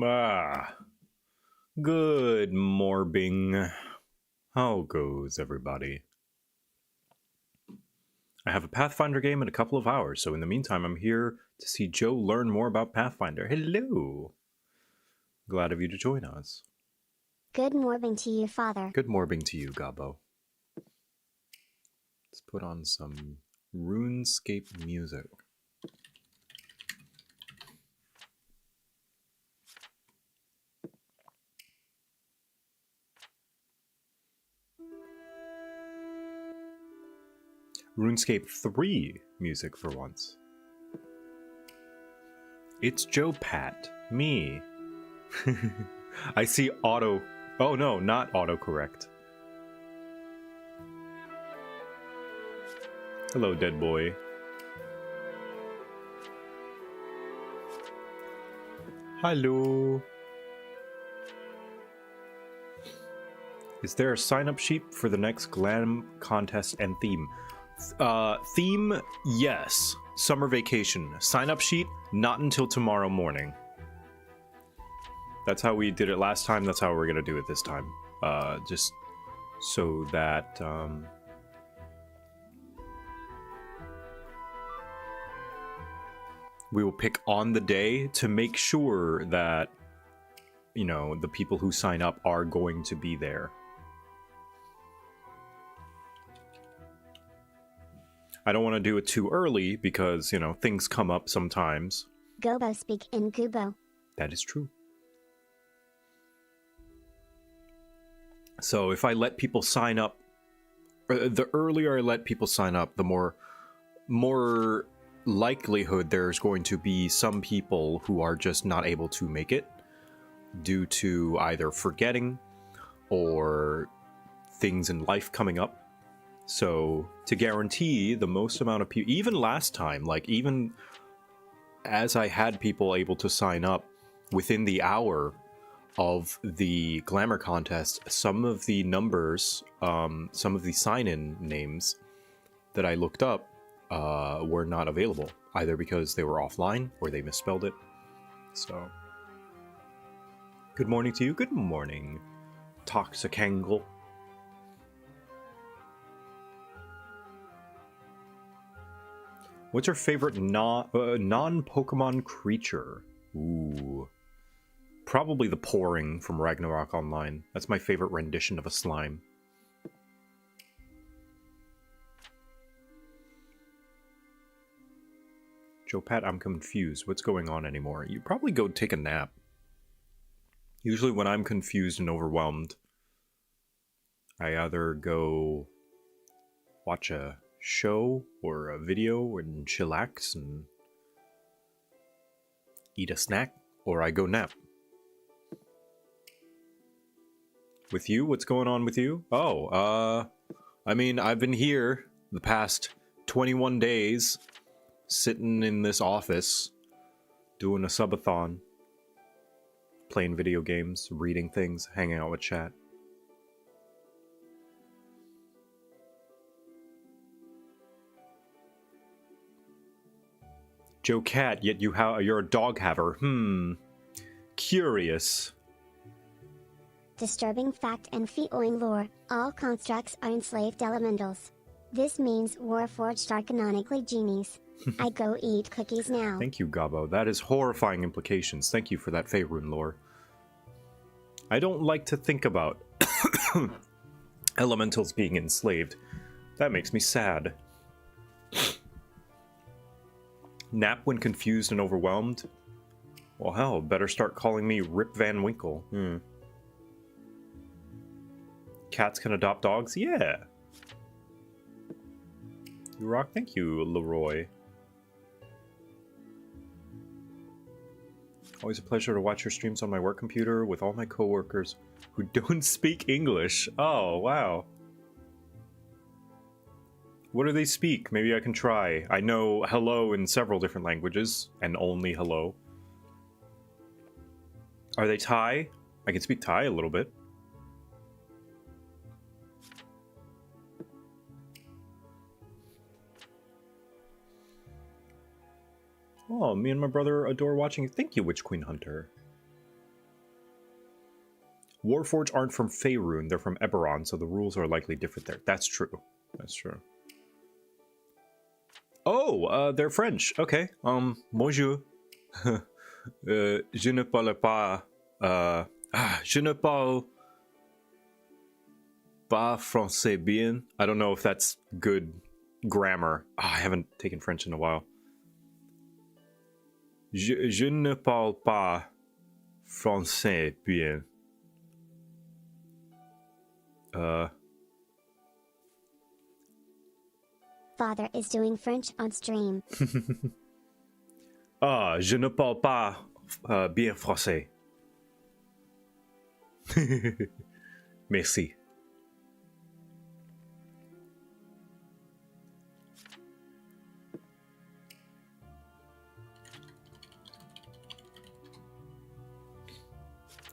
Ah, good morning. How goes everybody? I have a Pathfinder game in a couple of hours, so in the meantime, I'm here to see Joe learn more about Pathfinder. Hello! Glad of you to join us. Good morning to you, Father. Good morning to you, Gabo. Let's put on some RuneScape music. RuneScape 3 music for once. It's JoCat, me. I see auto... Oh no, not autocorrect. Hello, dead boy. Hello. Is there a sign-up sheet for the next glam contest and theme? Theme, yes. Summer vacation. Sign-up sheet, not until tomorrow morning. That's how we did it last time. That's how we're gonna do it this time. Just so that we will pick on the day to make sure that, you know, the people who sign up are going to be there. I don't want to do it too early because, you know, things come up sometimes. Gabo speak in Gabo. That is true. So if I let people sign up, the earlier I let people sign up, the more likelihood there's going to be some people who are just not able to make it due to either forgetting or things in life coming up. So to guarantee the most amount of people, even last time, like even as I had people able to sign up within the hour of the glamour contest, some of the numbers, some of the sign-in names that I looked up were not available, either because they were offline or they misspelled it. So, good morning to you. Good morning, Toxicangle. What's your favorite non-Pokemon creature? Ooh. Probably the pouring from Ragnarok Online. That's my favorite rendition of a slime. JoPat, I'm confused. What's going on anymore? You probably go take a nap. Usually when I'm confused and overwhelmed, I either go watch a show or a video and chillax and eat a snack, or I go nap. With you? What's going on with you? Oh, I mean, I've been here the past 21 days, sitting in this office, doing a subathon, playing video games, reading things, hanging out with chat. JoCat, yet you're a dog haver. Curious. Disturbing fact and feeling lore, all constructs are enslaved elementals. This means Warforged are canonically genies. I go eat cookies now. Thank you, Gabo. That is horrifying implications. Thank you for that Faerun lore. I don't like to think about elementals being enslaved. That makes me sad. Nap when confused and overwhelmed? Well, hell, better start calling me Rip Van Winkle. Cats can adopt dogs? Yeah. You rock. Thank you, Leroy. Always a pleasure to watch your streams on my work computer with all my coworkers who don't speak English. Oh, wow. What do they speak? Maybe I can try. I know hello in several different languages, and only hello. Are they Thai? I can speak Thai a little bit. Oh, me and my brother adore watching. Thank you, Witch Queen Hunter. Warforged aren't from Faerun, they're from Eberron, so the rules are likely different there. That's true. That's true. Oh, they're French. Okay. Bonjour. Je ne parle pas. Je ne parle pas français bien. I don't know if that's good grammar. Oh, I haven't taken French in a while. Je ne parle pas français bien. Father is doing French on stream. Ah, je ne parle pas bien français. Merci.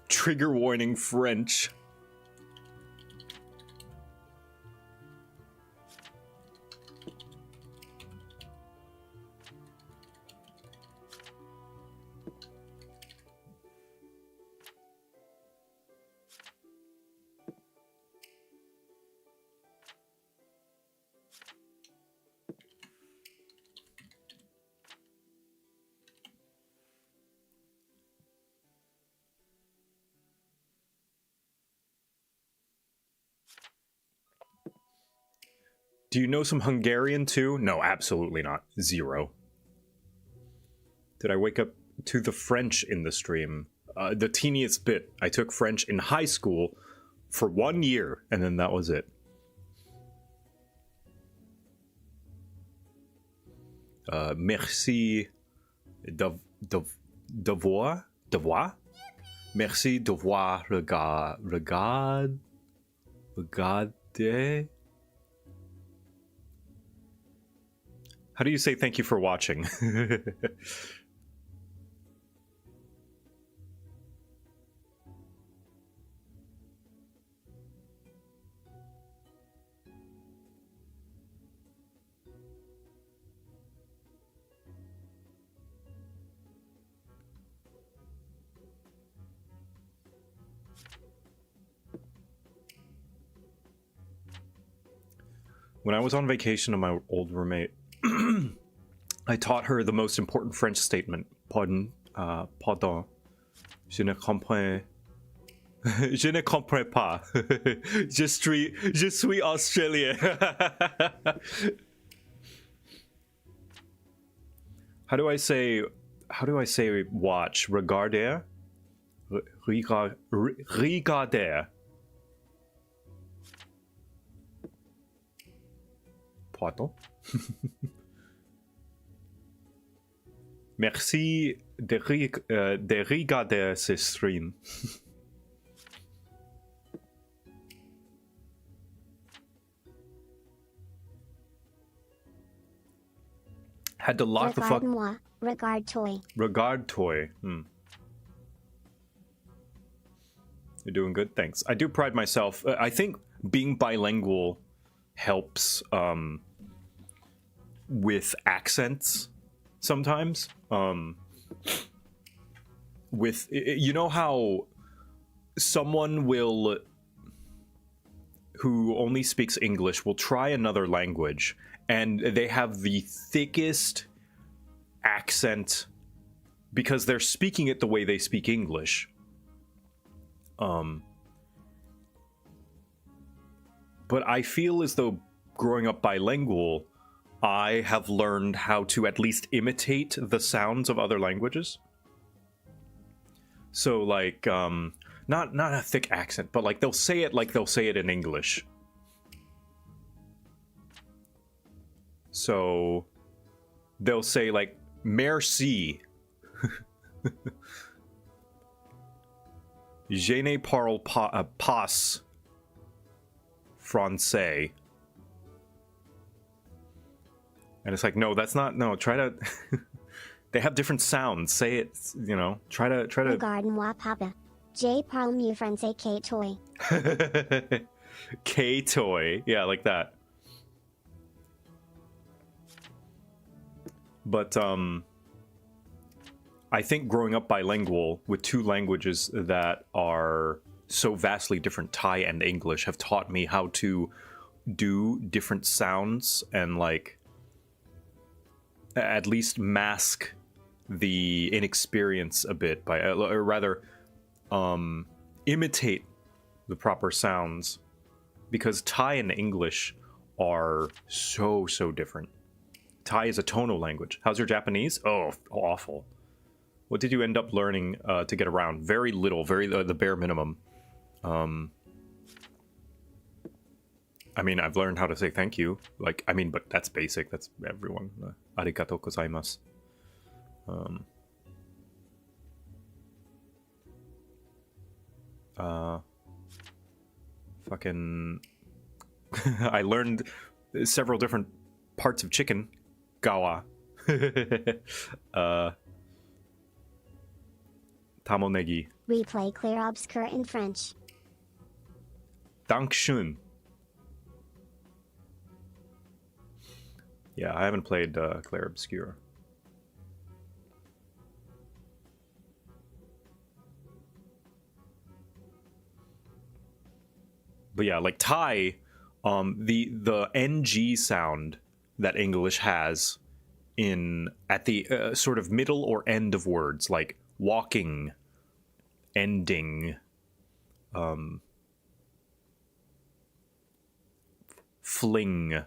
Trigger warning French. Do you know some Hungarian too? No, absolutely not. Zero. Did I wake up to the French in the stream? The teeniest bit. I took French in high school for 1 year, and then that was it. Merci devoir? Merci devoir regarder. How do you say thank you for watching? When I was on vacation with my old roommate, I taught her the most important French statement. Pardon, pardon. Je ne comprends. Je ne comprends pas. Je suis Australien. How do I say watch? Regarder? Regarder. Pardon? Merci de regarder ce stream. Had to lock the fuck. Regarde-moi. Regard toy. Regard toy. You're doing good, thanks. I do pride myself. I think being bilingual helps with accents sometimes. With, you know how someone will, who only speaks English, will try another language and they have the thickest accent because they're speaking it the way they speak English. But I feel as though growing up bilingual, I have learned how to at least imitate the sounds of other languages. So like, not a thick accent, but like they'll say it like they'll say it in English. So they'll say like, merci. Je ne parle pas français. And it's like, no, that's not, no, try to, they have different sounds. Say it, you know, try to. Regarde-moi, papa. Je parle mieux français que toi. K-toy. Yeah, like that. But, I think growing up bilingual with two languages that are so vastly different. Thai and English have taught me how to do different sounds and like at least mask the inexperience a bit by, or rather, imitate the proper sounds, because Thai and English are so different. Thai is a tonal language. How's your Japanese? Oh, awful. What did you end up learning to get around? Very little, the bare minimum. I mean, I've learned how to say thank you. Like, I mean, but that's basic. That's everyone. Arigatou gozaimasu. Fucking... I learned several different parts of chicken. Gawa. Tamonegi. Replay Clair Obscur in French. Dankeschön. Yeah, I haven't played Clair Obscur. But yeah, like Thai, the NG sound that English has at the sort of middle or end of words, like walking, ending, fling.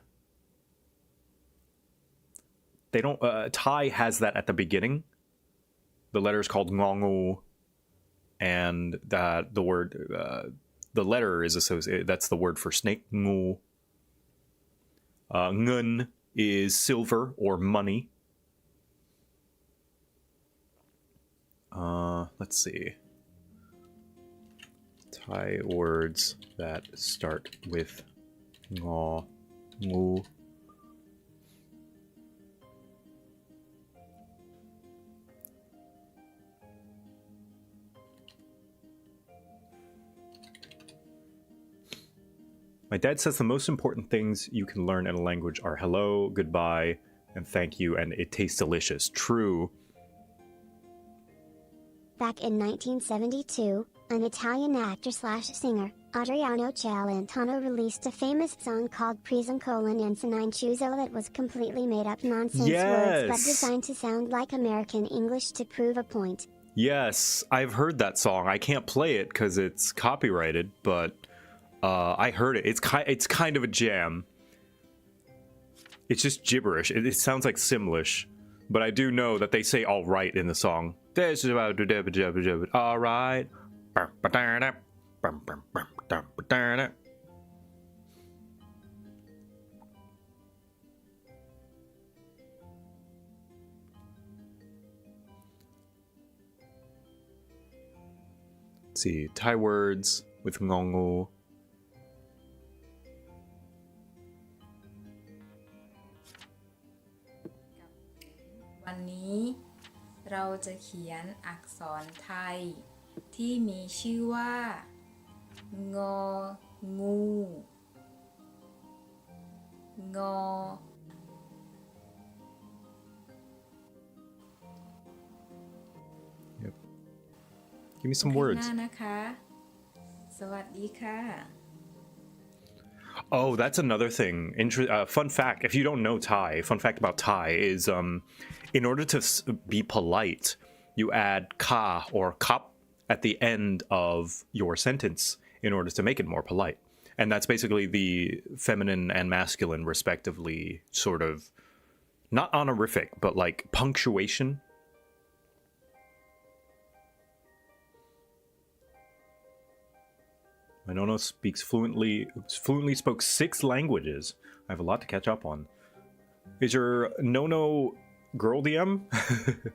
They don't. Thai has that at the beginning. The letter is called ngongu, and that the word, the letter is associated. That's the word for snake. Ngu. Ngun is silver or money. Let's see. Thai words that start with ngo, ngu. My dad says the most important things you can learn in a language are hello, goodbye, and thank you, and it tastes delicious. True. Back in 1972, an Italian actor/singer, Adriano Celentano, released a famous song called Presuncolin that was completely made up nonsense words but designed to sound like American English to prove a point. Yes, I've heard that song. I can't play it because it's copyrighted, but I heard it. It's kind of a jam. It's just gibberish. It sounds like Simlish, but I do know that they say "all right" in the song. All right. Let's see, Thai words with ngongu. วันนี้เราจะเขียนอักษรไทยที่มีชื่อว่างองูงอ Give me some words. หน้านะคะสวัสดีค่ะ Oh, that's another thing. Fun fact, if you don't know Thai, fun fact about Thai is in order to be polite, you add ka or kap at the end of your sentence in order to make it more polite. And that's basically the feminine and masculine, respectively, sort of, not honorific, but like punctuation. My Nono fluently spoke 6 languages. I have a lot to catch up on. Is your Nono girl DM?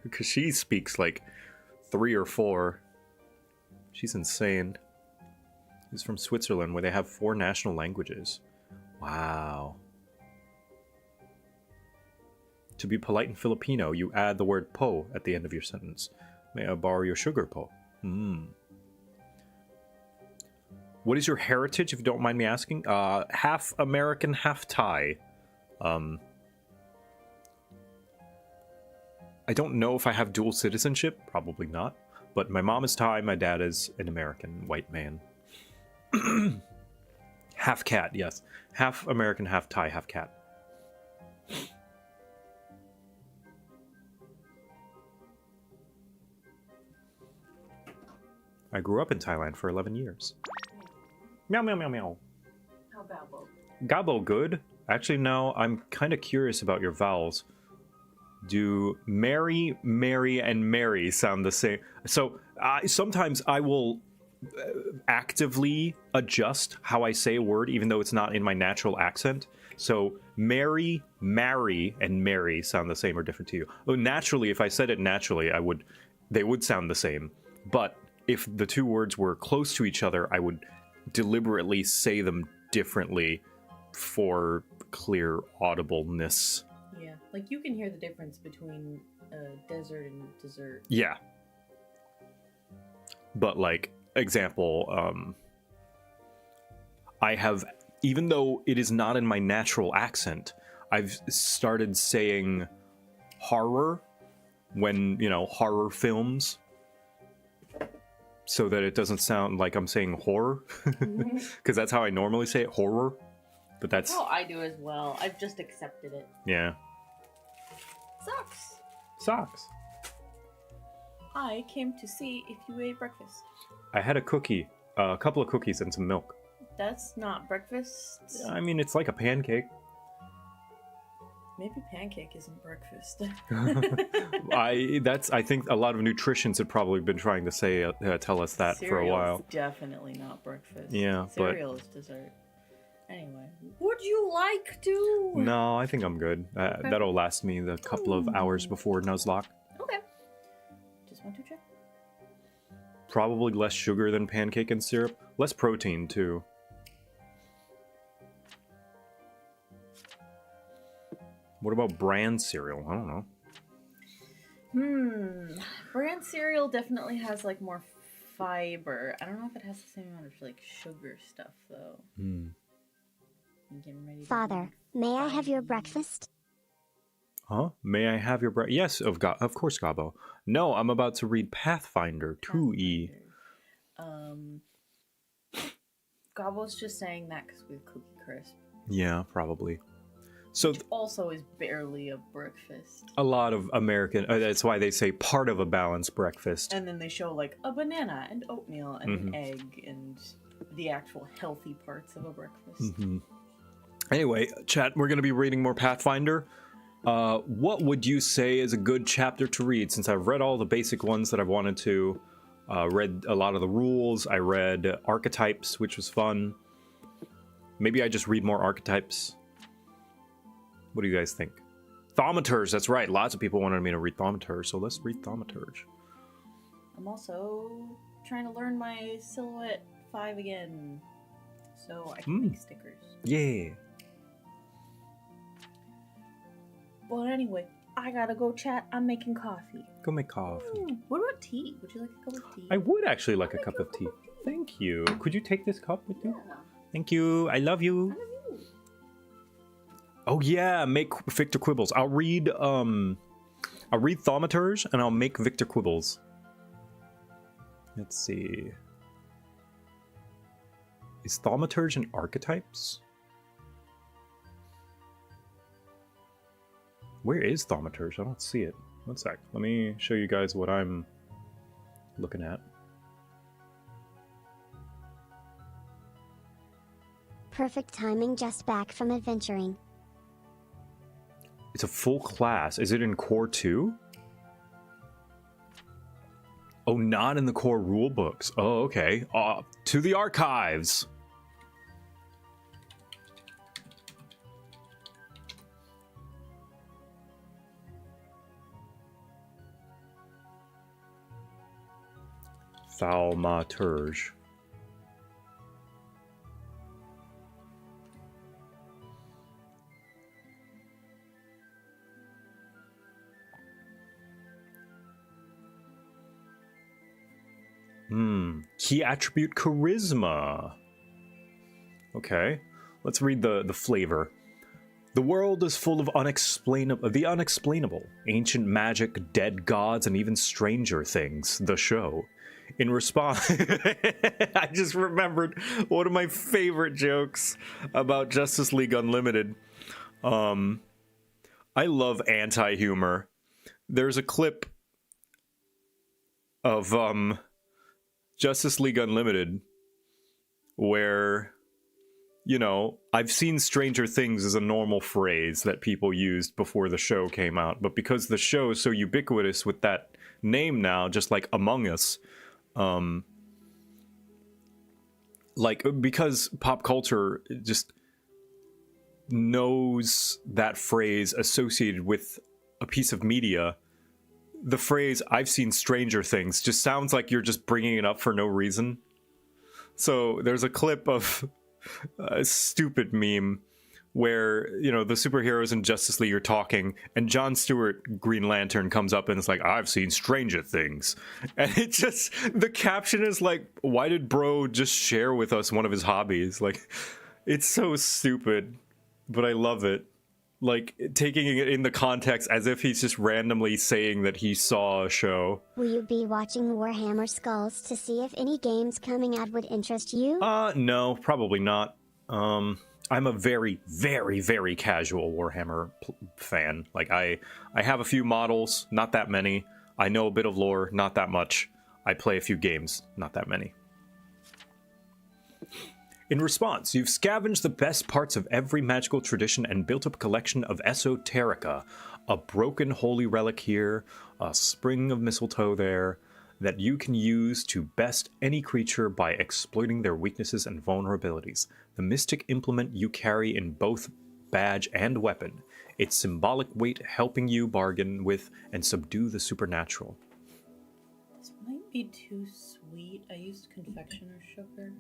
Because she speaks like 3 or 4. She's insane. She's from Switzerland, where they have 4 national languages. Wow. To be polite in Filipino, you add the word po at the end of your sentence. May I borrow your sugar, po? What is your heritage, if you don't mind me asking? Half American, half Thai. I don't know if I have dual citizenship. Probably not. But my mom is Thai, my dad is an American white man. Half cat, yes. Half American, half Thai, half cat. I grew up in Thailand for 11 years. Meow, meow, meow, meow. How Gabo? Gabo, good. Actually, no, I'm kind of curious about your vowels. Do Mary, Mary, and Mary sound the same? So sometimes I will actively adjust how I say a word, even though it's not in my natural accent. So Mary, Marry, and Mary sound the same or different to you. Oh, naturally, if I said it naturally, they would sound the same. But if the two words were close to each other, I would deliberately say them differently for clear audibleness. Yeah, like you can hear the difference between desert and dessert. Yeah. But like, example, I have, even though it is not in my natural accent, I've started saying horror when, horror films, so that it doesn't sound like I'm saying horror, because that's how I normally say it, horror. But that's how I do as well. I've just accepted it. Yeah. Socks. I came to see if you ate breakfast. I had a cookie, a couple of cookies and some milk. That's not breakfast. I mean, it's like a pancake. Maybe pancake isn't breakfast. I think a lot of nutritionists have probably been trying to say tell us that for a while. Cereal's definitely not breakfast. Yeah, cereal is dessert. Anyway, would you like to? No, I think I'm good. Okay. That'll last me the couple of hours before Nuzlocke. Okay. Just want to check. Probably less sugar than pancake and syrup. Less protein, too. What about bran cereal? I don't know. Bran cereal definitely has like more fiber. I don't know if it has the same amount of like sugar stuff though. I'm getting ready to Father, may I have your breakfast? Huh? May I have your breakfast? Yes, of course, Gabo. No, I'm about to read Pathfinder 2E. Gabo's just saying that because we have Cookie Crisp. Yeah, probably. So which also is barely a breakfast. A lot of American, that's why they say part of a balanced breakfast. And then they show like a banana and oatmeal and an egg and the actual healthy parts of a breakfast. Anyway, chat, we're going to be reading more Pathfinder. What would you say is a good chapter to read? Since I've read all the basic ones that I've wanted to, read a lot of the rules, I read archetypes, which was fun. Maybe I just read more archetypes. What do you guys think? Thaumaturge, that's right. Lots of people wanted me to read Thaumaturge, so let's read Thaumaturge. I'm also trying to learn my Silhouette 5 again, so I can make stickers. Yeah. Well, anyway, I gotta go chat. I'm making coffee. Go make coffee. What about tea? Would you like a cup of tea? I would actually like a cup of tea. Thank you. Could you take this cup with you? Yeah. Thank you. I love you. I love you. Oh yeah, make Victor Quibbles. I'll read Thaumaturge and I'll make Victor Quibbles. Let's see. Is Thaumaturge an archetypes? Where is Thaumaturge? I don't see it. One sec. Let me show you guys what I'm looking at. Perfect timing, just back from adventuring. It's a full class. Is it in Core 2? Oh, not in the core rule books. Oh, okay. To the archives. Thaumaturge. Key attribute charisma. Okay, let's read the flavor. The world is full of the unexplainable, ancient magic, dead gods, and even stranger things. The show. In response, I just remembered one of my favorite jokes about Justice League Unlimited. I love anti-humor. There's a clip of Justice League Unlimited where, you know, I've seen Stranger Things as a normal phrase that people used before the show came out, but because the show is so ubiquitous with that name now, just like Among Us, like, because pop culture just knows that phrase associated with a piece of media, the phrase "I've seen Stranger Things" just sounds like you're just bringing it up for no reason. So there's a clip of a stupid meme where, you know, the superheroes in Justice League are talking, and Jon Stewart, Green Lantern, comes up and it's like, "I've seen Stranger Things." And it just, the caption is like, why did bro just share with us one of his hobbies? Like, it's so stupid, but I love it. Like, taking it in the context as if he's just randomly saying that he saw a show. Will you be watching Warhammer Skulls to see if any games coming out would interest you? No, probably not. I'm a very, very, very casual Warhammer fan. Like, I have a few models, not that many. I know a bit of lore, not that much. I play a few games, not that many. In response, you've scavenged the best parts of every magical tradition and built up a collection of esoterica. A broken holy relic here, a spring of mistletoe there, that you can use to best any creature by exploiting their weaknesses and vulnerabilities. The mystic implement you carry in both badge and weapon. Its symbolic weight helping you bargain with and subdue the supernatural. This might be too sweet. I used confectioner's sugar.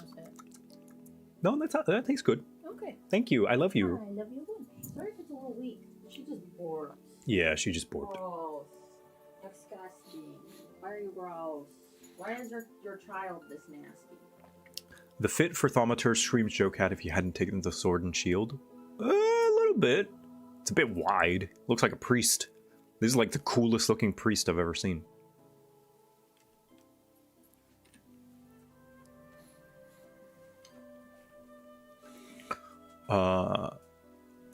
How's that? No, that tastes good. Okay. Thank you. I love you. I love you too. Sorry if it's a little weak. She just bored. Yeah, she just bored. Gross. Disgusting. Why are you gross? Why is your child this nasty? The fit for Thaumaturge screams JoCat if you hadn't taken the sword and shield. A little bit. It's a bit wide. Looks like a priest. This is like the coolest looking priest I've ever seen.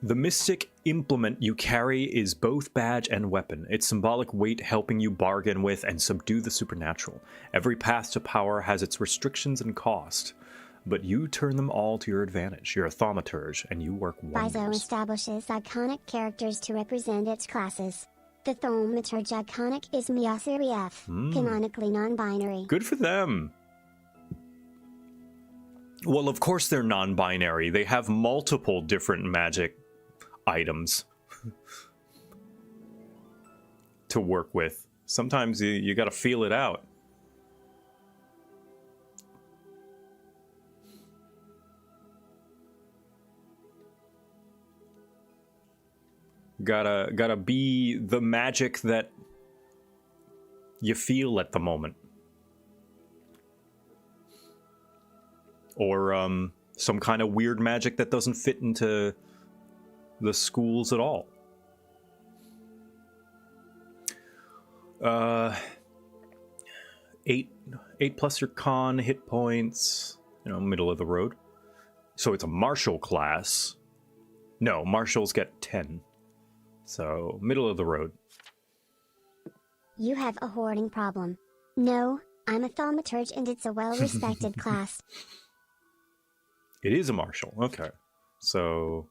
The mystic implement you carry is both badge and weapon, its symbolic weight helping you bargain with and subdue the supernatural. Every path to power has its restrictions and cost, but you turn them all to your advantage. You're a thaumaturge, and you work wonders. Bizo establishes iconic characters to represent its classes. The Thaumaturge iconic is Miasiri F, canonically non-binary. Good for them! Well, of course they're non-binary. They have multiple different magic items to work with. Sometimes you gotta feel it out. Gotta be the magic that you feel at the moment. Or some kind of weird magic that doesn't fit into the schools at all. 8 plus your con hit points, you know, middle of the road. So it's a martial class. No, martials get 10. So middle of the road. You have a hoarding problem. No, I'm a thaumaturge and it's a well-respected class. It is a martial. Okay. So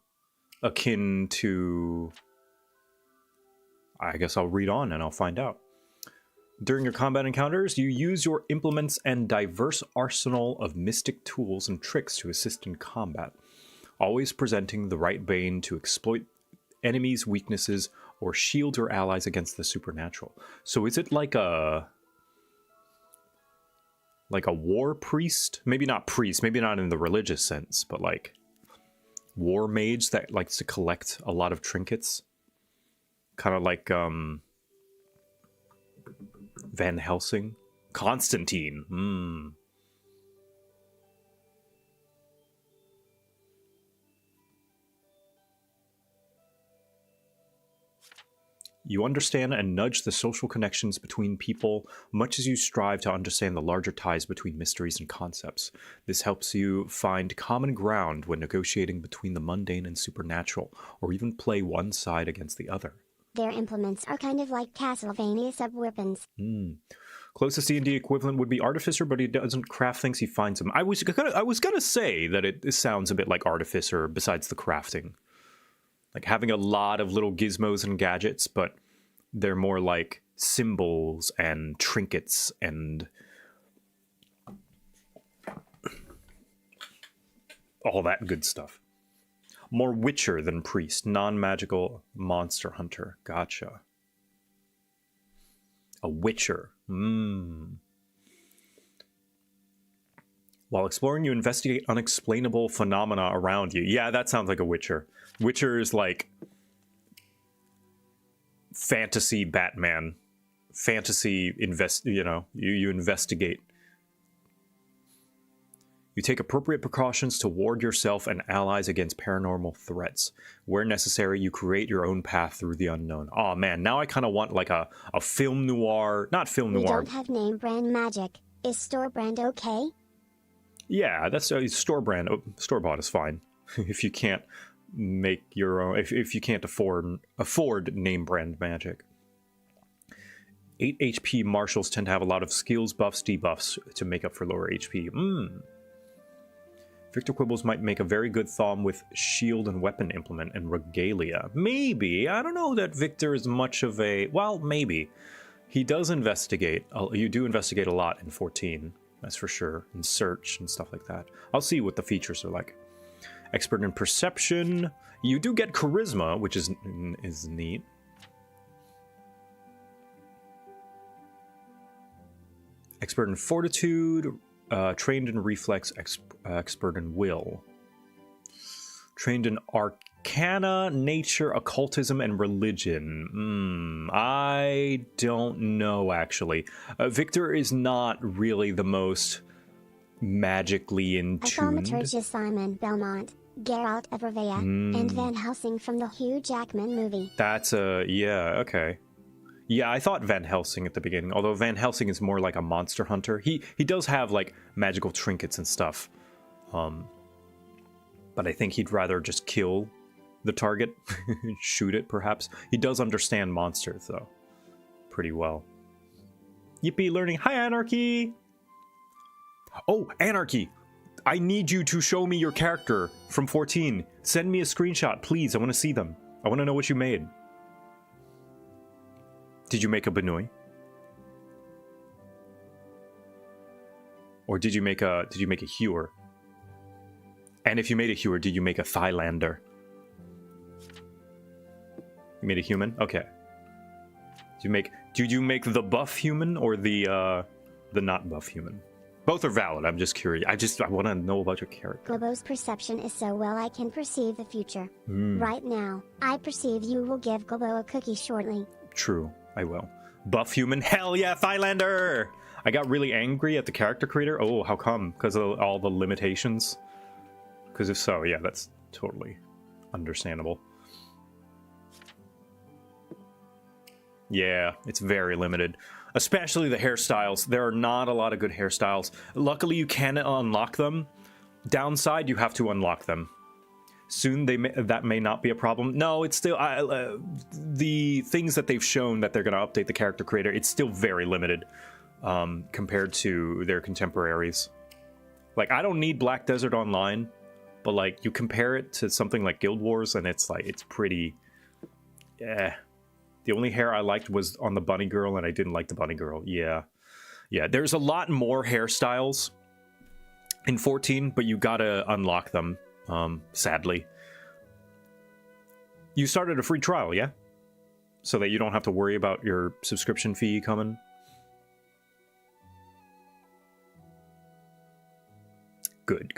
akin to... I guess I'll read on and I'll find out. During your combat encounters, you use your implements and diverse arsenal of mystic tools and tricks to assist in combat, always presenting the right bane to exploit enemies' weaknesses or shield your allies against the supernatural. So is it like a war priest? Maybe not priest, maybe not in the religious sense, but like war mage that likes to collect a lot of trinkets? Kind of like Van Helsing? Constantine. You understand and nudge the social connections between people, much as you strive to understand the larger ties between mysteries and concepts. This helps you find common ground when negotiating between the mundane and supernatural, or even play one side against the other. Their implements are kind of like Castlevania sub-weapons. Closest D&D equivalent would be Artificer, but he doesn't craft things, he finds them. I was gonna say that it sounds a bit like Artificer besides the crafting. Like having a lot of little gizmos and gadgets, but they're more like symbols and trinkets and all that good stuff. More Witcher than Priest, non-magical monster hunter. Gotcha. A Witcher. While exploring, you investigate unexplainable phenomena around you. Yeah, that sounds like a Witcher. Witcher is like fantasy Batman. Fantasy you investigate. You take appropriate precautions to ward yourself and allies against paranormal threats. Where necessary, you create your own path through the unknown. Oh man, now I kind of want like a film noir, not film noir. We don't have name brand magic. Is store brand okay? Yeah, that's store brand. Store bought is fine. If you can't make your own, if you can't afford name brand magic. 8 HP marshals tend to have a lot of skills buffs, debuffs to make up for lower HP. Victor Quibbles might make a very good Thom with shield and weapon implement and regalia. Maybe. I don't know that Victor is much of a... Well, maybe. He does investigate. You do investigate a lot in 14. That's for sure. And search and stuff like that. I'll see what the features are like. Expert in perception. You do get charisma, which is neat. Expert in fortitude. Trained in reflex, expert in will. Trained in arcana, nature, occultism, and religion. I don't know, actually. Victor is not really the most magically in tune. Thaumaturge is Simon Belmont, Geralt of Rivia, and Van Helsing from the Hugh Jackman movie. That's yeah, okay. Yeah, I thought Van Helsing at the beginning, although Van Helsing is more like a monster hunter. He does have, like, magical trinkets and stuff. But I think he'd rather just kill the target, shoot it, perhaps. He does understand monsters, though, pretty well. Yippee, learning. Hi, Anarchy! Oh, Anarchy! I need you to show me your character from 14. Send me a screenshot, please. I want to see them. I want to know what you made. Did you make a Benui? Or did you make a Hewer? And if you made a Hewer, did you make a Thailander? You made a human? Okay. Did you make the buff human or the not buff human? Both are valid. I'm just curious. I want to know about your character. Gabo's perception is so well I can perceive the future. Right now, I perceive you will give Gabo a cookie shortly. True. I will. Buff human? Hell yeah, Thailander! I got really angry at the character creator. Oh, how come? Because of all the limitations? Because if so, yeah, that's totally understandable. Yeah, it's very limited. Especially the hairstyles. There are not a lot of good hairstyles. Luckily, you can unlock them. Downside, you have to unlock them. Soon that may not be a problem. No, it's still the things that they've shown that they're going to update the character creator. It's still very limited compared to their contemporaries. Like, I don't need Black Desert Online, but like you compare it to something like Guild Wars, and it's like it's pretty. Yeah, the only hair I liked was on the bunny girl, and I didn't like the bunny girl. Yeah. There's a lot more hairstyles in 14, but you gotta unlock them. Sadly. You started a free trial, yeah? So that you don't have to worry about your subscription fee coming? Good.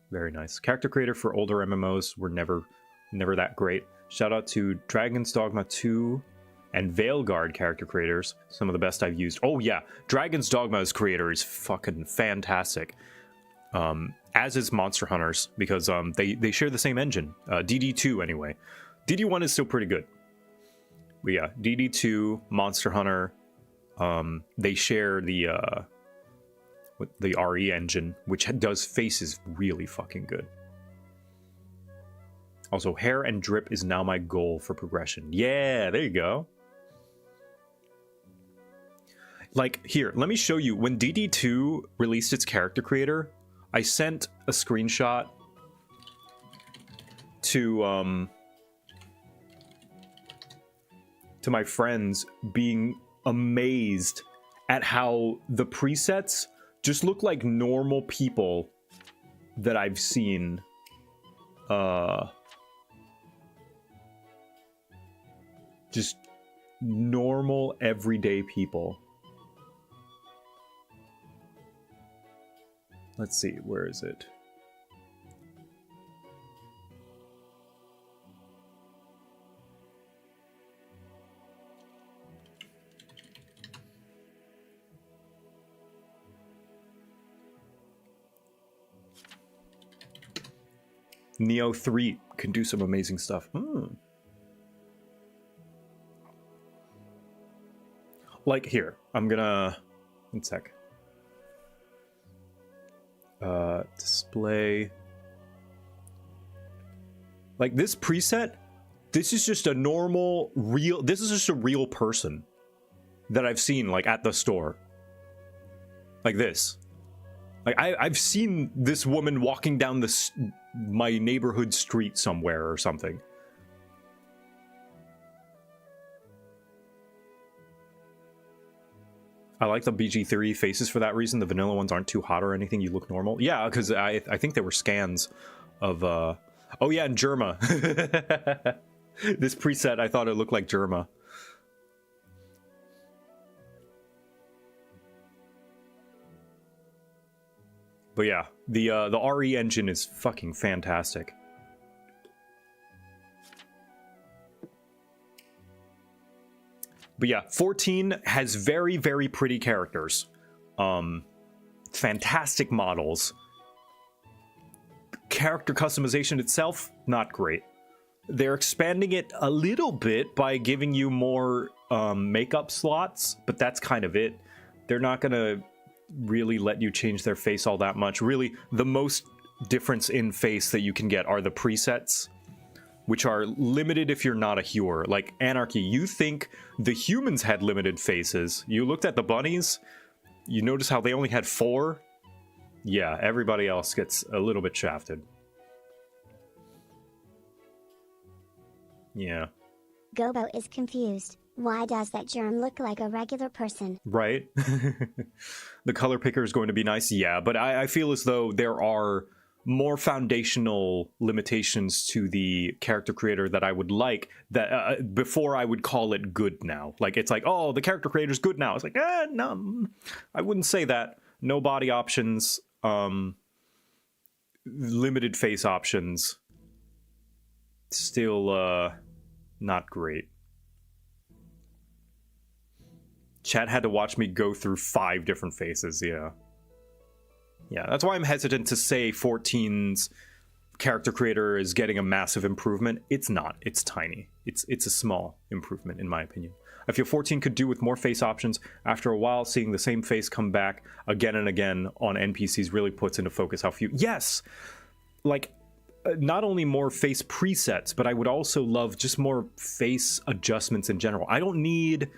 Very nice. Character creator for older MMOs were never that great. Shout out to Dragon's Dogma 2 and Veilguard character creators. Some of the best I've used. Oh yeah, Dragon's Dogma's creator is fucking fantastic. As is Monster Hunters, because they share the same engine. DD2 anyway. DD1 is still pretty good. But yeah, DD2, Monster Hunter, they share the RE engine, which does faces really fucking good. Also, hair and drip is now my goal for progression. Yeah, there you go. Like, here, let me show you. When DD2 released its character creator, I sent a screenshot to my friends, being amazed at how the presets just look like normal people that I've seen. Just normal, everyday people. Let's see, where is it? Neo 3 can do some amazing stuff. Like, here, I'm gonna... one sec. Display. Like, this preset, this is just a normal, real... This is just a real person that I've seen, like, at the store. Like this. Like, I've seen this woman walking down my neighborhood street somewhere or something. I like the BG3 faces for that reason. The vanilla ones aren't too hot or anything. You look normal. Yeah, because I think they were scans of... Oh yeah, and Germa. This preset, I thought it looked like Germa. But yeah, the RE engine is fucking fantastic. But yeah, 14 has very, very pretty characters. Fantastic models. Character customization itself, not great. They're expanding it a little bit by giving you more makeup slots, but that's kind of it. They're not going to really let you change their face all that much. Really, the most difference in face that you can get are the presets, which are limited if you're not a hewer. Like Anarchy, you think the humans had limited faces. You looked at the bunnies, you notice how they only had 4? Yeah, everybody else gets a little bit shafted. Yeah. Gabo is confused. Why does that germ look like a regular person? Right? The color picker is going to be nice, yeah, but I feel as though there are more foundational limitations to the character creator that I would like, that before I would call it good now. Like, it's like, oh, the character creator's good now. It's like, no, I wouldn't say that. No body options, limited face options. Still, not great. Chat had to watch me go through 5 different faces, yeah. Yeah, that's why I'm hesitant to say 14's character creator is getting a massive improvement. It's not. It's tiny. It's a small improvement, in my opinion. I feel 14 could do with more face options. After a while, seeing the same face come back again and again on NPCs really puts into focus how few... Yes! Like, not only more face presets, but I would also love just more face adjustments in general. I don't need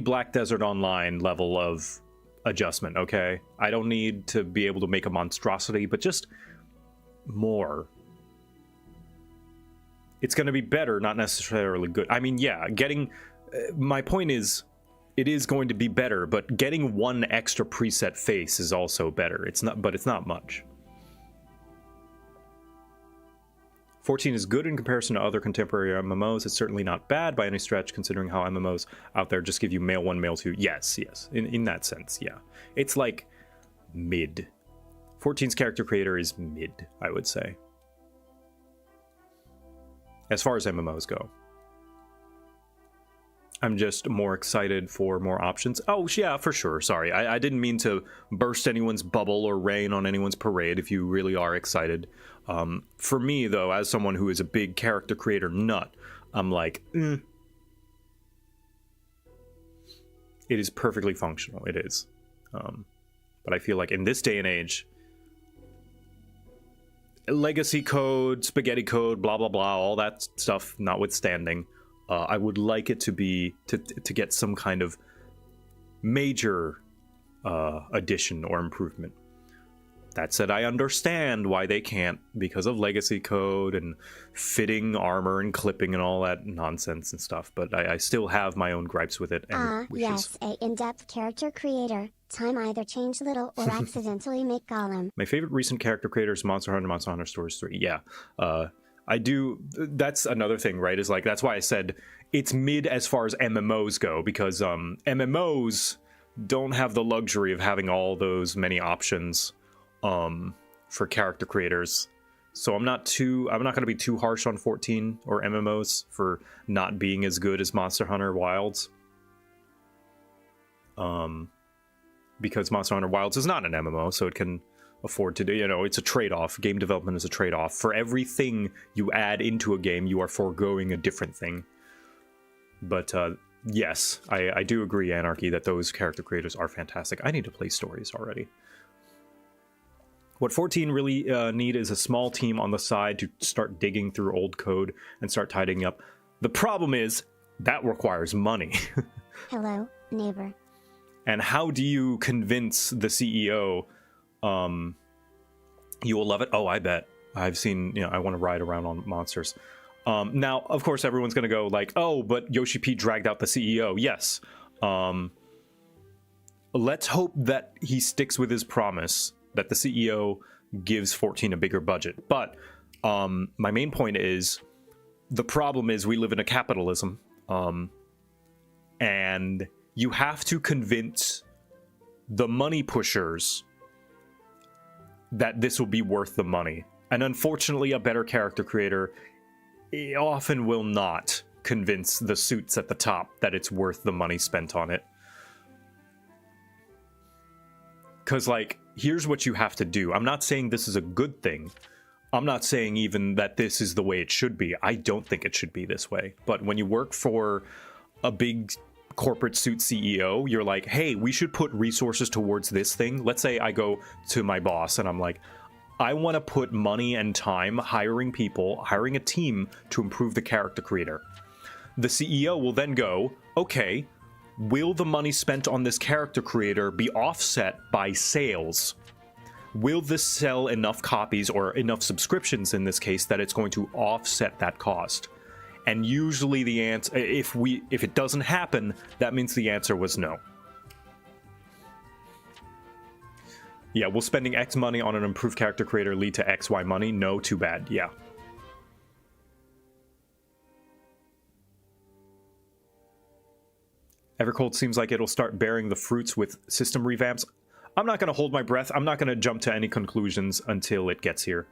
Black Desert Online level of adjustment, okay? I don't need to be able to make a monstrosity, but just more. It's going to be better, not necessarily good. I mean, yeah, getting... my point is, it is going to be better, but getting one extra preset face is also better. It's not, but it's not much. 14 is good in comparison to other contemporary MMOs. It's certainly not bad by any stretch, considering how MMOs out there just give you male 1, male 2. Yes. In that sense, yeah. It's like mid. 14's character creator is mid, I would say. As far as MMOs go. I'm just more excited for more options. Oh, yeah, for sure. Sorry, I didn't mean to burst anyone's bubble or rain on anyone's parade if you really are excited. For me, though, as someone who is a big character creator nut, I'm like, it is perfectly functional. It is. But I feel like in this day and age, legacy code, spaghetti code, blah blah blah, all that stuff notwithstanding, I would like it to be to get some kind of major addition or improvement. That said, I understand why they can't, because of legacy code and fitting armor and clipping and all that nonsense and stuff, but I still have my own gripes with it. And yes, a in-depth character creator. Time either change little or accidentally make Gollum. My favorite recent character creator is Monster Hunter Stories 3. Yeah, I do. That's another thing, right? Is like, that's why I said it's mid as far as MMOs go, because MMOs don't have the luxury of having all those many options for character creators. So I'm not going to be too harsh on 14 or MMOs for not being as good as Monster Hunter Wilds. Because Monster Hunter Wilds is not an MMO, so it can afford to do, it's a trade-off. Game development is a trade-off. For everything you add into a game, you are foregoing a different thing. But yes, I do agree, Anarchy, that those character creators are fantastic. I need to play stories already. What 14 really need is a small team on the side to start digging through old code and start tidying up. The problem is, that requires money. Hello, neighbor. And how do you convince the CEO you will love it? Oh, I bet. I've seen, I want to ride around on monsters. Now, of course, everyone's going to go like, oh, but Yoshi P dragged out the CEO. Yes. Let's hope that he sticks with his promise that the CEO gives 14 a bigger budget. But my main point is, the problem is we live in a capitalism, and you have to convince the money pushers that this will be worth the money. And unfortunately, a better character creator often will not convince the suits at the top that it's worth the money spent on it. Because, like, here's what you have to do. I'm not saying this is a good thing. I'm not saying even that this is the way it should be. I don't think it should be this way. But when you work for a big corporate suit CEO, you're like, hey, we should put resources towards this thing. Let's say I go to my boss and I'm like, I want to put money and time hiring people, hiring a team to improve the character creator. The CEO will then go, okay, will the money spent on this character creator be offset by sales? Will this sell enough copies or enough subscriptions in this case that it's going to offset that cost? And usually the answer, if it doesn't happen, that means the answer was no. Yeah, will spending X money on an improved character creator lead to XY money? No, too bad. Yeah. Evercold seems like it'll start bearing the fruits with system revamps. I'm not going to hold my breath. I'm not going to jump to any conclusions until it gets here.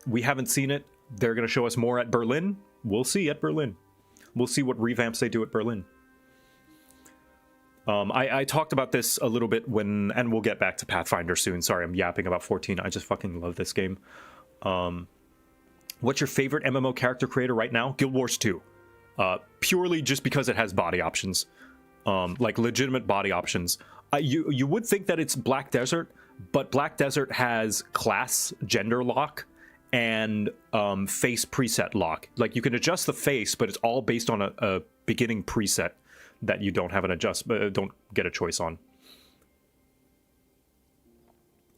We haven't seen it. They're going to show us more at Berlin. We'll see at Berlin. We'll see what revamps they do at Berlin. I talked about this a little bit and we'll get back to Pathfinder soon. Sorry, I'm yapping about 14. I just fucking love this game. What's your favorite MMO character creator right now? Guild Wars 2. Purely just because it has body options. Like legitimate body options. You would think that it's Black Desert, but Black Desert has class gender lock and face preset lock. Like, you can adjust the face, but it's all based on a beginning preset that you don't have don't get a choice on.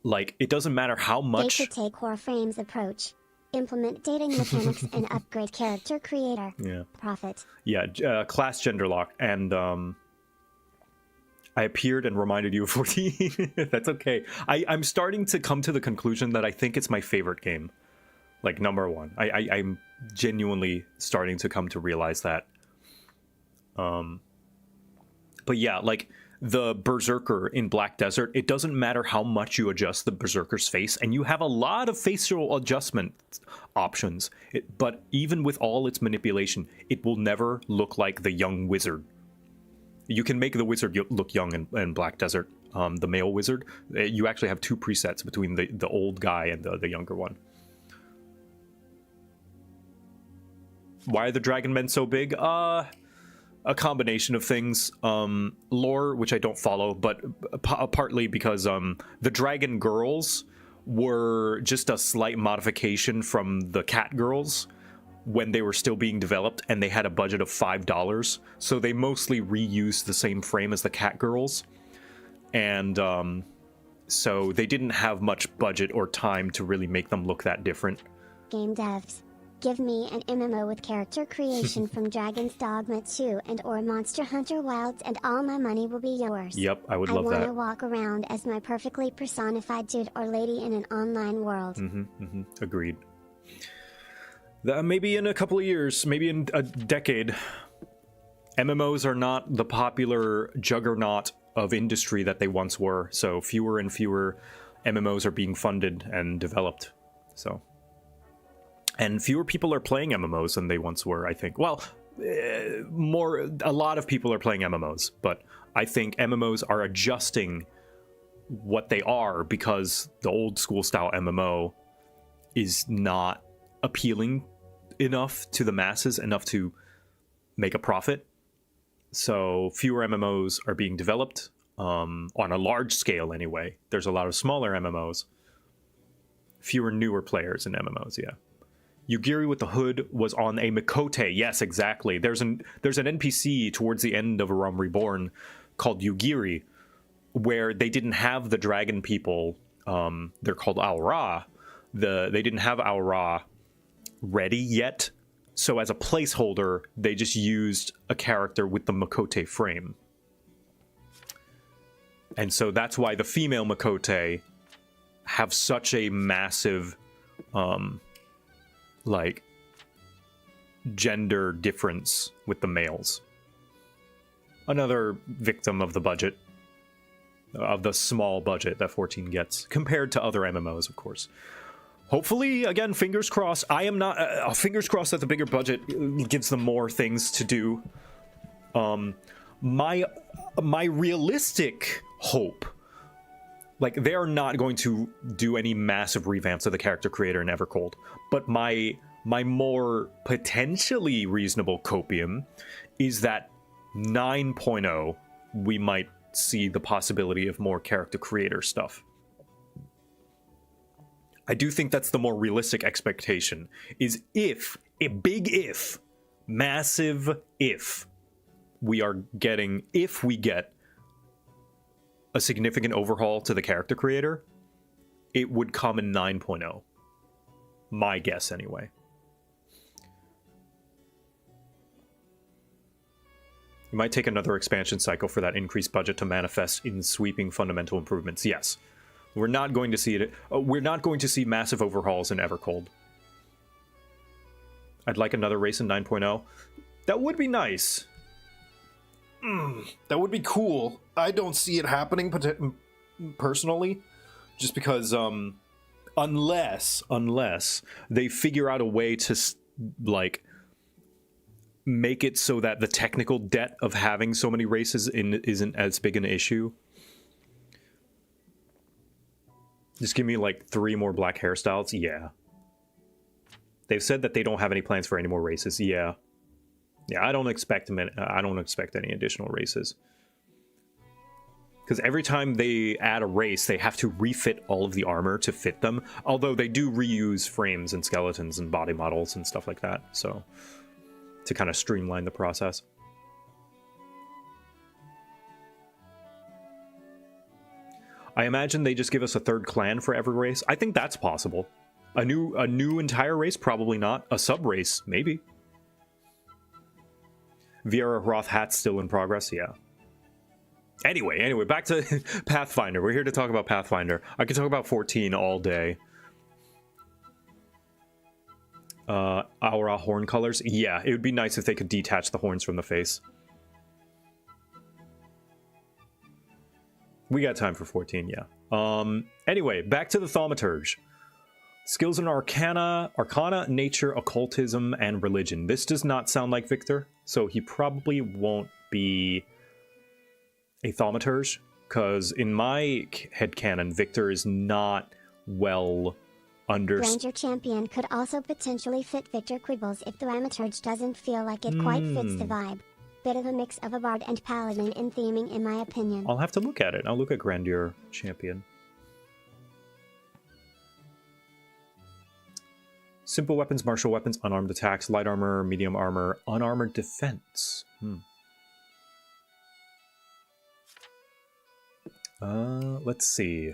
Like, it doesn't matter how much. They could take Warframe's approach, implement dating mechanics, and upgrade character creator. Yeah. Profit. Yeah, class gender lock, and I appeared and reminded you of 14. That's okay. I'm starting to come to the conclusion that I think it's my favorite game. Like, number one. I'm genuinely starting to come to realize that. But yeah, like, the Berserker in Black Desert, it doesn't matter how much you adjust the Berserker's face, and you have a lot of facial adjustment options. But even with all its manipulation, it will never look like the young wizard. You can make the wizard look young in Black Desert, the male wizard. You actually have two presets between the old guy and the younger one. Why are the dragon men so big? a combination of things. Lore, which I don't follow, but partly because the dragon girls were just a slight modification from the cat girls when they were still being developed, and they had a budget of $5, so they mostly reused the same frame as the cat girls, and so they didn't have much budget or time to really make them look that different. Game devs, give me an MMO with character creation from Dragon's Dogma 2 and or Monster Hunter Wilds, and all my money will be yours. Yep, I would love that. I want to walk around as my perfectly personified dude or lady in an online world. Agreed. Maybe in a couple of years, maybe in a decade, MMOs are not the popular juggernaut of industry that they once were, so fewer and fewer MMOs are being funded and developed. So, and fewer people are playing MMOs than they once were, I think. Well, a lot of people are playing MMOs, but I think MMOs are adjusting what they are because the old school style MMO is not appealing enough to the masses, enough to make a profit. So fewer MMOs are being developed on a large scale anyway. There's a lot of smaller MMOs. Fewer newer players in MMOs, yeah. Yugiri with the Hood was on a Mikote. Yes, exactly. There's an NPC towards the end of A Realm Reborn called Yugiri, where they didn't have the dragon people. They're called Aura. They didn't have Aura ready yet, so as a placeholder they just used a character with the Mikote frame, and so that's why the female Mikote have such a massive like gender difference with the males. Another victim of the budget, of the small budget that 14 gets compared to other MMOs, of course. Hopefully, again, fingers crossed. I am not... fingers crossed that the bigger budget gives them more things to do. My realistic hope... Like, they are not going to do any massive revamps of the character creator in Evercold. But my more potentially reasonable copium is that 9.0, we might see the possibility of more character creator stuff. I do think that's the more realistic expectation, is if, a big if, massive if, we get a significant overhaul to the character creator, it would come in 9.0. My guess, anyway. It might take another expansion cycle for that increased budget to manifest in sweeping fundamental improvements. Yes. We're not going to see it. We're not going to see massive overhauls in Evercold. I'd like another race in 9.0. That would be nice. That would be cool. I don't see it happening personally, just because unless they figure out a way to like make it so that the technical debt of having so many races isn't as big an issue. Just give me like 3 more black hairstyles. Yeah. They've said that they don't have any plans for any more races. Yeah. I don't expect any additional races. Because every time they add a race, they have to refit all of the armor to fit them. Although they do reuse frames and skeletons and body models and stuff like that. So, to kind of streamline the process. I imagine they just give us a third clan for every race. I think that's possible. A new entire race? Probably not. A sub-race? Maybe. Viera Roth hat's still in progress? Yeah. Anyway, back to Pathfinder. We're here to talk about Pathfinder. I could talk about 14 all day. Aura horn colors? Yeah, it would be nice if they could detach the horns from the face. We got time for 14, yeah. Anyway, back to the Thaumaturge. Skills in Arcana, Nature, Occultism, and Religion. This does not sound like Victor, so he probably won't be a Thaumaturge, because in my headcanon, Victor is not well understood. Ranger Champion could also potentially fit Victor Quibbles if the Thaumaturge doesn't feel like it quite fits the vibe. bit of a mix of a bard and paladin in theming in my opinion. I'll have to look at it. I'll look at Grandeur Champion. Simple weapons, martial weapons, unarmed attacks, light armor, medium armor, unarmored defense. Let's see.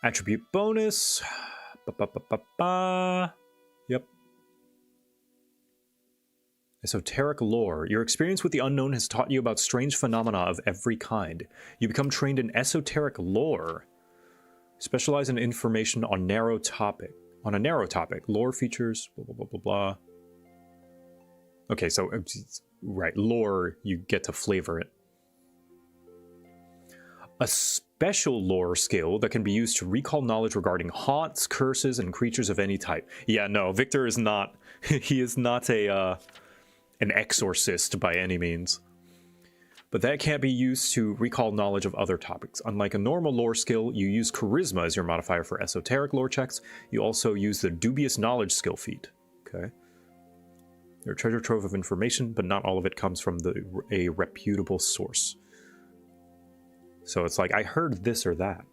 Attribute bonus. Yep. Esoteric lore. Your experience with the unknown has taught you about strange phenomena of every kind. You become trained in esoteric lore. Specialize in information on a narrow topic. Lore features, blah, blah, blah, blah, blah. Okay, so, right, lore, you get to flavor it. A special lore skill that can be used to recall knowledge regarding haunts, curses, and creatures of any type. Yeah, no, Victor is not, he is not an exorcist by any means. But that can't be used to recall knowledge of other topics. Unlike a normal lore skill, you use charisma as your modifier for esoteric lore checks. You also use the dubious knowledge skill feat. Okay. You're a treasure trove of information, but not all of it comes from a reputable source. So it's like, I heard this or that.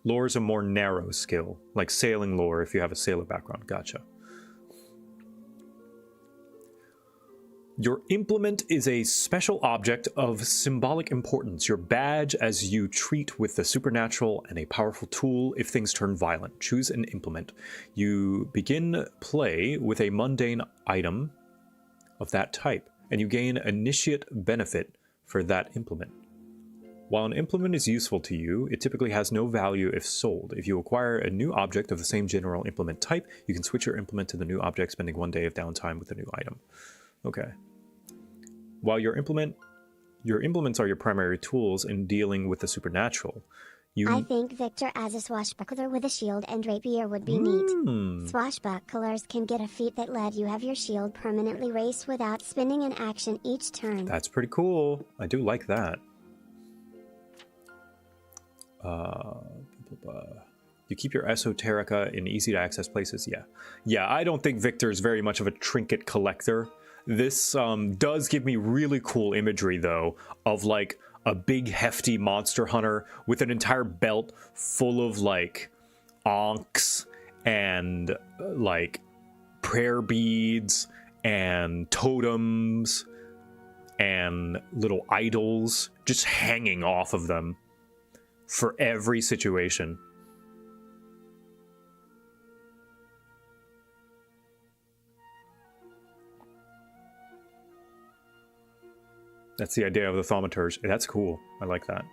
Lore is a more narrow skill, like sailing lore if you have a sailor background. Gotcha. Your implement is a special object of symbolic importance, your badge as you treat with the supernatural, and a powerful tool if things turn violent. Choose an implement. You begin play with a mundane item of that type, and you gain initiate benefit for that implement. While an implement is useful to you, it typically has no value if sold. If you acquire a new object of the same general implement type, you can switch your implement to the new object, spending 1 day of downtime with the new item. Okay. While your implements are your primary tools in dealing with the supernatural, I think Victor as a swashbuckler with a shield and rapier would be neat. Swashbucklers can get a feat that let you have your shield permanently raised without spending an action each turn. That's pretty cool. I do like that. You keep your esoterica in easy to access places. Yeah, I don't think Victor is very much of a trinket collector. This does give me really cool imagery though of like a big hefty monster hunter with an entire belt full of like ankhs and like prayer beads and totems and little idols just hanging off of them for every situation. That's the idea of the Thaumaturge. That's cool. I like that.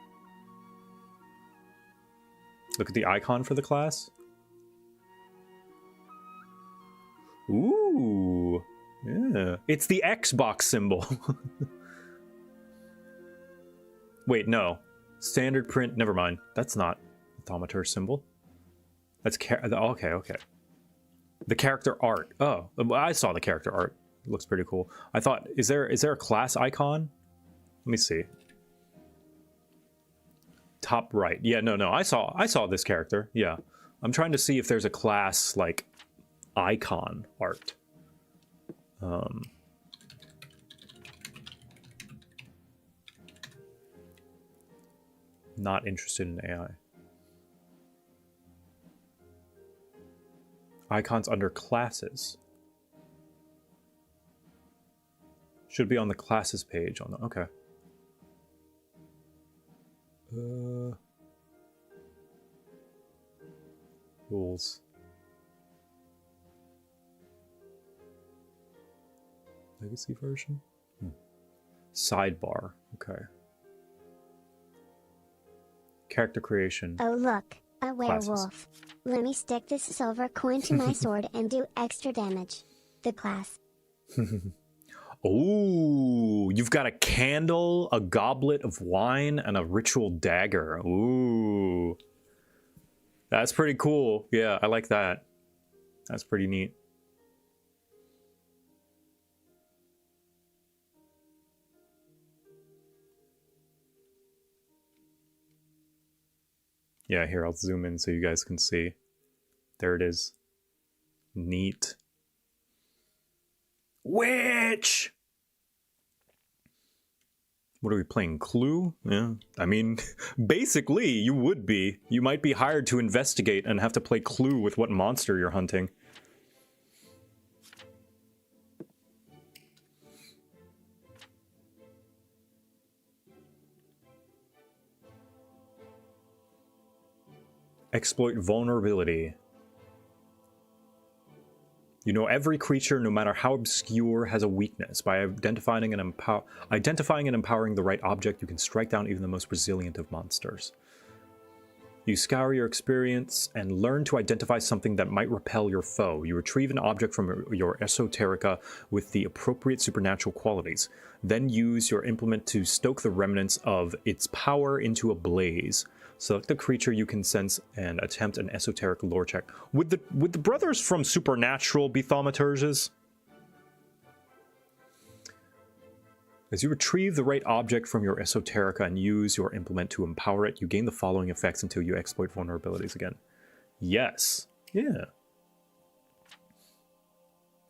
Look at the icon for the class. Ooh. Yeah. It's the Xbox symbol. Wait, no. Standard print. Never mind. That's not the Thaumaturge symbol. That's okay. The character art. Oh, I saw the character art. It looks pretty cool. I thought, is there a class icon? Let me see. Top right. Yeah, no. I saw this character. Yeah. I'm trying to see if there's a class like icon art. Not interested in AI. Icons under classes. Should be on the classes page on the okay. Rules. Legacy version? Sidebar. Okay. Character creation. Oh look, a werewolf. Classes. Let me stick this silver coin to my sword and do extra damage. The class. Oh, you've got a candle, a goblet of wine, and a ritual dagger. Ooh. That's pretty cool. Yeah, I like that. That's pretty neat. Yeah, here, I'll zoom in so you guys can see. There it is. Neat. Witch! What are we playing? Clue? Yeah. I mean, basically, you would be. You might be hired to investigate and have to play Clue with what monster you're hunting. Exploit vulnerability. You know every creature, no matter how obscure, has a weakness. By identifying and empowering the right object, you can strike down even the most resilient of monsters. You scour your experience and learn to identify something that might repel your foe. You retrieve an object from your esoterica with the appropriate supernatural qualities. Then use your implement to stoke the remnants of its power into a blaze. Select the creature you can sense and attempt an esoteric lore check. Would the brothers from Supernatural be thaumaturges? As you retrieve the right object from your esoterica and use your implement to empower it, you gain the following effects until you exploit vulnerabilities again. Yes. Yeah.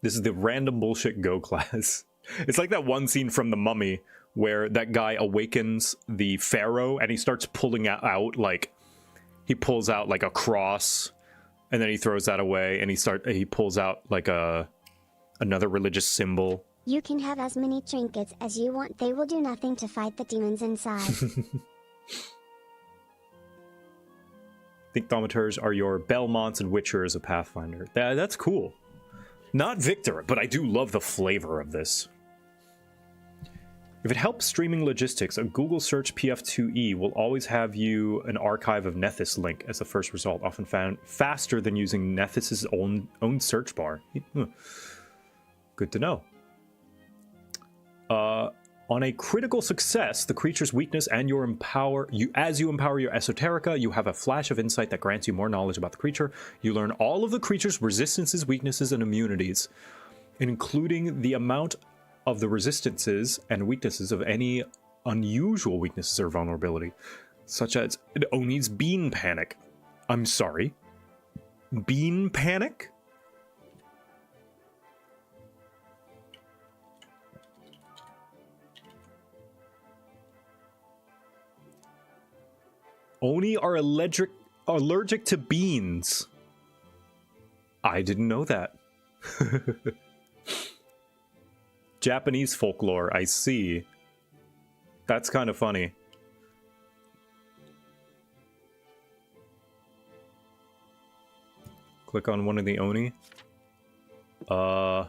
This is the random bullshit Go class. It's like that one scene from The Mummy where that guy awakens the pharaoh and he starts pulling out like, he pulls out like a cross and then he throws that away and he pulls out like another religious symbol. You can have as many trinkets as you want. They will do nothing to fight the demons inside. Think thaumaturges are your Belmonts and Witchers of Pathfinder. That's cool. Not Victor, but I do love the flavor of this. If it helps streaming logistics, a Google search PF2E will always have you an archive of Nethys link as the first result, often found faster than using Nethys' own search bar. Good to know. On a critical success, the creature's weakness and as you empower your esoterica, you have a flash of insight that grants you more knowledge about the creature. You learn all of the creature's resistances, weaknesses, and immunities, including the amount of the resistances and weaknesses of any unusual weaknesses or vulnerability, such as Oni's bean panic. I'm sorry? Bean panic? Oni are allergic to beans. I didn't know that. Japanese folklore, I see. That's kind of funny. Click on one of the Oni. Alright.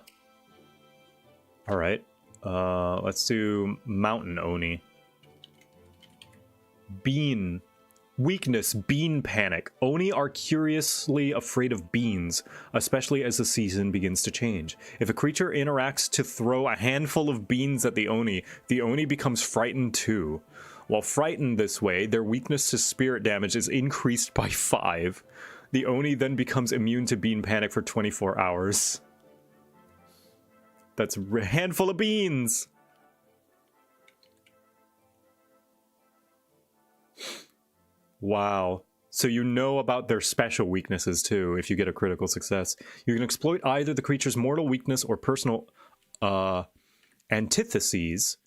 Let's do Mountain Oni. Bean. Weakness, bean panic. Oni are curiously afraid of beans, especially as the season begins to change. If a creature interacts to throw a handful of beans at the Oni becomes frightened too. While frightened this way, their weakness to spirit damage is increased by 5. The Oni then becomes immune to bean panic for 24 hours. That's a handful of beans! Wow. So you know about their special weaknesses too, if you get a critical success. You can exploit either the creature's mortal weakness or personal antithesis.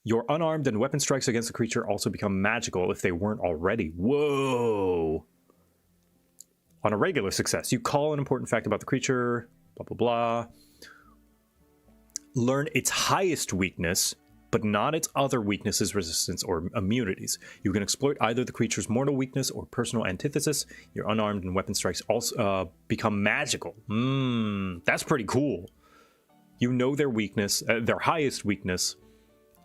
Your unarmed and weapon strikes against the creature also become magical if they weren't already. Whoa! On a regular success, you call an important fact about the creature, blah, blah, blah. Learn its highest weakness, but not its other weaknesses, resistance, or immunities. You can exploit either the creature's mortal weakness or personal antithesis. Your unarmed and weapon strikes also become magical. That's pretty cool. You know their weakness, their highest weakness,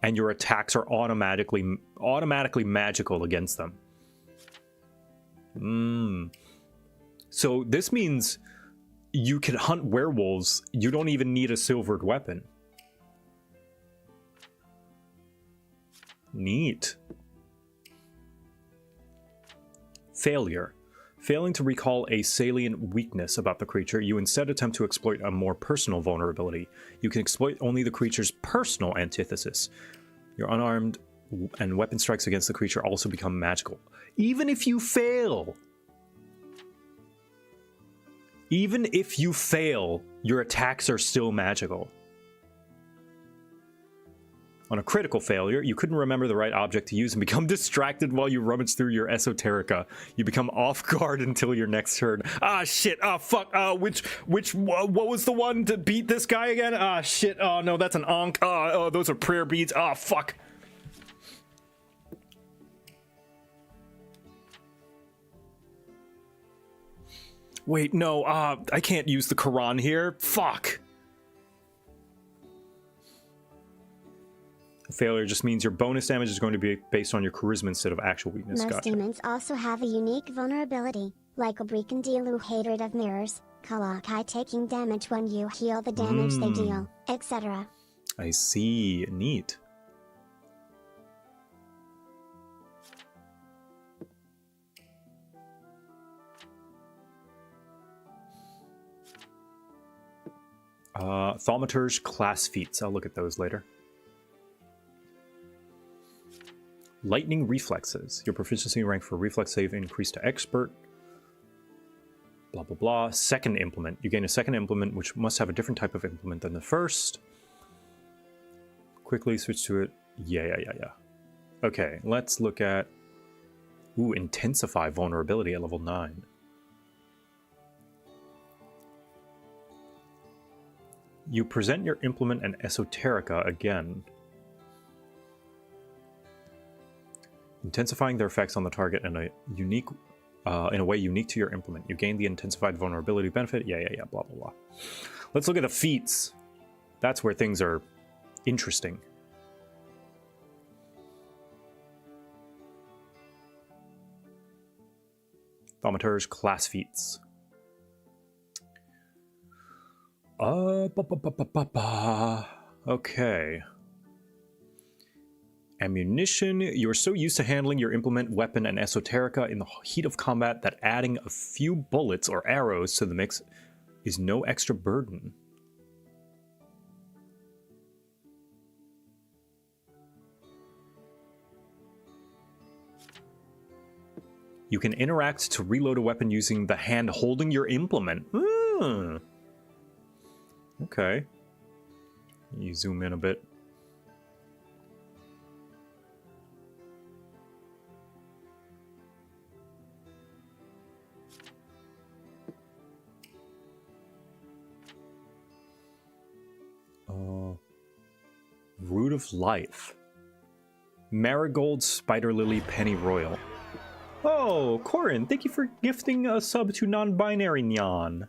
and your attacks are automatically magical against them. So this means you can hunt werewolves. You don't even need a silvered weapon. Neat. Failure. Failing to recall a salient weakness about the creature, you instead attempt to exploit a more personal vulnerability. You can exploit only the creature's personal antithesis. Your unarmed and weapon strikes against the creature also become magical. Even if you fail! Even if you fail, your attacks are still magical. On a critical failure, you couldn't remember the right object to use and become distracted while you rummage through your esoterica. You become off guard until your next turn. Ah, shit. Ah, fuck. What was the one to beat this guy again? Ah, shit. Oh, no, that's an Ankh. Oh, those are prayer beads. Ah, fuck. Wait, no. I can't use the Quran here. Fuck. Failure just means your bonus damage is going to be based on your charisma instead of actual weakness. Most Gotcha. demons also have a unique vulnerability, like Obrikandilu hatred of mirrors, Kalakai taking damage when you heal the damage they deal, etc. I see. Neat. Thaumaturge class feats. I'll look at those later. Lightning reflexes. Your proficiency rank for reflex save increased to expert. Blah, blah, blah. Second implement. You gain a second implement, which must have a different type of implement than the first. Quickly switch to it. Yeah. Okay, let's look at... Ooh, intensify vulnerability at level 9. You present your implement and esoterica again, intensifying their effects on the target in a way unique to your implement. You gain the intensified vulnerability benefit. Yeah, blah, blah, blah. Let's look at the feats. That's where things are interesting. Thaumaturge class feats. Okay. Ammunition. You're so used to handling your implement, weapon, and esoterica in the heat of combat that adding a few bullets or arrows to the mix is no extra burden. You can interact to reload a weapon using the hand holding your implement. Okay. You zoom in a bit. Root of Life. Marigold, Spider Lily, Penny Royal. Oh, Corin, thank you for gifting a sub to non-binary Nyan.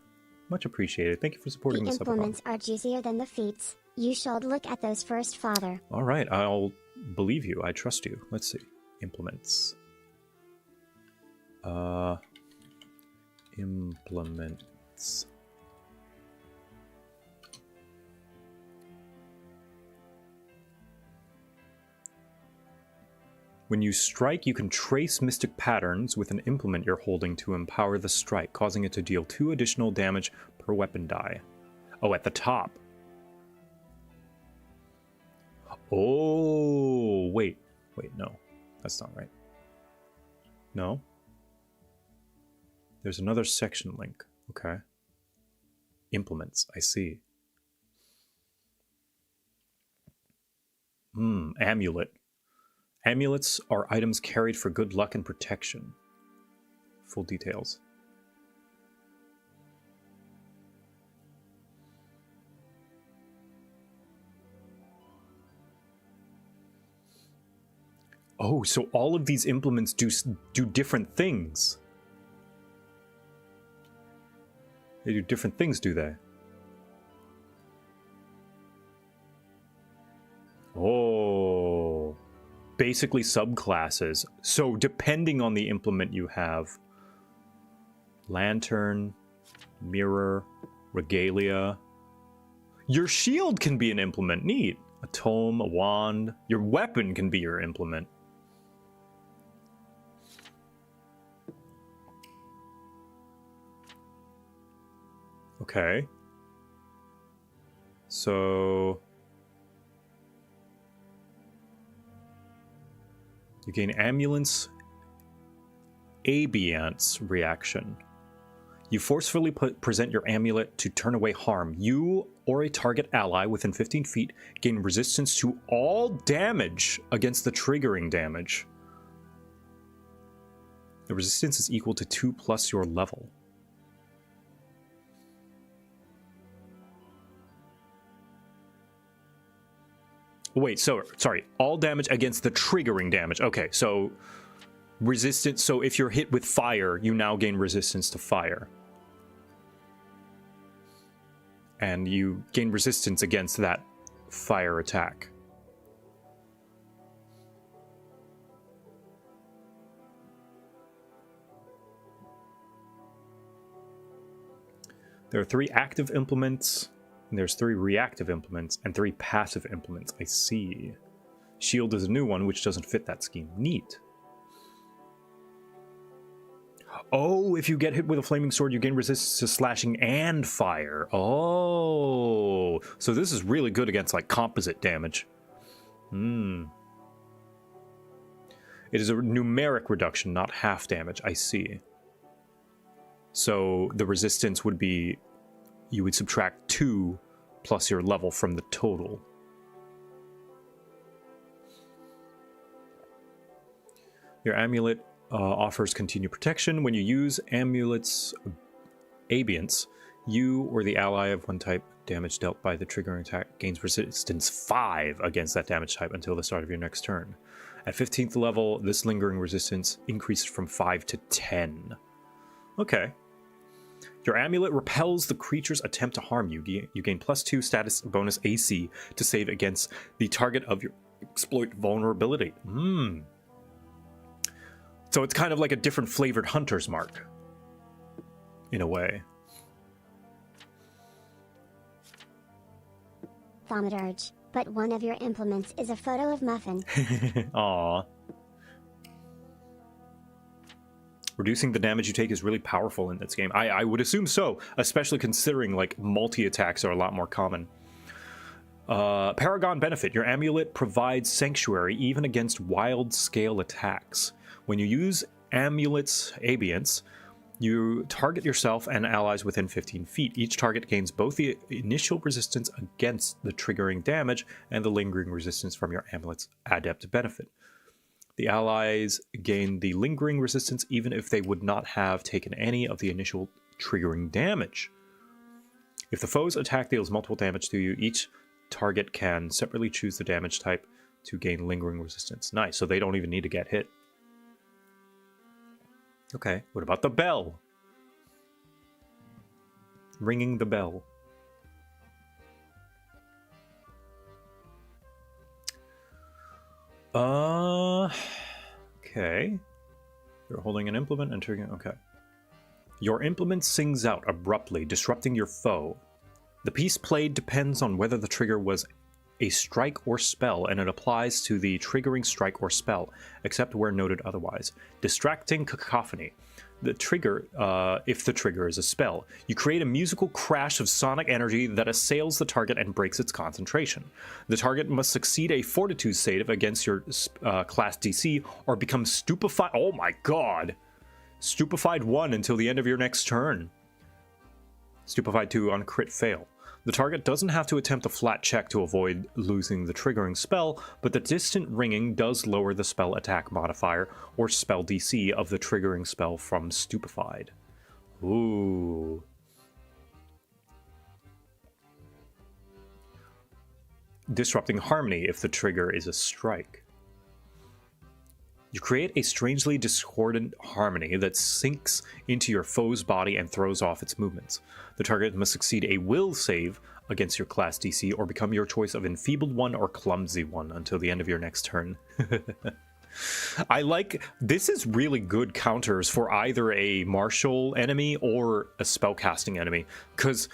Much appreciated. Thank you for supporting the The sub. implements are juicier than the feats. You should look at those first, Father. All right, I'll believe you. I trust you. Let's see. Implements. Implements. When you strike, you can trace mystic patterns with an implement you're holding to empower the strike, causing it to deal 2 additional damage per weapon die. Oh, at the top. Oh, wait, no. That's not right. No? There's another section link. Okay. Implements, I see. Amulet. Amulets are items carried for good luck and protection. Full details. Oh, so all of these implements do different things. They do different things, do they? Oh. Basically subclasses. So depending on the implement you have, lantern, mirror, regalia. Your shield can be an implement. Neat. A tome, a wand. Your weapon can be your implement. Okay. So you gain ambulance, abiance reaction. You forcefully present your amulet to turn away harm. You or a target ally within 15 feet gain resistance to all damage against the triggering damage. The resistance is equal to 2 plus your level. Wait, so sorry. All damage against the triggering damage. Okay, so resistance. So if you're hit with fire, you now gain resistance to fire. And you gain resistance against that fire attack. There are 3 active implements, and there's 3 reactive implements, and 3 passive implements. I see. Shield is a new one, which doesn't fit that scheme. Neat. Oh, if you get hit with a flaming sword, you gain resistance to slashing and fire. Oh, so this is really good against, like, composite damage. It is a numeric reduction, not half damage. I see. So the resistance would be, you would subtract 2 plus your level from the total. Your amulet offers continued protection. When you use amulet's abience, you or the ally of one type damage dealt by the triggering attack gains resistance 5 against that damage type until the start of your next turn. At 15th level, this lingering resistance increases from 5 to 10. Okay. Your amulet repels the creature's attempt to harm you. You gain +2 status bonus AC to save against the target of your exploit vulnerability. So it's kind of like a different flavored hunter's mark, in a way. Thaumaturge, but one of your implements is a photo of Muffin. Aww. Reducing the damage you take is really powerful in this game. I would assume so, especially considering, like, multi-attacks are a lot more common. Paragon benefit. Your amulet provides sanctuary even against wild-scale attacks. When you use amulet's abience, you target yourself and allies within 15 feet. Each target gains both the initial resistance against the triggering damage and the lingering resistance from your amulet's adept benefit. The allies gain the lingering resistance even if they would not have taken any of the initial triggering damage. If the foe's attack deals multiple damage to you, each target can separately choose the damage type to gain lingering resistance. Nice, so they don't even need to get hit. Okay, what about the bell? Ringing the bell. Okay. You're holding an implement and triggering. Okay. Your implement sings out abruptly, disrupting your foe. The piece played depends on whether the trigger was a strike or spell, and it applies to the triggering strike or spell, except where noted otherwise. Distracting cacophony. The trigger, if the trigger is a spell. You create a musical crash of sonic energy that assails the target and breaks its concentration. The target must succeed a fortitude save against your class DC or become stupefied. Oh my god! Stupefied 1 until the end of your next turn. Stupefied 2 on crit fail. The target doesn't have to attempt a flat check to avoid losing the triggering spell, but the distant ringing does lower the spell attack modifier or spell DC of the triggering spell from Stupefied. Ooh. Disrupting harmony if the trigger is a strike. You create a strangely discordant harmony that sinks into your foe's body and throws off its movements. The target must succeed a will save against your class DC or become your choice of enfeebled 1 or clumsy 1 until the end of your next turn. I like, this is really good counters for either a martial enemy or a spellcasting enemy, because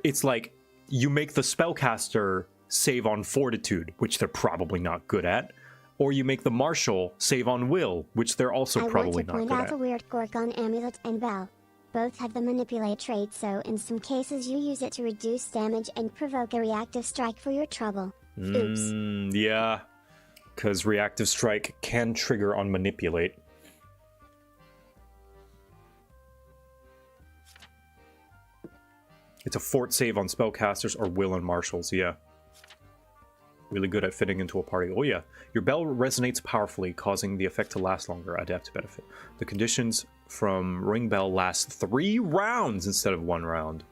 it's like you make the spellcaster save on fortitude, which they're probably not good at, or you make the martial save on will, which they're also probably not good at. I want to point out the weird Gorgon amulet and bell. Both have the manipulate trait, so in some cases you use it to reduce damage and provoke a reactive strike for your trouble. Oops. Yeah, because reactive strike can trigger on manipulate. It's a fort save on spellcasters or will and marshals, yeah. Really good at fitting into a party. Oh yeah. Your bell resonates powerfully, causing the effect to last longer. Adapt to benefit. The conditions from ring bell last 3 rounds instead of 1 round.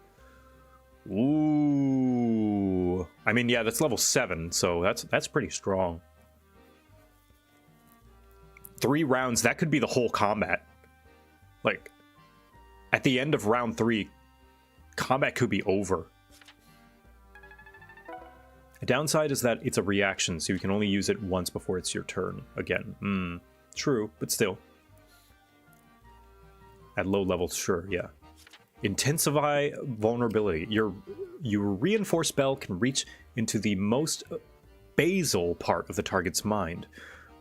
Ooh. I mean, yeah, that's level 7, so that's pretty strong. 3 rounds, that could be the whole combat. Like, at the end of round 3, combat could be over. A downside is that it's a reaction, so you can only use it once before it's your turn again. True, but still. At low levels, sure, yeah. Intensify vulnerability. Your reinforced spell can reach into the most basal part of the target's mind,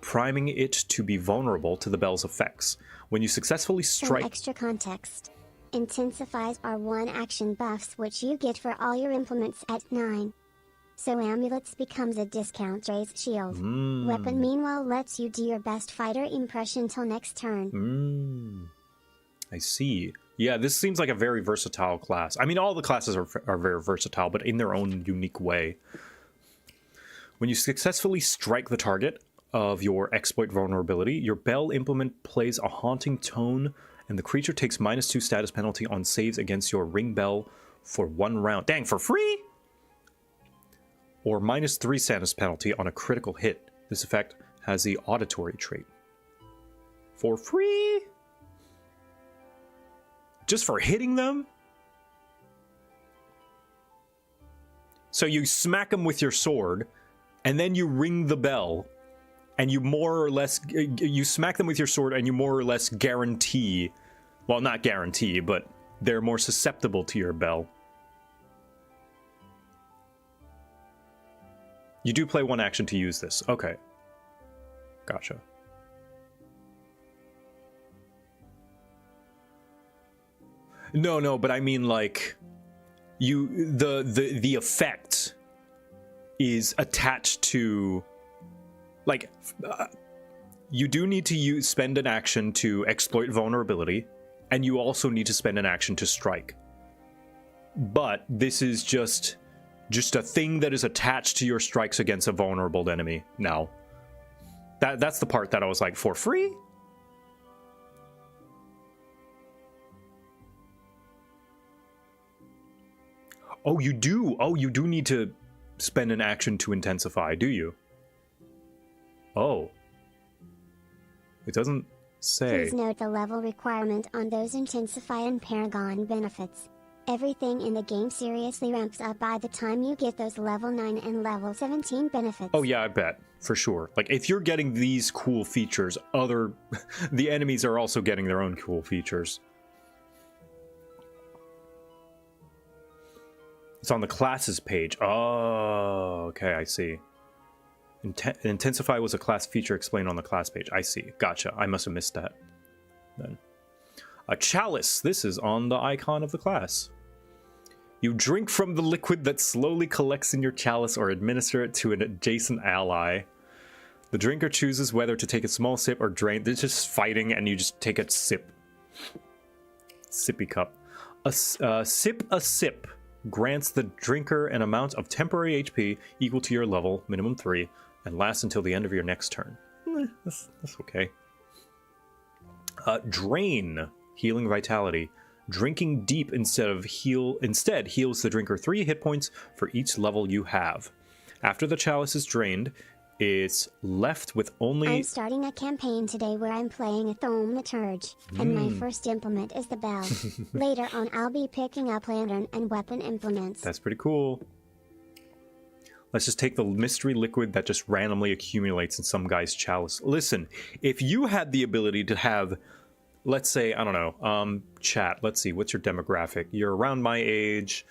priming it to be vulnerable to the bell's effects. When you successfully strike... Some extra context. Intensifies are 1-action buffs which you get for all your implements at 9. So amulets becomes a discount raise shield. Weapon meanwhile lets you do your best fighter impression till next turn. I see. Yeah, this seems like a very versatile class. I mean, all the classes are very versatile, but in their own unique way. When you successfully strike the target of your exploit vulnerability, your bell implement plays a haunting tone, and the creature takes -2 status penalty on saves against your ring bell for 1 round. Dang, for free? Or -3 status penalty on a critical hit. This effect has the auditory trait. For free? Just for hitting them? So you smack them with your sword, and then you ring the bell, and you more or less... You smack them with your sword, and you more or less guarantee... Well, not guarantee, but they're more susceptible to your bell. You do play 1 action to use this. Okay. Gotcha. No, but I mean, like, the effect is attached to, like, you do need to spend an action to exploit vulnerability, and you also need to spend an action to strike. But this is just a thing that is attached to your strikes against a vulnerable enemy now. That's the part that I was like, for free? Oh, you do. Oh, you do need to spend an action to intensify, do you? Oh. It doesn't say. Please note the level requirement on those intensify and paragon benefits. Everything in the game seriously ramps up by the time you get those level 9 and level 17 benefits. Oh yeah, I bet. For sure. Like, if you're getting these cool features, the enemies are also getting their own cool features. It's on the classes page. Oh, okay, I see. Intensify was a class feature explained on the class page. I see. Gotcha. I must have missed that. Then. A Chalice. This is on the icon of the class. You drink from the liquid that slowly collects in your chalice or administer it to an adjacent ally. The drinker chooses whether to take a small sip or drain. They're just fighting and you just take a sip. Sippy cup. A sip grants the drinker an amount of temporary HP equal to your level, minimum 3, and lasts until the end of your next turn. That's okay. Drain. Healing vitality. Drinking deep instead heals the drinker 3 hit points for each level you have. After the chalice is drained, it's left with only... I'm starting a campaign today where I'm playing a Thaumaturge, and my first implement is the bell. Later on, I'll be picking up lantern and weapon implements. That's pretty cool. Let's just take the mystery liquid that just randomly accumulates in some guy's chalice. Listen, if you had the ability to have... Let's say, I don't know, chat, let's see, what's your demographic? You're around my age,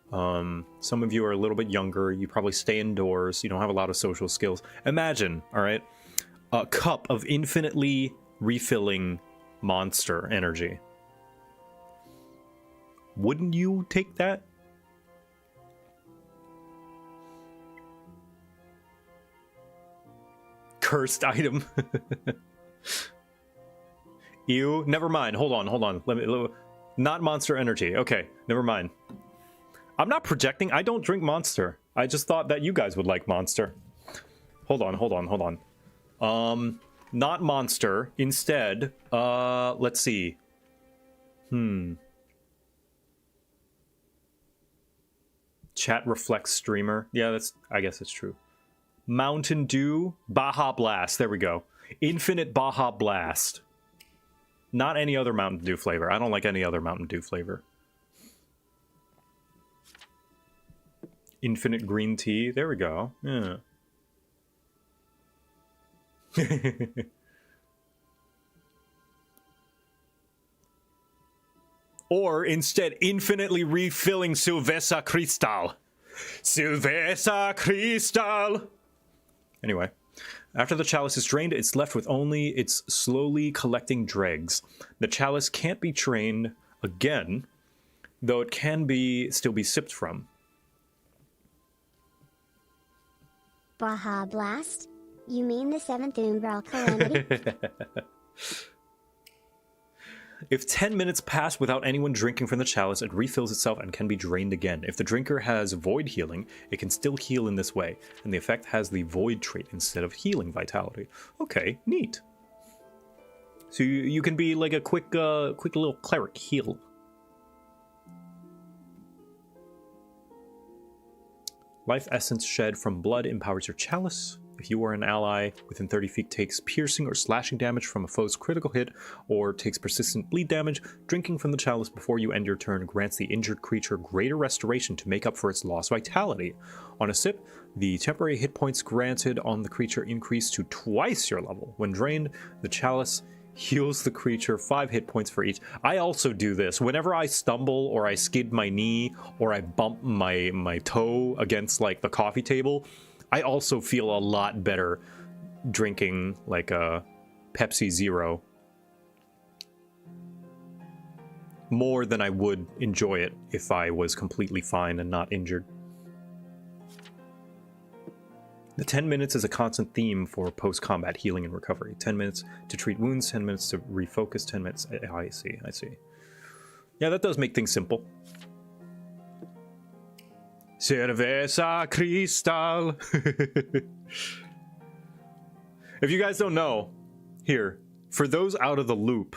some of you are a little bit younger, you probably stay indoors, you don't have a lot of social skills. Imagine, all right, a cup of infinitely refilling monster energy. Wouldn't you take that? Cursed item. Ew, never mind. Hold on. Not monster energy. Okay, never mind. I'm not projecting. I don't drink Monster. I just thought that you guys would like Monster. Hold on. Not Monster. Instead, let's see. Chat reflects streamer. Yeah, I guess it's true. Mountain Dew, Baja Blast. There we go. Infinite Baja Blast. Not any other Mountain Dew flavor. I don't like any other Mountain Dew flavor. Infinite green tea. There we go. Yeah. Or instead, infinitely refilling Cerveza Cristal. Cerveza Cristal! Anyway, after the chalice is drained, it's left with only its slowly collecting dregs. The chalice can't be drained again, though it can still be sipped from. Baja Blast? You mean the 7th Umbral Calamity? If 10 minutes pass without anyone drinking from the chalice, it refills itself and can be drained again. If the drinker has void healing, it can still heal in this way, and the effect has the void trait instead of healing vitality. Okay, neat. So you can be like a quick little cleric heal. Life essence shed from blood empowers your chalice. If you or an ally within 30 feet takes piercing or slashing damage from a foe's critical hit, or takes persistent bleed damage, drinking from the chalice before you end your turn grants the injured creature greater restoration to make up for its lost vitality. On a sip, the temporary hit points granted on the creature increase to twice your level. When drained, the chalice heals the creature 5 hit points for each. I also do this. Whenever I stumble, or I skid my knee, or I bump my toe against like the coffee table, I also feel a lot better drinking like a Pepsi Zero. More than I would enjoy it if I was completely fine and not injured. The 10 minutes is a constant theme for post-combat healing and recovery. 10 minutes to treat wounds, 10 minutes to refocus, 10 minutes... I see. Yeah, that does make things simple. Cerveza Cristal. If you guys don't know, here, for those out of the loop,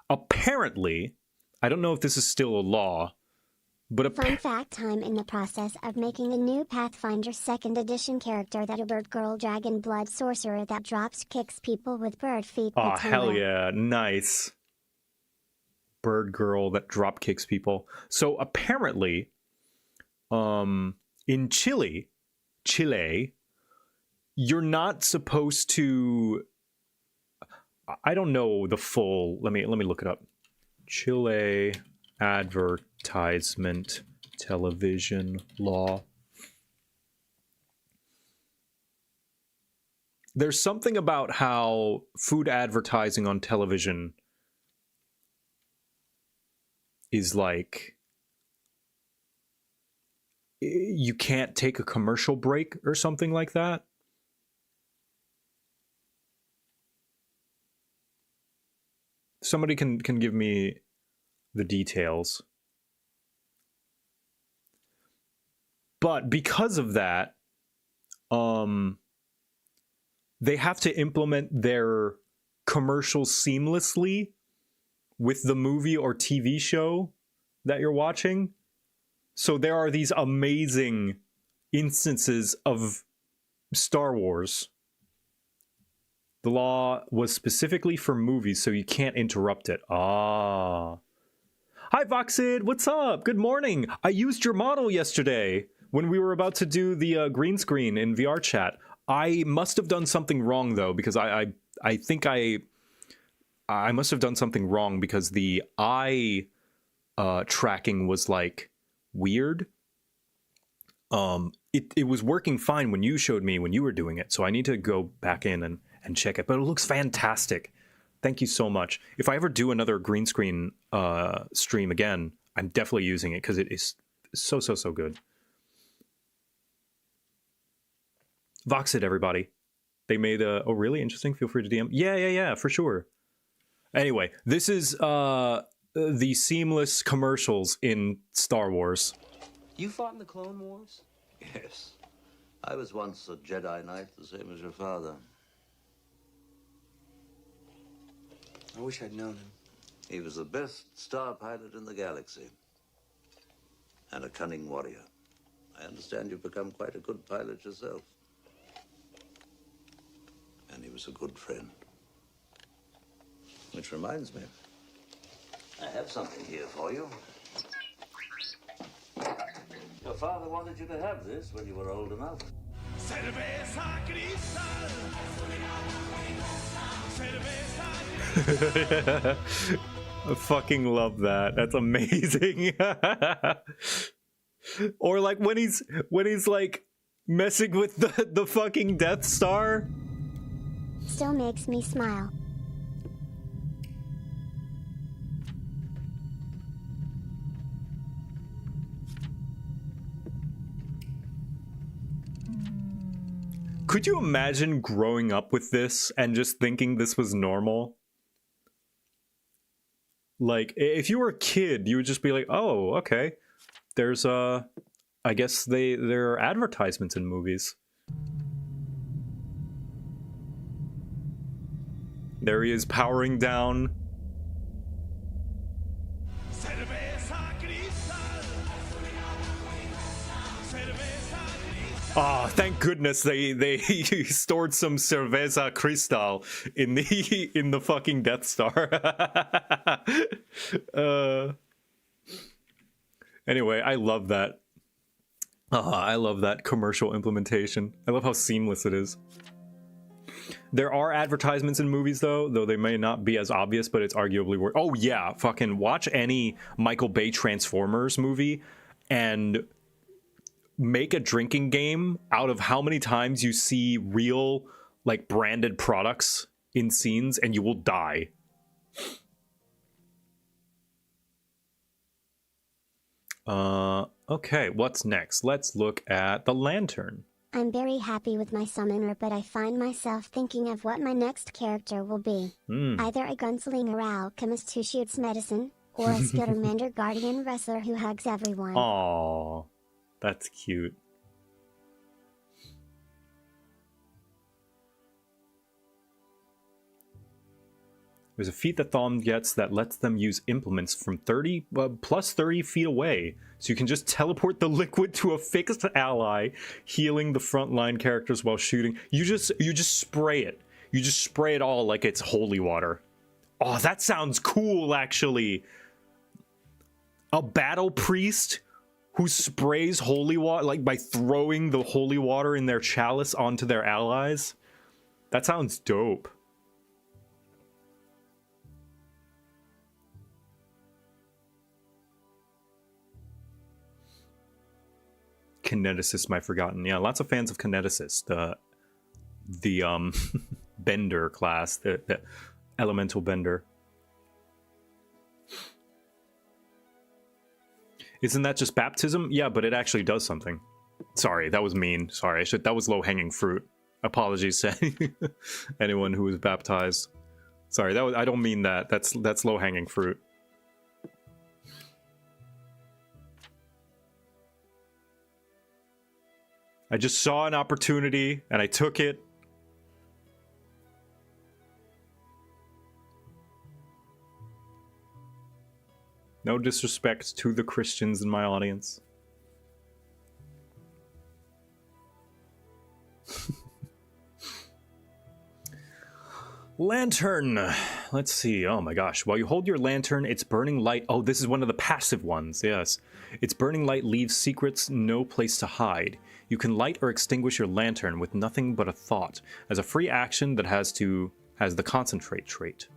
apparently, I don't know if this is still a law, but Fun fact, I'm in the process of making a new Pathfinder 2nd edition character that a bird girl dragon blood sorcerer that drops kicks people with bird feet. Oh, hell yeah, nice. Bird girl that drop kicks people. So apparently... in Chile, you're not supposed to... I don't know the full... Let me look it up. Chile advertisement television law. There's something about how food advertising on television is like... you can't take a commercial break or something like that. Somebody can give me the details. But because of that, they have to implement their commercials seamlessly with the movie or TV show that you're watching. So there are these amazing instances of Star Wars. The law was specifically for movies, so you can't interrupt it. Ah. Hi, Voxid. What's up? Good morning. I used your model yesterday when we were about to do the green screen in VR chat. I must have done something wrong, though, because I think I must have done something wrong because the eye tracking was, like, weird. It was working fine when you showed me when you were doing it, so I need to go back in and check it, but it looks fantastic. Thank you so much. If I ever do another green screen stream again, I'm definitely using it because it is so good. Voxit, everybody. They made a... Oh, really? Interesting. Feel free to DM. Yeah, for sure. Anyway, this is the seamless commercials in Star Wars. You fought in the Clone Wars? Yes. I was once a Jedi Knight, the same as your father. I wish I'd known him. He was the best star pilot in the galaxy. And a cunning warrior. I understand you've become quite a good pilot yourself. And he was a good friend. Which reminds me, I have something here for you. Your father wanted you to have this when you were old enough. I fucking love that. That's amazing. Or like when he's like messing with the fucking Death Star. Still makes me smile. Could you imagine growing up with this and just thinking this was normal? Like, if you were a kid, you would just be like, oh, okay. There's, I guess there are advertisements in movies. There he is powering down. Ah, oh, thank goodness they stored some cerveza cristal in the fucking Death Star. Anyway, I love that. I love that commercial implementation. I love how seamless it is. There are advertisements in movies though they may not be as obvious, but it's arguably worth. Oh yeah, fucking watch any Michael Bay Transformers movie and make a drinking game out of how many times you see real, like, branded products in scenes, and you will die. Okay, what's next? Let's look at the lantern. I'm very happy with my summoner, but I find myself thinking of what my next character will be. Either a gunslinger alchemist who shoots medicine, or a Skittermander guardian wrestler who hugs everyone. Aww. That's cute. There's a feat that Thaumaturge gets that lets them use implements from 30 plus 30 feet away. So you can just teleport the liquid to a fixed ally, healing the frontline characters while shooting. You just spray it. You just spray it all like it's holy water. Oh, that sounds cool, actually. A battle priest who sprays holy water, like by throwing the holy water in their chalice onto their allies. That sounds dope. Kineticist, my forgotten. Yeah, lots of fans of Kineticist. The Bender class, the elemental Bender. Isn't that just baptism? Yeah, but it actually does something. Sorry, that was mean. Sorry, that was low-hanging fruit. Apologies to anyone who was baptized. Sorry, I don't mean that. That's low-hanging fruit. I just saw an opportunity and I took it. No disrespect to the Christians in my audience. Lantern. Let's see. Oh my gosh. While you hold your lantern, its burning light... Oh, this is one of the passive ones. Yes. Its burning light leaves secrets no place to hide. You can light or extinguish your lantern with nothing but a thought, as a free action that has the concentrate trait.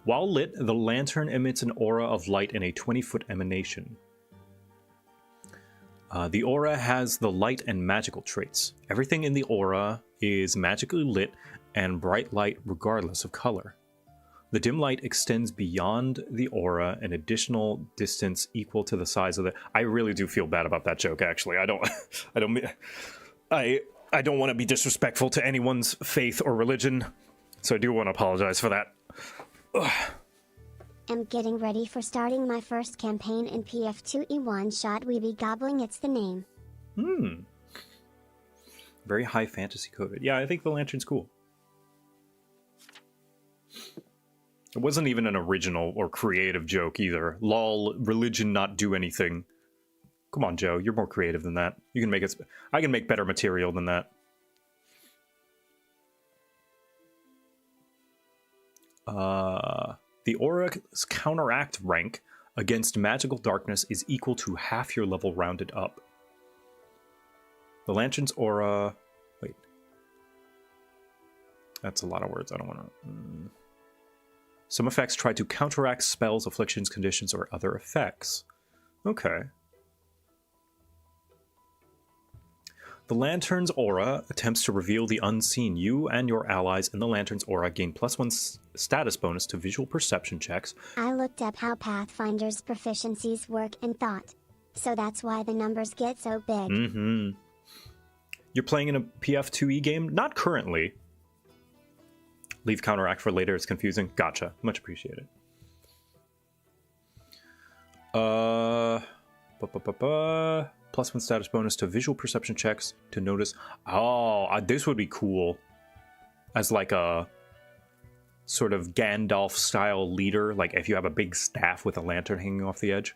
While lit, the lantern emits an aura of light in a 20-foot emanation. The aura has the light and magical traits. Everything in the aura is magically lit and bright light regardless of color. The dim light extends beyond the aura an additional distance equal to the size of the... I really do feel bad about that joke, actually. I don't want to be disrespectful to anyone's faith or religion, so I do want to apologize for that. Ugh. Am getting ready for starting my first campaign in PF2E one-shot Weeby Gobbling, it's the name. Very high fantasy coded. Yeah, I think the lantern's cool. It wasn't even an original or creative joke either. Lol, religion not do anything. Come on, Joe, you're more creative than that. You can make it. I can make better material than that. The aura's counteract rank against magical darkness is equal to half your level rounded up. The lantern's aura... Wait. That's a lot of words. I don't want to... Some effects try to counteract spells, afflictions, conditions, or other effects. Okay. The lantern's aura attempts to reveal the unseen. You and your allies in the lantern's aura gain +1 status bonus to visual perception checks. I looked up how Pathfinder's proficiencies work and thought. So that's why the numbers get so big. Mm-hmm. You're playing in a PF2E game? Not currently. Leave counteract for later, it's confusing. Gotcha. Much appreciated. +1 status bonus to visual perception checks to notice. Oh, this would be cool. As like a sort of Gandalf style leader. Like if you have a big staff with a lantern hanging off the edge.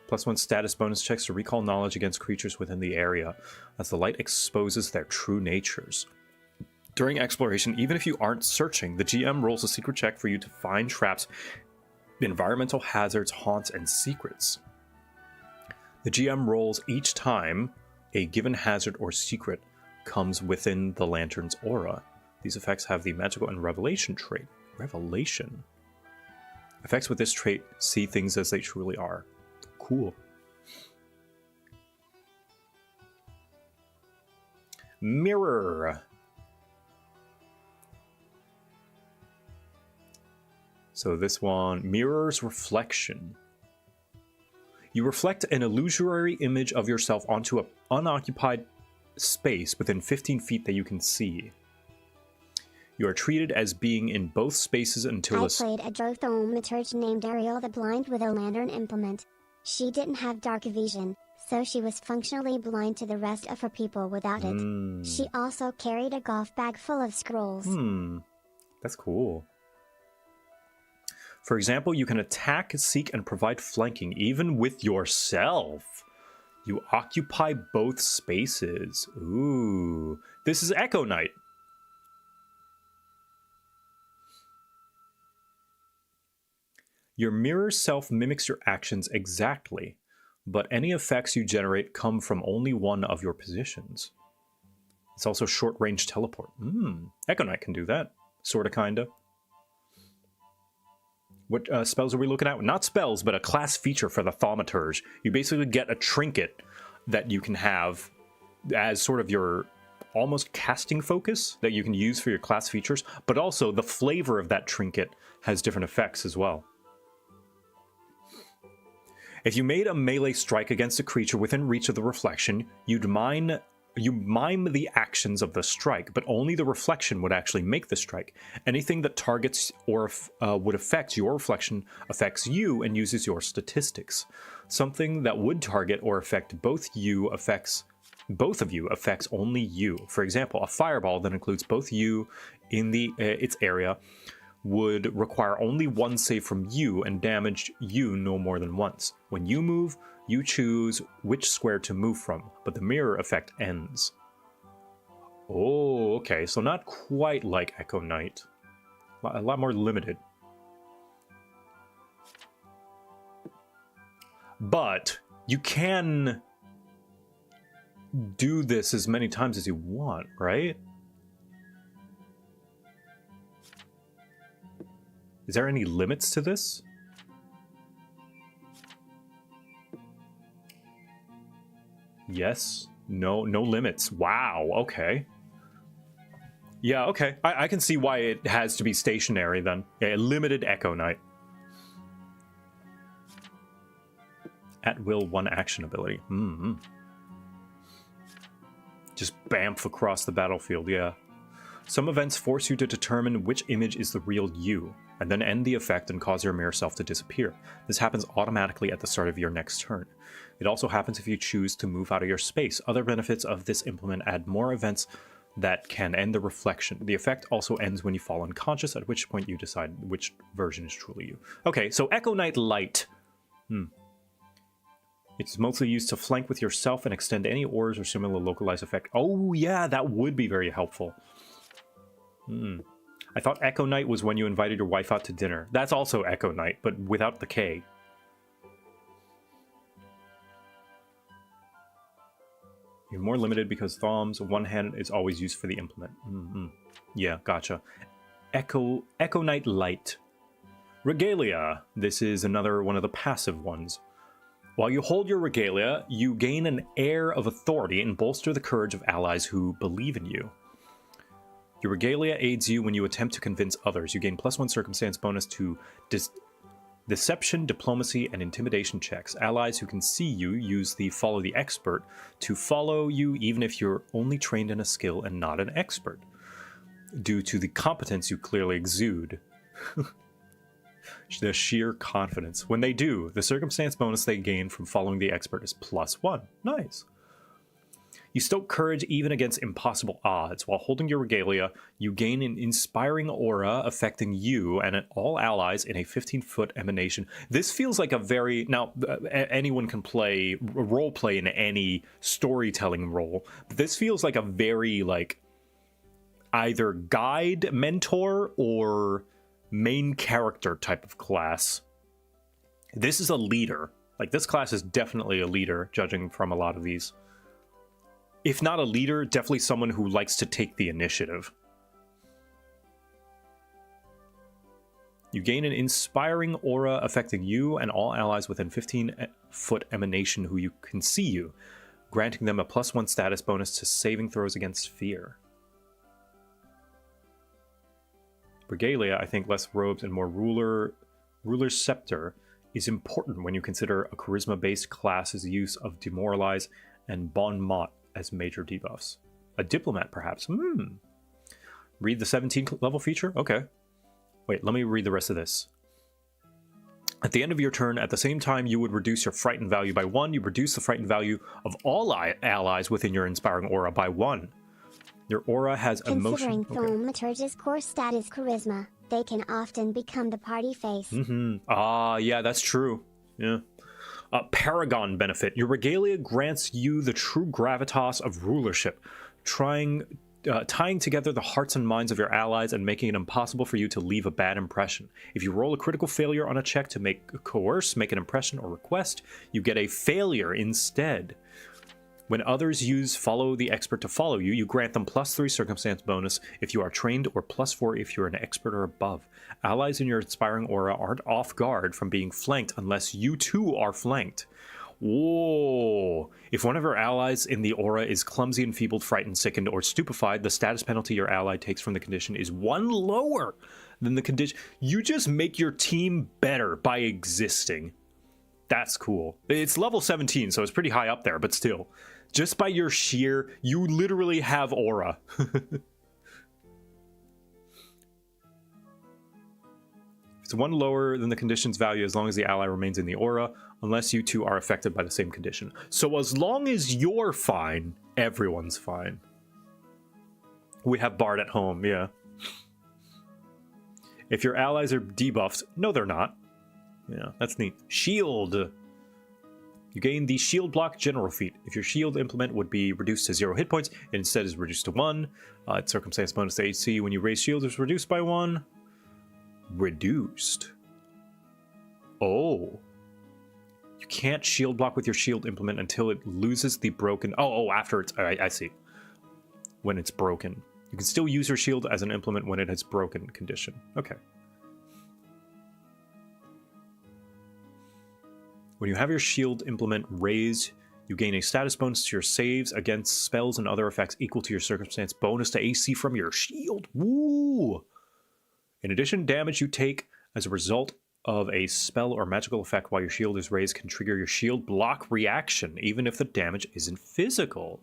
+1 status bonus checks to recall knowledge against creatures within the area as the light exposes their true natures. During exploration, even if you aren't searching, the GM rolls a secret check for you to find traps, environmental hazards, haunts, and secrets. The GM rolls each time a given hazard or secret comes within the lantern's aura. These effects have the magical and revelation trait. Revelation? Effects with this trait see things as they truly are. Cool. Mirror. So this one mirrors reflection. You reflect an illusory image of yourself onto an unoccupied space within 15 feet that you can see. You are treated as being in both spaces until I played a Thaumaturge named Ariel the Blind with a lantern implement. She didn't have dark vision, so she was functionally blind to the rest of her people without it. She also carried a golf bag full of scrolls. That's cool. For example, you can attack, seek, and provide flanking even with yourself. You occupy both spaces. Ooh. This is Echo Knight. Your mirror self mimics your actions exactly, but any effects you generate come from only one of your positions. It's also short-range teleport. Echo Knight can do that. Sorta, kinda. What spells are we looking at? Not spells, but a class feature for the Thaumaturge. You basically get a trinket that you can have as sort of your almost casting focus that you can use for your class features, but also the flavor of that trinket has different effects as well. If you made a melee strike against a creature within reach of the reflection, you mime the actions of the strike, but only the reflection would actually make the strike. Anything that targets or would affect your reflection affects you and uses your statistics. Something that would target or affect both of you affects only you. For example, a fireball that includes both you in its area would require only one save from you and damage you no more than once. When you move, you choose which square to move from, but the mirror effect ends. Oh, okay, so not quite like Echo Knight. A lot more limited. But you can do this as many times as you want, right? Is there any limits to this? Yes. No limits. Wow, okay. Yeah, okay. I can see why it has to be stationary then. Yeah, limited Echo Knight. At will 1 action ability. Just bamf across the battlefield, yeah. Some events force you to determine which image is the real you, and then end the effect and cause your mirror self to disappear. This happens automatically at the start of your next turn. It also happens if you choose to move out of your space. Other benefits of this implement add more events that can end the reflection. The effect also ends when you fall unconscious, at which point you decide which version is truly you. Okay, so Echo Knight Light. It's mostly used to flank with yourself and extend any auras or similar localized effect. Oh yeah, that would be very helpful. I thought Echo Night was when you invited your wife out to dinner. That's also Echo Night, but without the K. You're more limited because Thaums, one hand is always used for the implement. Yeah, gotcha. Echo Night Light. Regalia. This is another one of the passive ones. While you hold your regalia, you gain an air of authority and bolster the courage of allies who believe in you. Your regalia aids you when you attempt to convince others. You gain +1 circumstance bonus to deception, diplomacy, and intimidation checks. Allies who can see you use the follow the expert to follow you even if you're only trained in a skill and not an expert, due to the competence you clearly exude. The sheer confidence. When they do, the circumstance bonus they gain from following the expert is +1. Nice. You stoke courage even against impossible odds. While holding your regalia, you gain an inspiring aura affecting you and all allies in a 15-foot emanation. This feels like a very... Now, anyone can play role play in any storytelling role, but this feels like a very, like, either guide, mentor, or main character type of class. This is a leader. Like, this class is definitely a leader, judging from a lot of these. If not a leader, definitely someone who likes to take the initiative. You gain an inspiring aura affecting you and all allies within 15-foot emanation who you can see you, granting them a +1 status bonus to saving throws against fear. Regalia, I think less robes and more ruler's scepter, is important when you consider a charisma-based class's use of demoralize and bon mot as major debuffs. A diplomat, perhaps. Read the 17th level feature? Okay. Wait, let me read the rest of this. At the end of your turn, at the same time you would reduce your frightened value by 1, you reduce the frightened value of all allies within your inspiring aura by 1. Your aura has emotion. Considering Thaumaturge's core stat is charisma, they can often become the party face. Ah, yeah, that's true. Yeah. Paragon benefit. Your regalia grants you the true gravitas of rulership, tying together the hearts and minds of your allies and making it impossible for you to leave a bad impression. If you roll a critical failure on a check to coerce, make an impression, or request, you get a failure instead. When others use follow the expert to follow you, you grant them +3 circumstance bonus if you are trained or +4 if you're an expert or above. Allies in your inspiring aura aren't off guard from being flanked unless you too are flanked. Whoa! If one of your allies in the aura is clumsy, enfeebled, frightened, sickened, or stupefied, the status penalty your ally takes from the condition is 1 lower than the condition. You just make your team better by existing. That's cool. It's level 17, so it's pretty high up there, but still. Just by your sheer, you literally have aura. It's 1 lower than the condition's value as long as the ally remains in the aura, unless you two are affected by the same condition. So as long as you're fine, everyone's fine. We have Bard at home, yeah. If your allies are debuffed, no they're not. Yeah, that's neat. Shield. You gain the shield block general feat. If your shield implement would be reduced to 0 hit points, it instead is reduced to 1. Its circumstance bonus to AC when you raise shield is reduced by 1. Reduced. Oh. You can't shield block with your shield implement until it loses the broken... Oh, after it's... I see. When it's broken. You can still use your shield as an implement when it has broken condition. Okay. When you have your shield implement raised, you gain a status bonus to your saves against spells and other effects equal to your circumstance bonus to AC from your shield. Woo! In addition, damage you take as a result of a spell or magical effect while your shield is raised can trigger your shield block reaction, even if the damage isn't physical.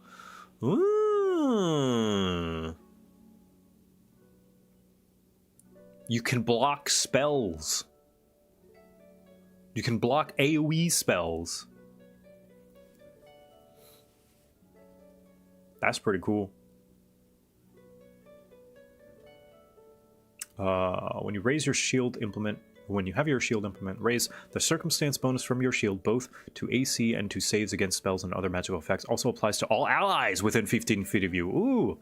Ooh. You can block spells. You can block AoE spells. That's pretty cool. When you raise your shield implement, when you have your shield implement, raise the circumstance bonus from your shield both to AC and to saves against spells and other magical effects. Also applies to all allies within 15 feet of you. Ooh.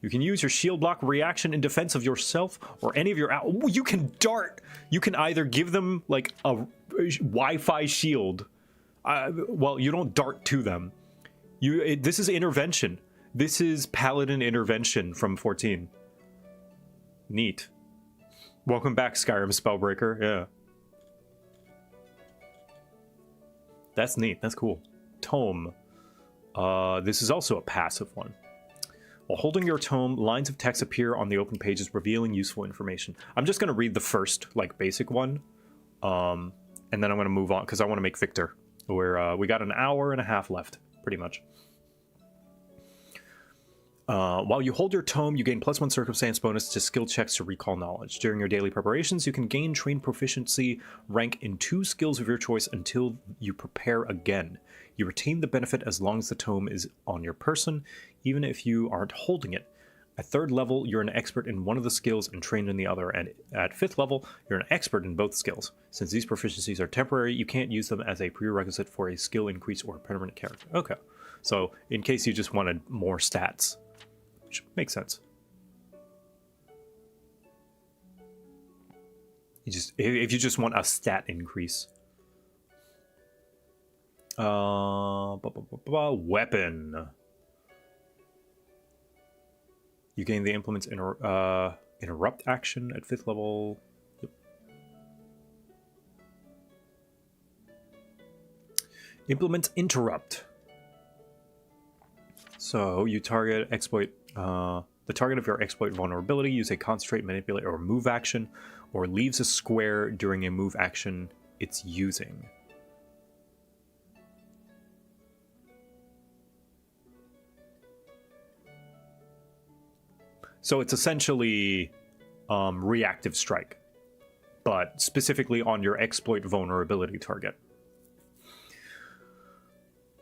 You can use your shield block reaction in defense of yourself or any of your... Ooh, you can dart! You can either give them, like, a Wi-Fi shield. Well, you don't dart to them. This is intervention. This is Paladin intervention from 14. Neat. Welcome back, Skyrim Spellbreaker. Yeah. That's neat. That's cool. Tome. This is also a passive one. While holding your tome, lines of text appear on the open pages revealing useful information. I'm just going to read the first, like, basic one. And then I'm going to move on, because I want to make Victor. We got an hour and a half left, pretty much. While you hold your tome, you gain +1 circumstance bonus to skill checks to recall knowledge. During your daily preparations, you can gain trained proficiency rank in 2 skills of your choice until you prepare again. You retain the benefit as long as the tome is on your person, even if you aren't holding it. At 3rd level, you're an expert in one of the skills and trained in the other, and at 5th level, you're an expert in both skills. Since these proficiencies are temporary, you can't use them as a prerequisite for a skill increase or a permanent character. Okay, so in case you just wanted more stats. Which makes sense. If you just want a stat increase. Weapon. You gain the implement's interrupt action at 5th level. Yep. Implement interrupt. So you target exploit. The target of your exploit vulnerability, use a concentrate, manipulate, or move action, or leaves a square during a move action it's using. So it's essentially reactive strike, but specifically on your exploit vulnerability target.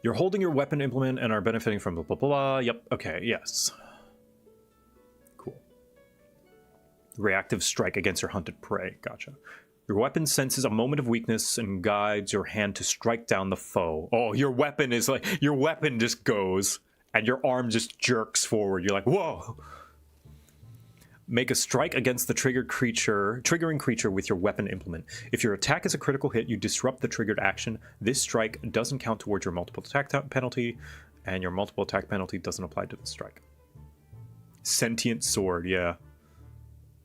You're holding your weapon implement and are benefiting from blah, blah, blah. Yep, okay, yes. Cool. Reactive strike against your hunted prey. Gotcha. Your weapon senses a moment of weakness and guides your hand to strike down the foe. Oh, your weapon is like... Your weapon just goes, and your arm just jerks forward. You're like, whoa! Make a strike against the triggering creature with your weapon implement. If your attack is a critical hit, you disrupt the triggered action. This strike doesn't count towards your multiple attack penalty, and your multiple attack penalty doesn't apply to the strike. Sentient sword, yeah.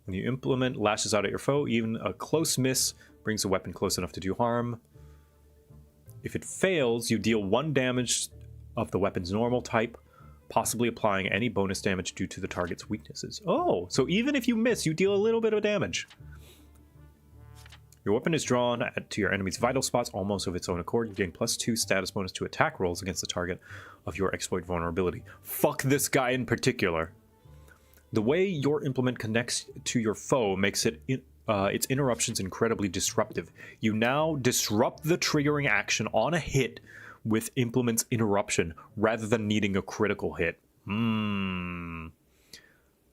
When you implement, lashes out at your foe. Even a close miss brings the weapon close enough to do harm. If it fails, you deal 1 damage of the weapon's normal type, possibly applying any bonus damage due to the target's weaknesses. Oh, so even if you miss, you deal a little bit of damage. Your weapon is drawn to your enemy's vital spots almost of its own accord. You gain +2 status bonus to attack rolls against the target of your exploit vulnerability. Fuck this guy in particular. The way your implement connects to your foe makes its interruptions incredibly disruptive. You now disrupt the triggering action on a hit with implement's interruption rather than needing a critical hit.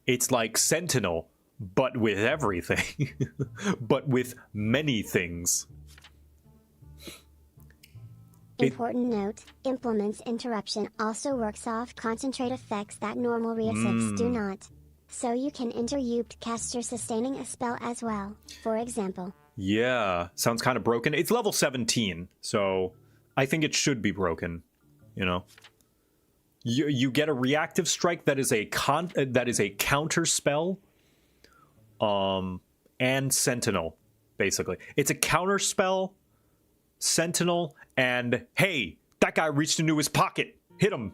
It's like Sentinel, but with everything. But with many things. Important note, implement's interruption also works off concentrate effects that normal resets do not. So you can interrupt caster sustaining a spell as well, for example. Yeah, sounds kind of broken. It's level 17, so I think it should be broken, you know. You get a reactive strike that is a counter spell, and Sentinel, basically. It's a counter spell, Sentinel, and hey, that guy reached into his pocket. Hit him.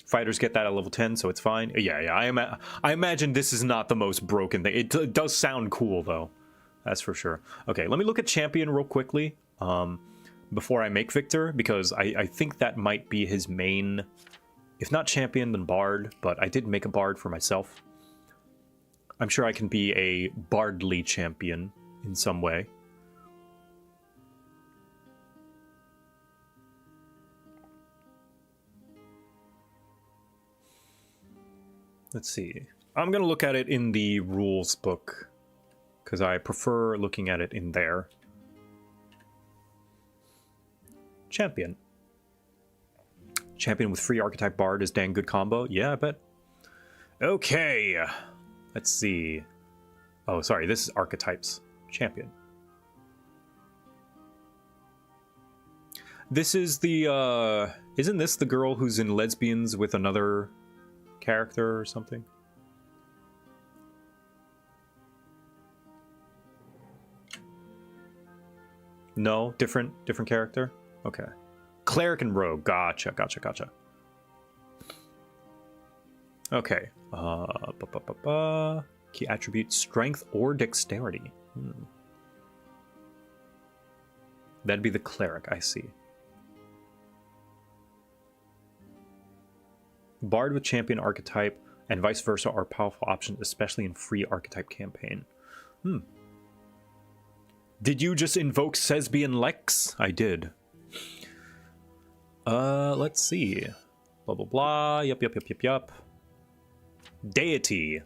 Fighters get that at level 10, so it's fine. Yeah. I imagine this is not the most broken thing. It does sound cool, though. That's for sure. Okay, let me look at champion real quickly. before I make Victor, because I think that might be his main, if not champion, then bard, but I did make a bard for myself. I'm sure I can be a bardly champion in some way. Let's see. I'm going to look at it in the rules book, because I prefer looking at it in there. Champion. Champion with free archetype bard is dang good combo. Yeah, I bet. Okay. Let's see. Oh, sorry. This is archetypes. Champion. This is the, isn't this the girl who's in Lesbians with another character or something? No? Different character? Okay. Cleric and rogue. Gotcha. Okay. Key attribute, strength or dexterity. That'd be the cleric, I see. Bard with champion archetype and vice versa are powerful options, especially in free archetype campaign. Did you just invoke Sesbian Lex? I did. Let's see. Blah, blah, blah. Yup. Deity.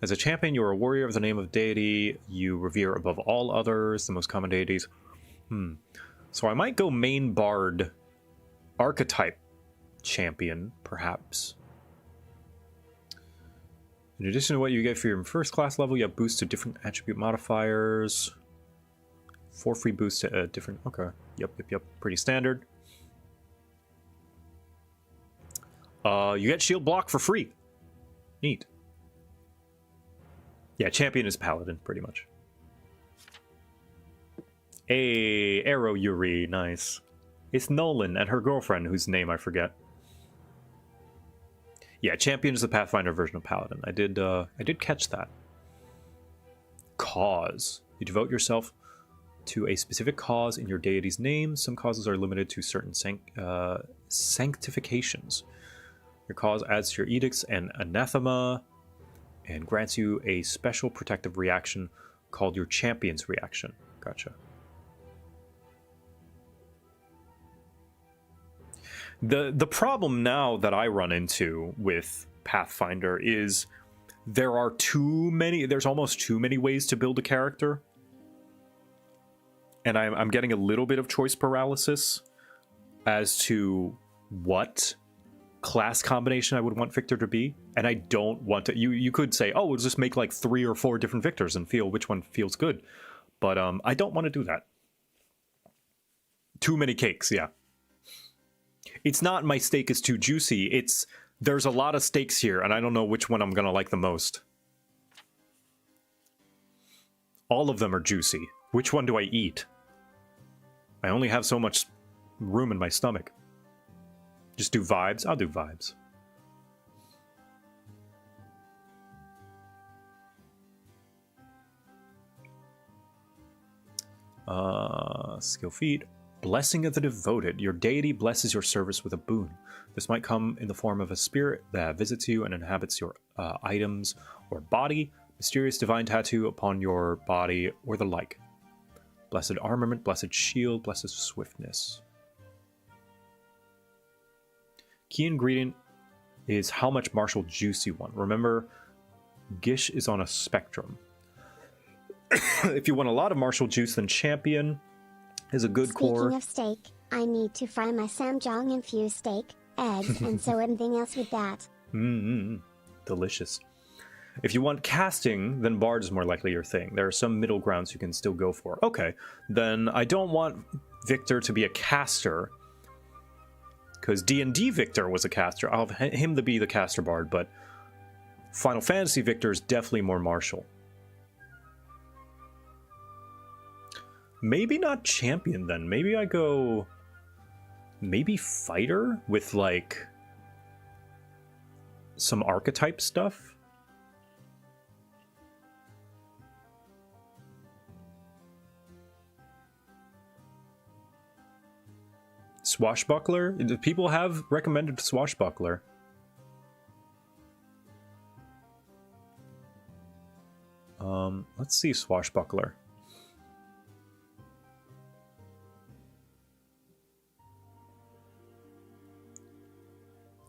As a champion, you are a warrior of the name of deity you revere above all others, the most common deities. So I might go main bard archetype champion, perhaps. In addition to what you get for your first class level, you have boosts to different attribute modifiers. 4 free boosts to different... Okay. Yep. Pretty standard. You get shield block for free. Neat. Yeah, champion is paladin, pretty much. Hey, Arrow Yuri, nice. It's Nolan and her girlfriend, whose name I forget. Yeah, champion is the Pathfinder version of paladin. I did catch that. Cause. You devote yourself to a specific cause in your deity's name. Some causes are limited to certain sanctifications. Your cause adds to your edicts and anathema and grants you a special protective reaction called your champion's reaction. Gotcha. The problem now that I run into with Pathfinder is there's almost too many ways to build a character. And I'm getting a little bit of choice paralysis as to what class combination I would want Victor to be. And I don't want to... You could say, oh, we'll just make like 3 or 4 different Victors and feel which one feels good. But I don't want to do that. Too many cakes, yeah. It's not my steak is too juicy. It's there's a lot of steaks here, and I don't know which one I'm going to like the most. All of them are juicy. Which one do I eat? I only have so much room in my stomach. Just do vibes? I'll do vibes. Skill feat. Blessing of the Devoted. Your deity blesses your service with a boon. This might come in the form of a spirit that visits you and inhabits your items or body, mysterious divine tattoo upon your body, or the like. Blessed armament, blessed shield, blessed swiftness. Key ingredient is how much martial juice you want. Remember, Gish is on a spectrum. If you want a lot of martial juice, then champion is a good core. Speaking of steak, I need to fry my samjang infused steak, eggs, and so everything else with that. Delicious. If you want casting, then Bard is more likely your thing. There are some middle grounds you can still go for. Okay, then I don't want Victor to be a caster, because D&D Victor was a caster. I'll have him to be the caster Bard, but Final Fantasy Victor is definitely more martial. Maybe not champion then. Maybe I go... Maybe fighter with, like, some archetype stuff? Swashbuckler? People have recommended Swashbuckler. Let's see Swashbuckler.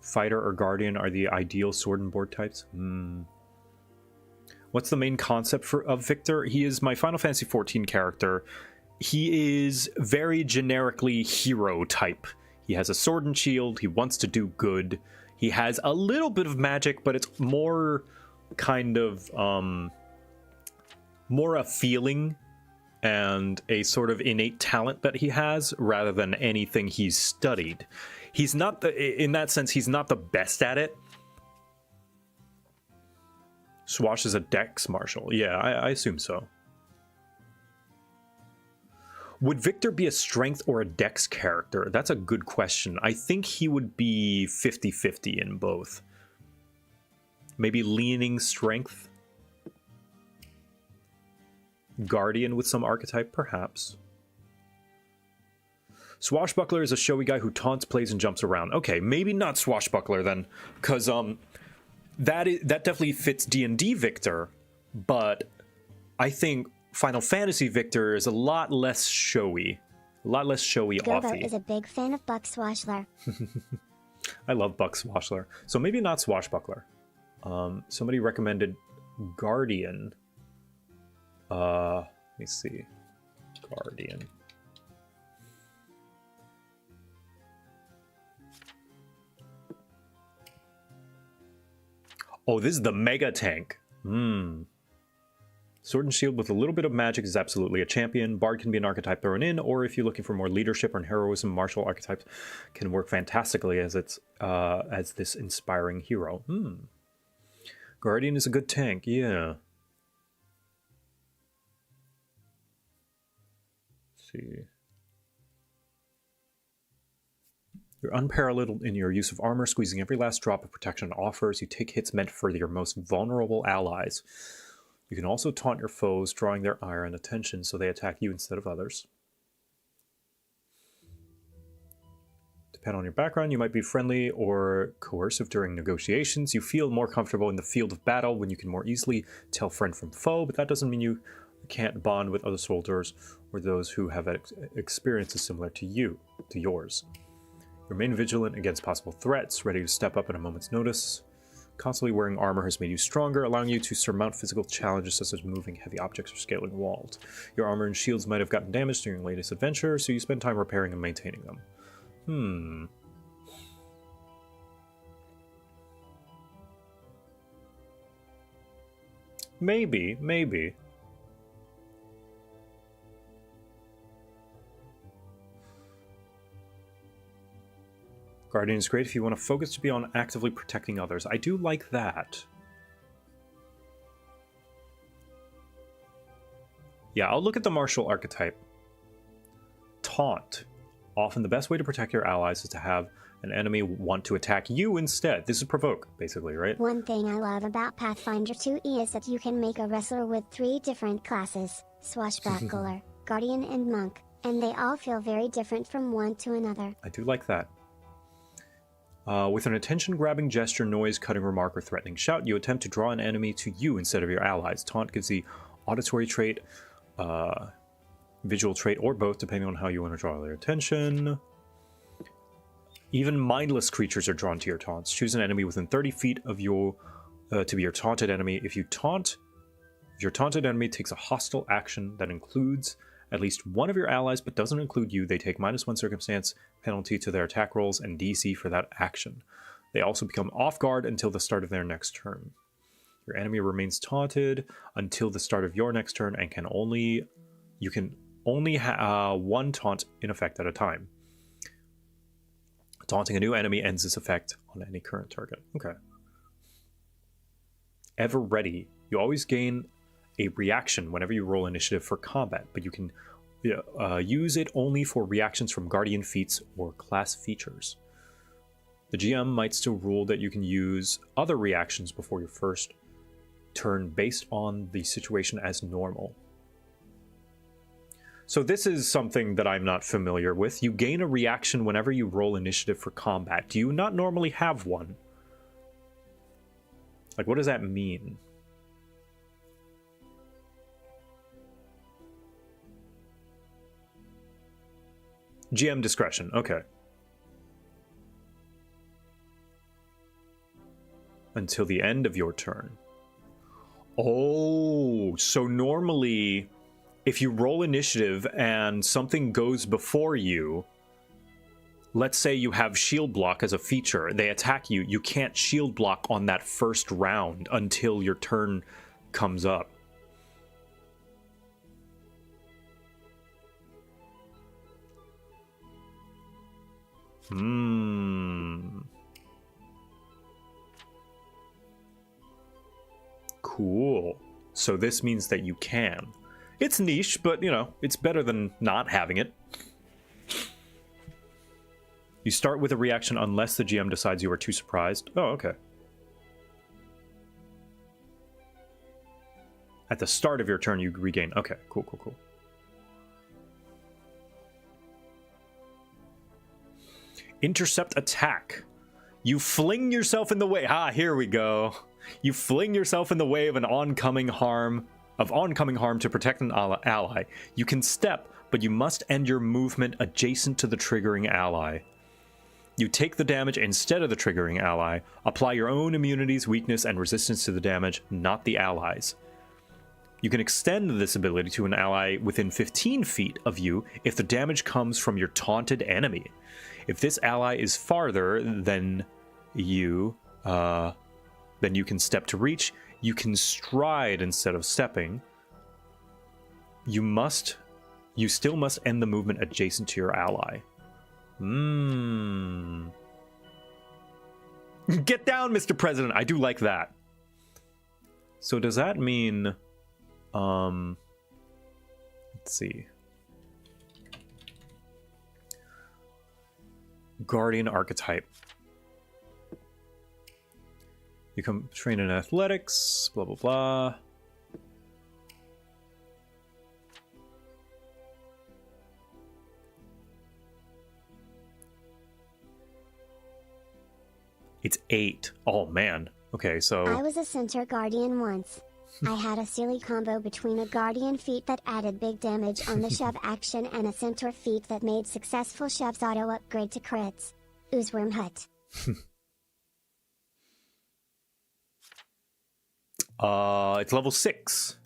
Fighter or Guardian are the ideal sword and board types. What's the main concept of Victor? He is my Final Fantasy XIV character. He is very generically hero type. He has a sword and shield. He wants to do good. He has a little bit of magic, but it's more kind of more a feeling and a sort of innate talent that he has rather than anything he's studied. He's not in that sense, he's not the best at it. Swash is a dex martial. Yeah, I assume so. Would Victor be a strength or a dex character? That's a good question. I think he would be 50-50 in both. Maybe leaning strength. Guardian with some archetype, perhaps. Swashbuckler is a showy guy who taunts, plays, and jumps around. Okay, maybe not Swashbuckler then, because that definitely fits D&D Victor, but I think Final Fantasy Victor is a lot less showy. A lot less showy Gabo offy. is a big fan of Buck Swashler. I love Buck Swashler. So maybe not Swashbuckler. Somebody recommended Guardian. Let me see. Guardian. Oh, this is the Mega Tank. Sword and Shield with a little bit of magic is absolutely a champion. Bard can be an archetype thrown in, or if you're looking for more leadership or heroism, martial archetypes can work fantastically as this inspiring hero. Guardian is a good tank, yeah. Let's see. You're unparalleled in your use of armor, squeezing every last drop of protection it offers. You take hits meant for your most vulnerable allies. You can also taunt your foes, drawing their ire and attention so they attack you instead of others. Depending on your background, you might be friendly or coercive during negotiations. You feel more comfortable in the field of battle when you can more easily tell friend from foe, but that doesn't mean you can't bond with other soldiers or those who have experiences similar to yours. Remain vigilant against possible threats, ready to step up at a moment's notice. Constantly wearing armor has made you stronger, allowing you to surmount physical challenges such as moving heavy objects or scaling walls. Your armor and shields might have gotten damaged during your latest adventure, so you spend time repairing and maintaining them. Maybe. Guardian is great if you want to focus to be on actively protecting others. I do like that. Yeah, I'll look at the martial archetype. Taunt. Often the best way to protect your allies is to have an enemy want to attack you instead. This is provoke, basically, right? One thing I love about Pathfinder 2E is that you can make a wrestler with 3 different classes, Swashbuckler, Guardian, and Monk, and they all feel very different from one to another. I do like that. With an attention-grabbing gesture, noise, cutting remark, or threatening shout, you attempt to draw an enemy to you instead of your allies. Taunt gives the auditory trait, visual trait, or both, depending on how you want to draw their attention. Even mindless creatures are drawn to your taunts. Choose an enemy within 30 feet of you to be your taunted enemy. If your taunted enemy takes a hostile action that includes at least one of your allies but doesn't include you, they take -1 circumstance penalty to their attack rolls and DC for that action. They also become off guard until the start of their next turn. Your enemy remains taunted until the start of your next turn and you can only have one taunt in effect at a time. Taunting a new enemy ends this effect on any current target. Okay. Ever ready. You always gain a reaction whenever you roll initiative for combat, but you can use it only for reactions from Guardian feats or class features. The GM might still rule that you can use other reactions before your first turn based on the situation as normal. So this is something that I'm not familiar with. You gain a reaction whenever you roll initiative for combat. Do you not normally have one? Like, what does that mean? GM discretion, okay. Until the end of your turn. Oh, so normally, if you roll initiative and something goes before you, let's say you have shield block as a feature, they attack you, you can't shield block on that first round until your turn comes up. Cool. So this means that you can. It's niche, but, you know, it's better than not having it. You start with a reaction unless the GM decides you are too surprised. Oh, okay. At the start of your turn, you regain. Okay, cool, cool, cool. Intercept attack. You fling yourself in the way. Ah, here we go. You fling yourself in the way of oncoming harm to protect an ally. You can step, but you must end your movement adjacent to the triggering ally. You take the damage instead of the triggering ally. Apply your own immunities, weakness, and resistance to the damage, not the allies. You can extend this ability to an ally within 15 feet of you if the damage comes from your taunted enemy. If this ally is farther than you, then you can step to reach. You can stride instead of stepping. You still must end the movement adjacent to your ally. Get down, Mr. President. I do like that. So does that mean, let's see. Guardian archetype. You come train in athletics, blah, blah, blah. It's 8. Oh, man. Okay, so... I was a center guardian once. I had a silly combo between a guardian feat that added big damage on the shove action and a centaur feat that made successful shoves auto upgrade to crits. Oozworm Hut. It's level 6.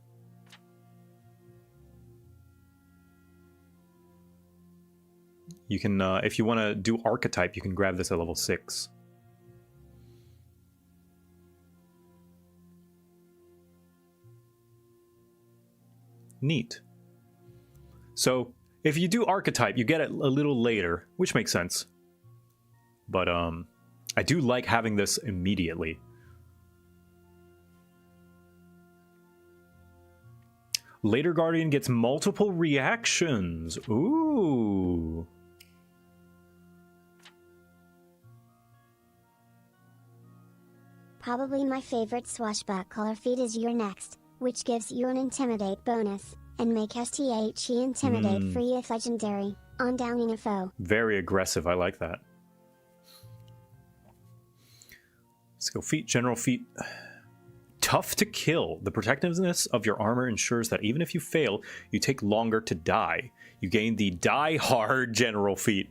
You can, if you want to do archetype, you can grab this at level 6. Neat. So, if you do archetype, you get it a little later, which makes sense. But, I do like having this immediately. Later Guardian gets multiple reactions. Ooh. Probably my favorite swashbuckler feat is You're Next, which gives you an Intimidate bonus, and make STHE Intimidate free if legendary, on downing a foe. Very aggressive, I like that. Skill feat, general feat. Tough to kill. The protectiveness of your armor ensures that even if you fail, you take longer to die. You gain the Die Hard general feat.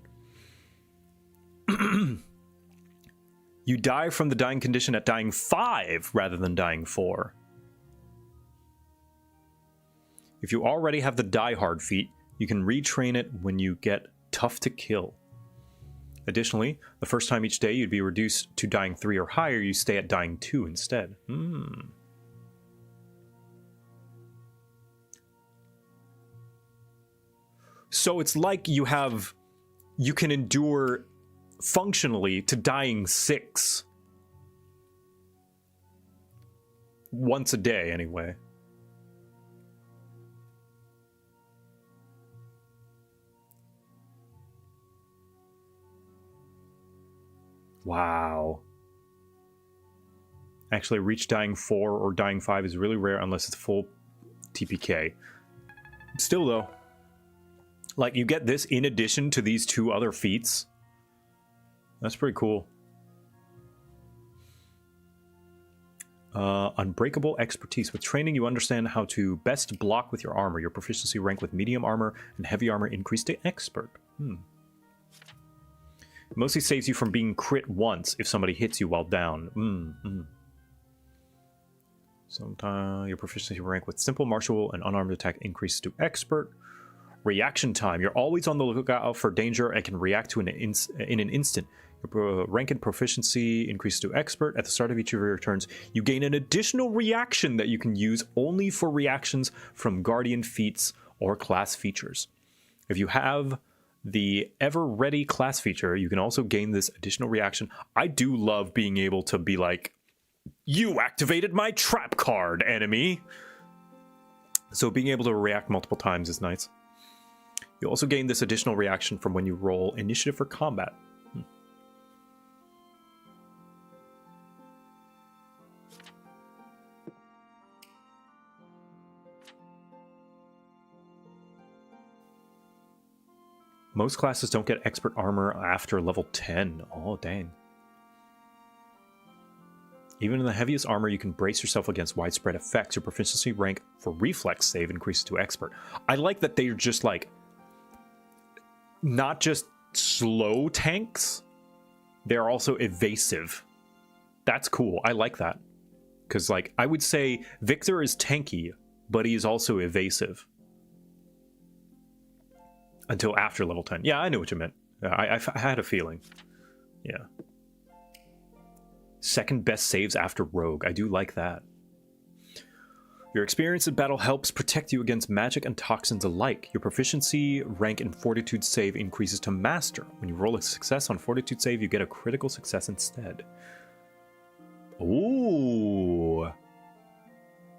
You die from the dying condition at dying 5 rather than dying 4. If you already have the Die Hard feat, you can retrain it when you get Tough to Kill. Additionally, the first time each day you'd be reduced to dying 3 or higher, you stay at dying 2 instead. So it's like you can endure functionally to dying 6. Once a day, anyway. Wow. Actually, reach dying 4 or dying 5 is really rare unless it's full TPK. Still, though, Like, you get this in addition to these 2 other feats. That's pretty cool. Unbreakable expertise. With training, you understand how to best block with your armor. Your proficiency rank with medium armor and heavy armor increased to expert. It mostly saves you from being crit once if somebody hits you while down. Sometimes your proficiency rank with simple, martial, and unarmed attack increases to expert. Reaction time. You're always on the lookout for danger and can react to in an instant. Your rank and proficiency increases to expert. At the start of each of your turns, you gain an additional reaction that you can use only for reactions from guardian feats or class features. If you have the ever-ready class feature, you can also gain this additional reaction. I do love being able to be like, you activated my trap card, enemy! So being able to react multiple times is nice. You also gain this additional reaction from when you roll initiative for combat. Most classes don't get expert armor after level 10. Oh, dang. Even in the heaviest armor, you can brace yourself against widespread effects. Your proficiency rank for reflex save increases to expert. I like that they're just like, not just slow tanks, they're also evasive. That's cool. I like that. Because, like, I would say Victor is tanky, but he is also evasive. Until after level 10. Yeah, I knew what you meant. I had a feeling. Yeah. Second best saves after Rogue. I do like that. Your experience in battle helps protect you against magic and toxins alike. Your proficiency rank in Fortitude save increases to Master. When you roll a success on Fortitude save, you get a critical success instead. Ooh.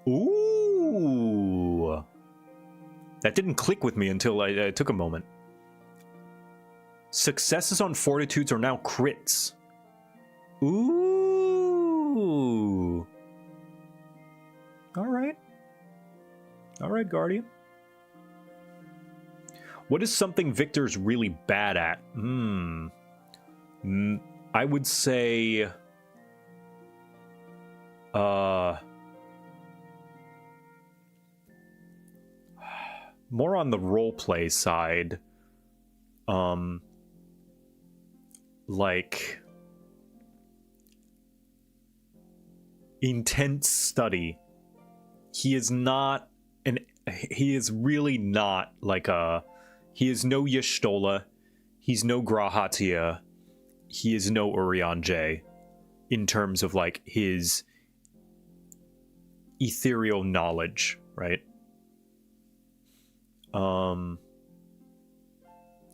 Ooh. That didn't click with me until I took a moment. Successes on Fortitudes are now crits. Ooh. Alright. Alright, Guardian. What is something Victor's really bad at? I would say... more on the roleplay side. Like... intense study. He is not he is really not like a, he is no Y'shtola, he's no Grahatia, he is no Urianger in terms of like his ethereal knowledge, right?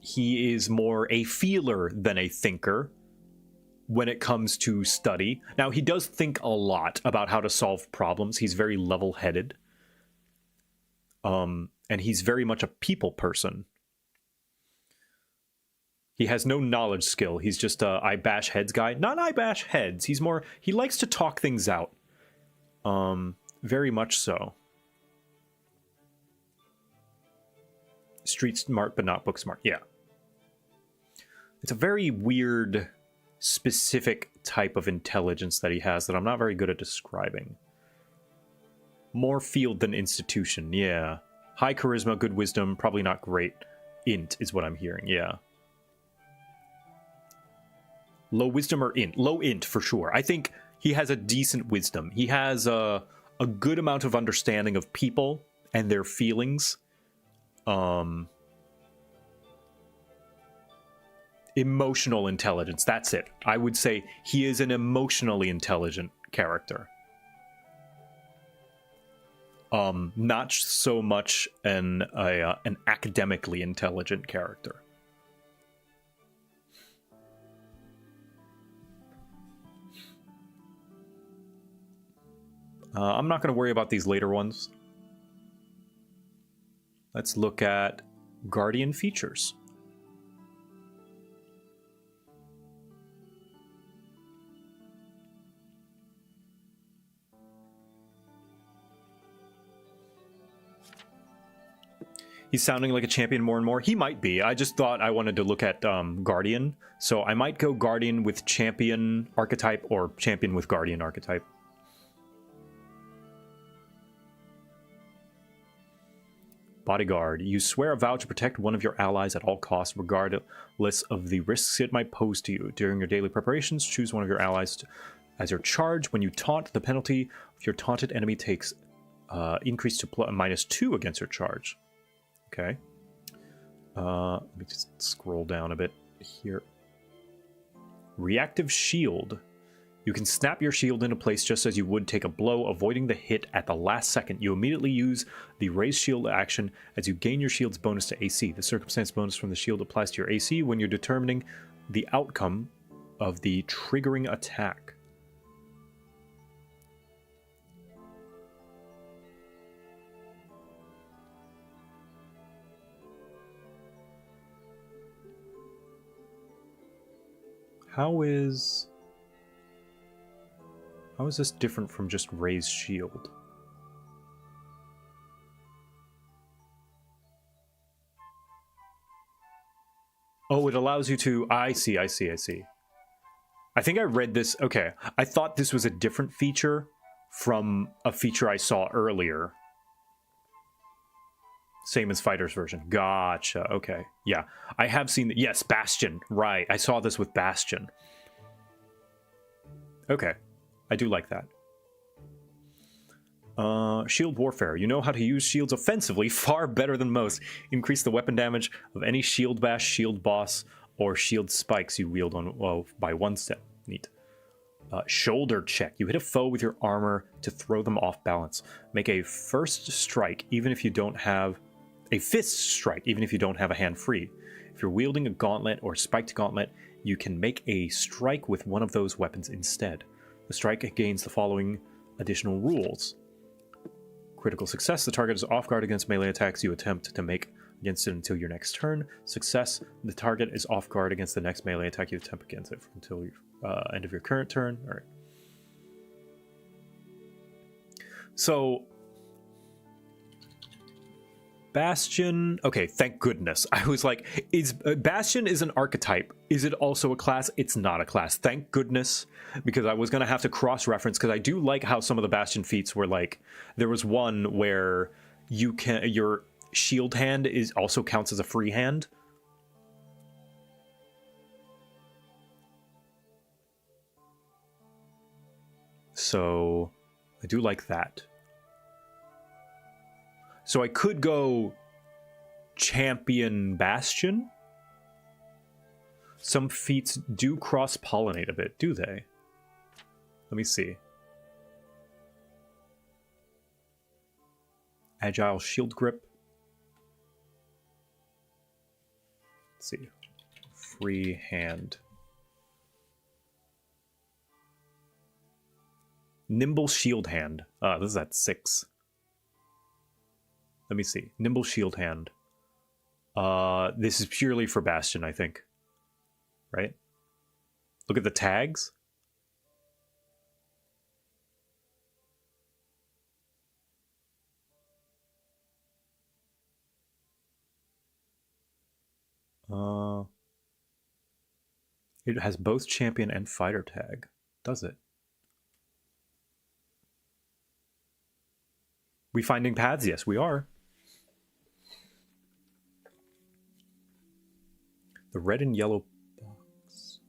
He is more a feeler than a thinker when it comes to study. Now, he does think a lot about how to solve problems. He's very level-headed. And he's very much a people person. He has no knowledge skill. He's just a I bash heads guy. Not I bash heads. He's more, he likes to talk things out. Very much so. Street smart, but not book smart. Yeah. It's a very weird, specific type of intelligence that he has that I'm not very good at describing. More field than institution, yeah. High charisma, good wisdom, probably not great. Int is what I'm hearing, yeah. Low wisdom or int? Low int, for sure. I think he has a decent wisdom. He has a good amount of understanding of people and their feelings. Emotional intelligence, that's it. I would say he is an emotionally intelligent character. Not so much an academically intelligent character. I'm not going to worry about these later ones. Let's look at Guardian features. He's sounding like a champion more and more. He might be. I just thought I wanted to look at Guardian. So I might go Guardian with champion archetype or champion with Guardian archetype. Bodyguard. You swear a vow to protect one of your allies at all costs, regardless of the risks it might pose to you. During your daily preparations, choose one of your allies as your charge. When you taunt, the penalty of your taunted enemy takes increase to -2 against your charge. Okay. Let me just scroll down a bit here. Reactive shield. You can snap your shield into place just as you would take a blow, avoiding the hit at the last second. You immediately use the raise shield action as you gain your shield's bonus to AC. The circumstance bonus from the shield applies to your AC when you're determining the outcome of the triggering attack. How is this different from just raise shield? Oh, it allows you to... I see. I think I read this... Okay, I thought this was a different feature from a feature I saw earlier. Same as Fighter's version. Gotcha, okay. Yeah, I have seen... Yes, Bastion, right. I saw this with Bastion. Okay. I do like that. Shield Warfare. You know how to use shields offensively far better than most. Increase the weapon damage of any shield bash, shield boss, or shield spikes you wield on by 1 step. Neat. Shoulder check. You hit a foe with your armor to throw them off balance. Make a first strike even if you don't have... A fist strike even if you don't have a hand free. If you're wielding a gauntlet or spiked gauntlet, you can make a strike with one of those weapons instead. The strike gains the following additional rules. Critical success. The target is off guard against melee attacks you attempt to make against it until your next turn. Success. The target is off guard against the next melee attack you attempt against it until your end of your current turn. All right. So... Bastion... Okay, thank goodness. I was like, Bastion is an archetype. Is it also a class? It's not a class. Thank goodness. Because I was going to have to cross-reference, because I do like how some of the Bastion feats were like... There was one where you can... Your shield hand also counts as a free hand. So, I do like that. So I could go Champion Bastion. Some feats do cross-pollinate a bit, do they? Let me see. Agile Shield Grip. Let's see. Free Hand. Nimble Shield Hand. This is at 6. Let me see. Nimble Shield Hand. This is purely for Bastion, I think. Right? Look at the tags. It has both champion and fighter tag. Does it? We finding paths? Yes, we are. The red and yellow box.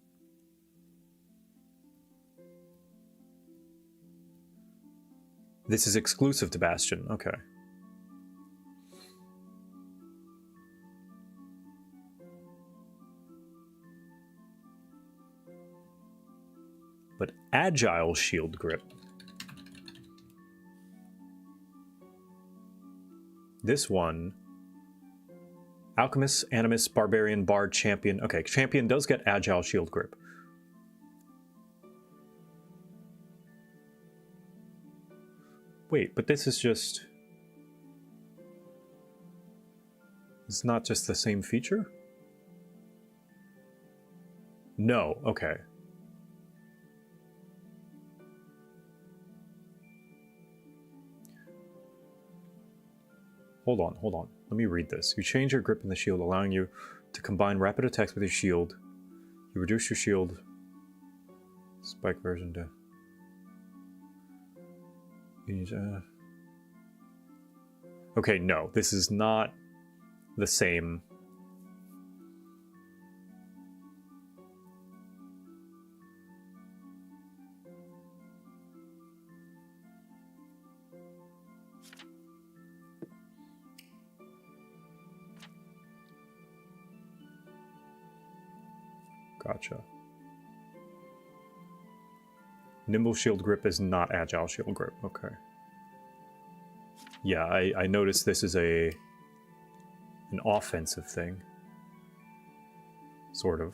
This is exclusive to Bastion. Okay. But Agile Shield Grip. This one, Alchemist, Animist, Barbarian, Bard, Champion. Okay, Champion does get Agile Shield Grip. Wait, but this is just... It's not just the same feature? No, okay. Hold on. Let me read this. You change your grip in the shield, allowing you to combine rapid attacks with your shield. You reduce your shield. Spike version to... Okay, no. This is not the same. Gotcha. Nimble shield grip is not agile shield grip. Okay. Yeah, I noticed this is an offensive thing. Sort of.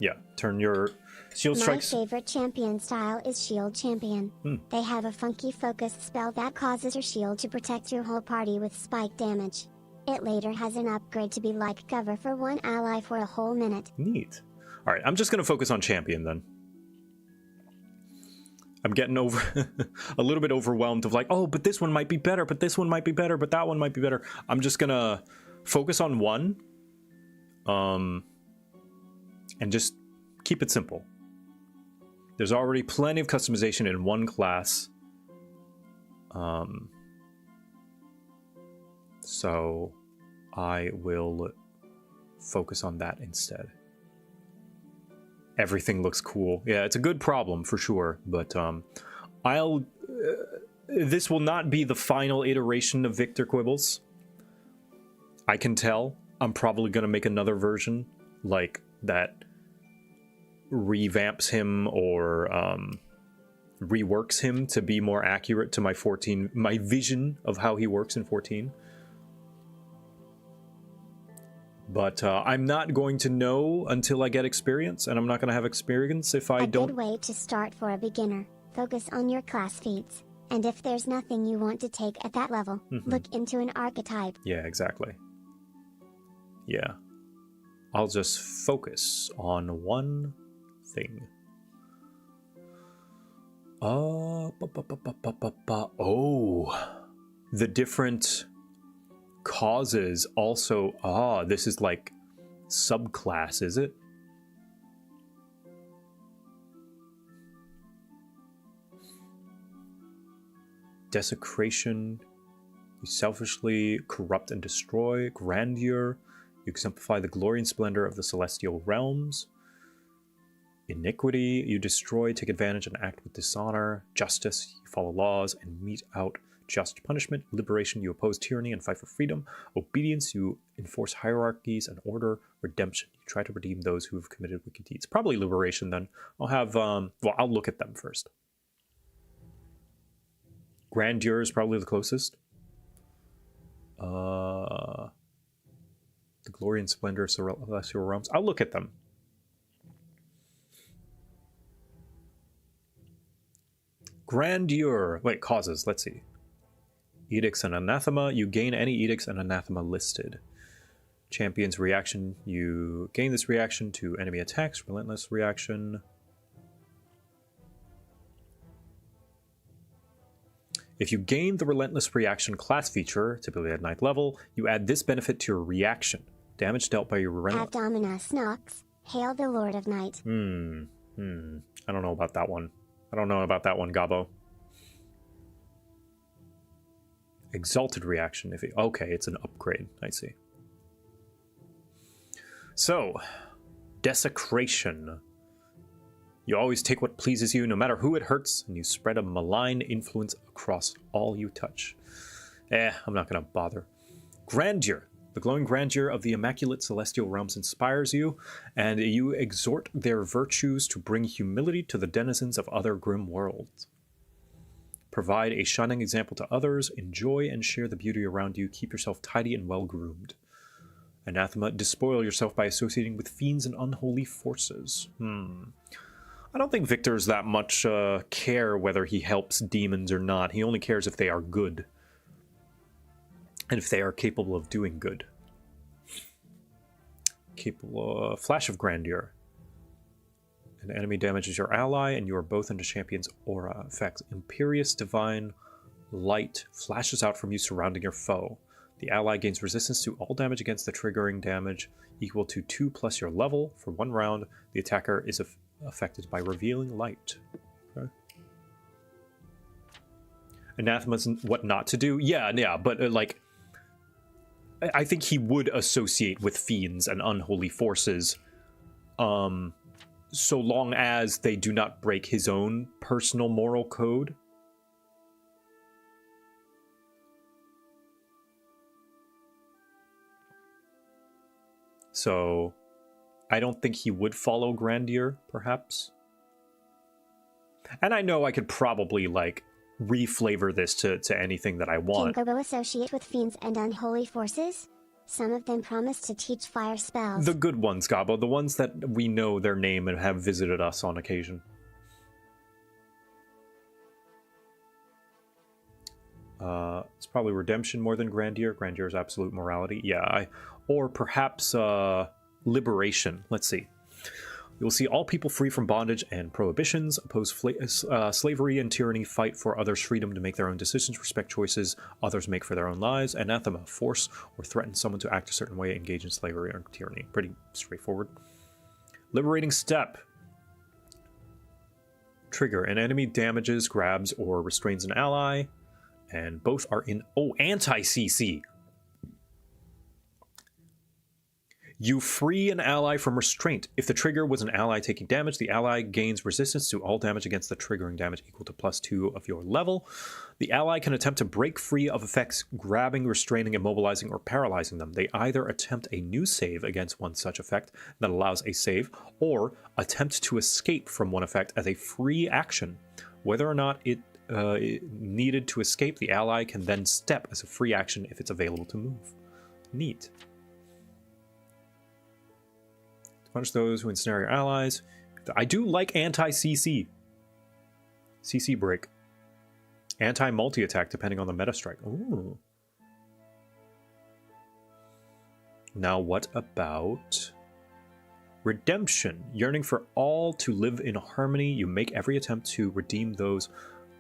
Yeah, turn your shield strikes. My favorite champion style is Shield Champion. They have a funky focus spell that causes your shield to protect your whole party with spike damage. It later has an upgrade to be like cover for one ally for a whole minute. Neat. Alright, I'm just going to focus on champion then. I'm getting over a little bit overwhelmed of like, oh, but this one might be better, but this one might be better, but that one might be better. I'm just going to focus on one. And just keep it simple. There's already plenty of customization in one class. So I will focus on that instead. Everything looks cool. Yeah, it's a good problem for sure, but this will not be the final iteration of Victor Quibbles. I can tell. I'm probably going to make another version like that revamps him or reworks him to be more accurate to my vision of how he works in 14. But I'm not going to know until I get experience, and I'm not going to have experience if I don't... A good way to start for a beginner, focus on your class feats, and if there's nothing you want to take at that level, look into an archetype. Yeah, exactly. Yeah. I'll just focus on one thing. Oh, the different causes also. This is like subclass, is it? Desecration. You selfishly corrupt and destroy. Grandeur. You exemplify the glory and splendor of the celestial realms. Iniquity. You destroy, take advantage, and act with dishonor. Justice. You follow laws and mete out just punishment. Liberation. You oppose tyranny and fight for freedom. Obedience. You enforce hierarchies and order. Redemption. You try to redeem those who have committed wicked deeds. Probably liberation then. I'll have, well, I'll look at them first. Grandeur is probably the closest. The glory and splendor of celestial realms. I'll look at them. Grandeur. Wait, causes. Let's see. Edicts and anathema. You gain any edicts and anathema listed. Champion's reaction. You gain this reaction to enemy attacks. Relentless reaction. If you gain the Relentless Reaction class feature, typically at 9th level, you add this benefit to your reaction. Damage dealt by your relentless... Abdominus Nox, hail the Lord of Night. I don't know about that one. I don't know about that one, Gabo. Exalted Reaction. Okay, it's an upgrade. I see. So, Desecration. You always take what pleases you, no matter who it hurts, and you spread a malign influence across all you touch. I'm not going to bother. Grandeur. The glowing grandeur of the immaculate celestial realms inspires you, and you exhort their virtues to bring humility to the denizens of other grim worlds. Provide a shining example to others, enjoy and share the beauty around you, keep yourself tidy and well-groomed. Anathema. Despoil yourself by associating with fiends and unholy forces. I don't think Victor's that much care whether he helps demons or not. He only cares if they are good. And if they are capable of doing good. Capable Flash of Grandeur. An enemy damages your ally, and you are both under champion's aura. Effects. Imperious Divine light flashes out from you surrounding your foe. The ally gains resistance to all damage against the triggering damage equal to 2 plus your level. For 1 round, the attacker is affected by revealing light. Okay. Anathema's what not to do? Yeah, but like, I think he would associate with fiends and unholy forces, so long as they do not break his own personal moral code. So, I don't think he would follow Grandier, perhaps. And I know I could probably, like, reflavor this to anything that I want. Can Gabo associate with fiends and unholy forces? Some of them promise to teach fire spells. The good ones, Gabo. The ones that we know their name and have visited us on occasion. It's probably redemption more than Grandier. Grandier is absolute morality. Yeah, or perhaps liberation. Let's see. You will see all people free from bondage and prohibitions, oppose slavery and tyranny, fight for others' freedom to make their own decisions, respect choices others make for their own lives. Anathema, force or threaten someone to act a certain way, engage in slavery or tyranny. Pretty straightforward. Liberating step. Trigger. An enemy damages, grabs, or restrains an ally. And both are in... Oh, anti-CC. You free an ally from restraint. If the trigger was an ally taking damage, the ally gains resistance to all damage against the triggering damage equal to +2 of your level. The ally can attempt to break free of effects grabbing, restraining, immobilizing, or paralyzing them. They either attempt a new save against one such effect that allows a save, or attempt to escape from one effect as a free action. Whether or not it needed to escape, the ally can then step as a free action if it's available to move. Neat. Punish those who ensnare your allies. I do like anti-CC. CC break. Anti-multi-attack depending on the meta strike. Ooh. Now what about redemption? Yearning for all to live in harmony, you make every attempt to redeem those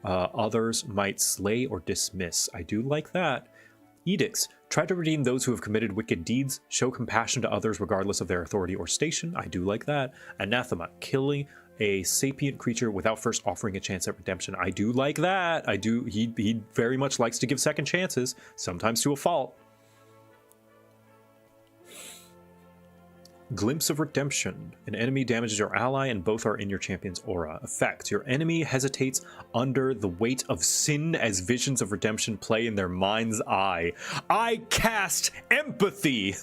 others might slay or dismiss. I do like that. Edicts. Try to redeem those who have committed wicked deeds. Show compassion to others regardless of their authority or station. I do like that. Anathema. Killing a sapient creature without first offering a chance at redemption. I do like that. I do. He very much likes to give second chances, sometimes to a fault. Glimpse of Redemption. An enemy damages your ally and both are in your champion's aura. Effect. Your enemy hesitates under the weight of sin as visions of redemption play in their mind's eye. I cast empathy!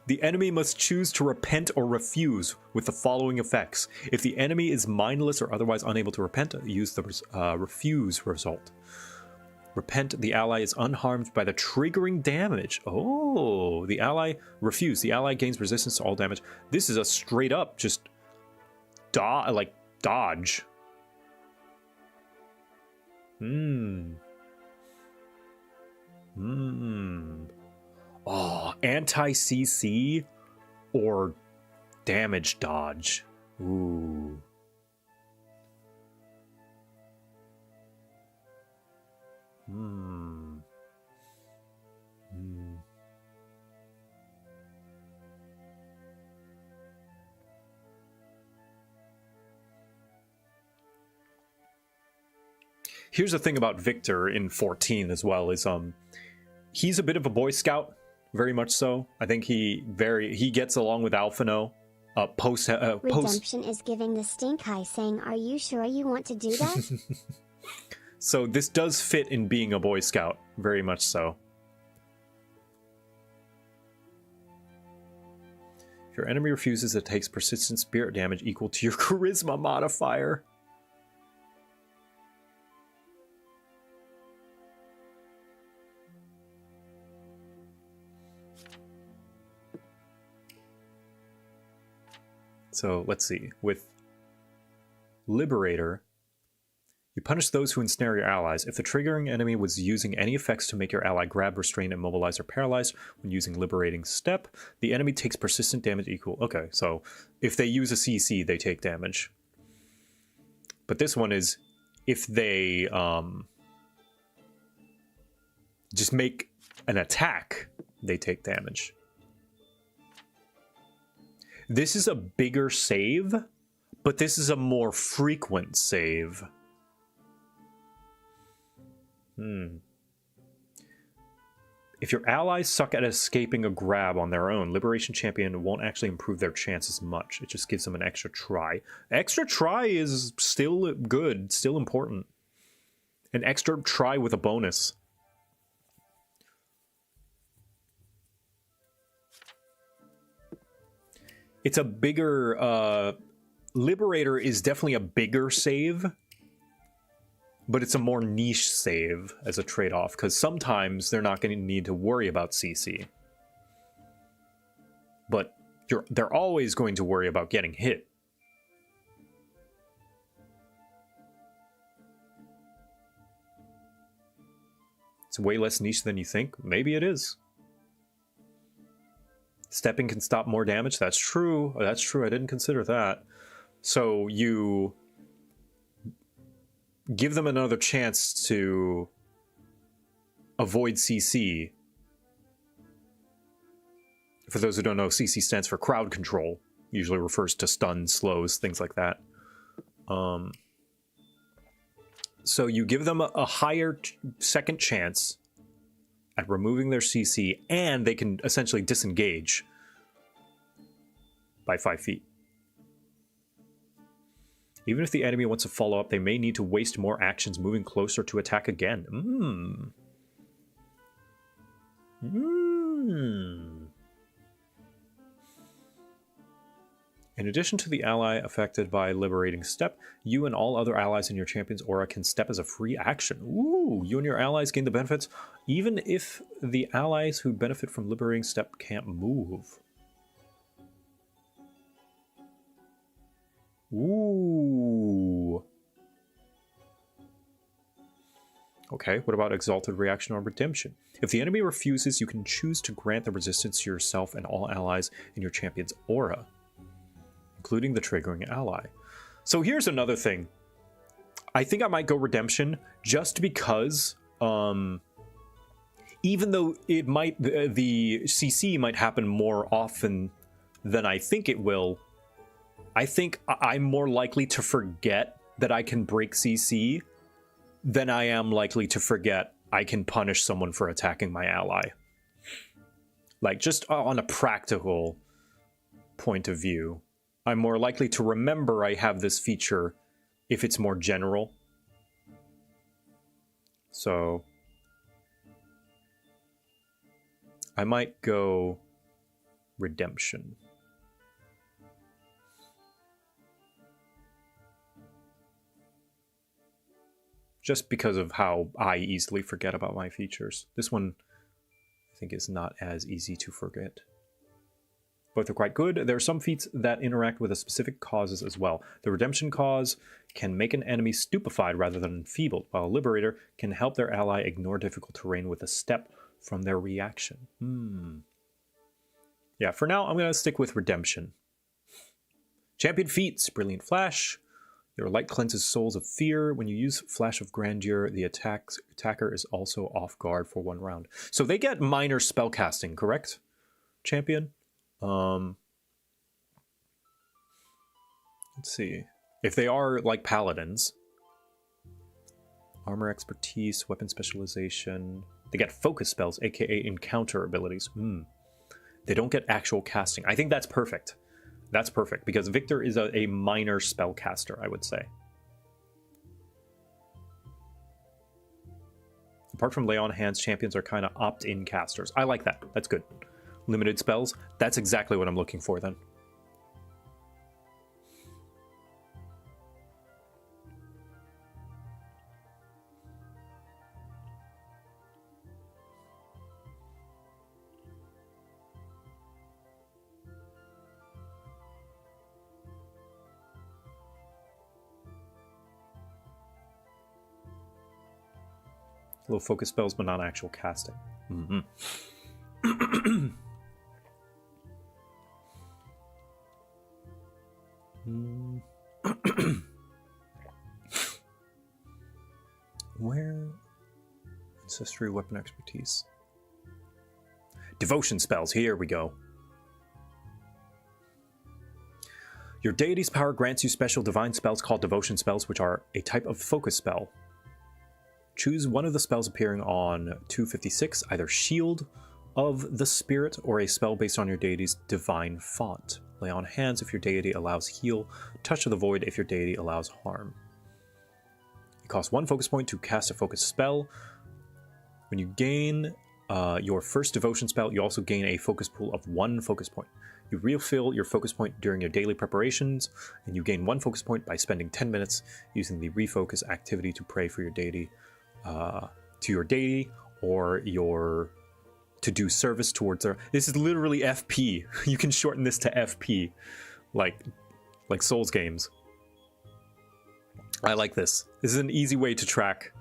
The enemy must choose to repent or refuse with the following effects. If the enemy is mindless or otherwise unable to repent, use the refuse result. Repent, the ally is unharmed by the triggering damage. Oh, the ally refuse. The ally gains resistance to all damage. This is a straight up just dodge. Oh, anti-CC or damage dodge. Ooh. Here's the thing about Victor in 14 as well is he's a bit of a Boy Scout, very much so. I think he gets along with Alphino. Redemption is giving the stink eye saying, "Are you sure you want to do that?" So this does fit in being a Boy Scout, very much so. If your enemy refuses, it takes persistent spirit damage equal to your charisma modifier. So let's see. With Liberator, you punish those who ensnare your allies. If the triggering enemy was using any effects to make your ally grab, restrain, immobilize, or paralyze when using Liberating Step, the enemy takes persistent damage equal. Okay, so if they use a CC, they take damage. But this one is if they just make an attack, they take damage. This is a bigger save, but this is a more frequent save. If your allies suck at escaping a grab on their own, Liberation Champion won't actually improve their chances much. It just gives them an extra try. Extra try is still good, still important. An extra try with a bonus. It's a bigger... Liberator is definitely a bigger save, but it's a more niche save as a trade-off, because sometimes they're not going to need to worry about CC. But they're always going to worry about getting hit. It's way less niche than you think. Maybe it is. Stepping can stop more damage. That's true. That's true. I didn't consider that. So you give them another chance to avoid CC. For those who don't know, CC stands for crowd control. Usually refers to stun, slows, things like that. So you give them a higher second chance at removing their CC, and they can essentially disengage by 5 feet. Even if the enemy wants to follow up, they may need to waste more actions moving closer to attack again. In addition to the ally affected by Liberating Step, you and all other allies in your champion's aura can step as a free action. Ooh, you and your allies gain the benefits, even if the allies who benefit from Liberating Step can't move. Ooh. Okay, what about Exalted Reaction or Redemption? If the enemy refuses, you can choose to grant the resistance to yourself and all allies in your champion's aura, including the triggering ally. So here's another thing. I think I might go Redemption just because, even though it might, the CC might happen more often than I think it will, I think I'm more likely to forget that I can break CC than I am likely to forget I can punish someone for attacking my ally. Like, just on a practical point of view, I'm more likely to remember I have this feature if it's more general. So I might go Redemption. Just because of how I easily forget about my features. This one, I think, is not as easy to forget. Both are quite good. There are some feats that interact with a specific causes as well. The Redemption cause can make an enemy stupefied rather than enfeebled, while a Liberator can help their ally ignore difficult terrain with a step from their reaction. Yeah, for now, I'm going to stick with Redemption. Champion feats, Brilliant Flash. Your light cleanses souls of fear. When you use Flash of Grandeur, the attacker is also off guard for 1 round. So they get minor spellcasting, correct? Champion? Let's see. If they are like paladins, armor expertise, weapon specialization, they get focus spells, aka encounter abilities. They don't get actual casting. I think that's perfect. That's perfect, because Victor is a minor spellcaster, I would say. Apart from lay on hands, champions are kind of opt-in casters. I like that. That's good. Limited spells. That's exactly what I'm looking for then. Little focus spells, but not actual casting. Where? Ancestry, weapon expertise. Devotion spells, here we go. Your deity's power grants you special divine spells called devotion spells, which are a type of focus spell. Choose one of the spells appearing on 256, either Shield of the Spirit or a spell based on your deity's divine font. Lay on hands if your deity allows heal, Touch of the Void if your deity allows harm. It costs 1 focus point to cast a focus spell. When you gain your first devotion spell, you also gain a focus pool of 1 focus point. You refill your focus point during your daily preparations, and you gain 1 focus point by spending 10 minutes using the refocus activity to pray for your deity, or to do service towards her. This is literally FP. You can shorten this to FP, like Souls games. I like this. This is an easy way to track.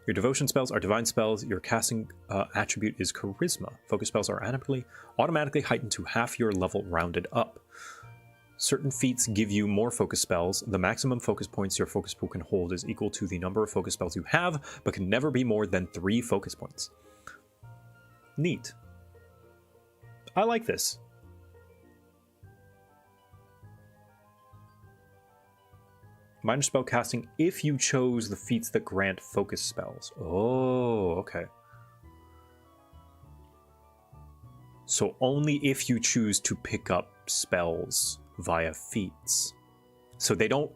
Your devotion spells are divine spells. Your casting attribute is charisma. Focus spells are automatically heightened to half your level rounded up. Certain feats give you more focus spells. The maximum focus points your focus pool can hold is equal to the number of focus spells you have, but can never be more than 3 focus points. Neat. I like this. Minor spell casting if you chose the feats that grant focus spells. Oh, okay. So only if you choose to pick up spells via feats. So they don't...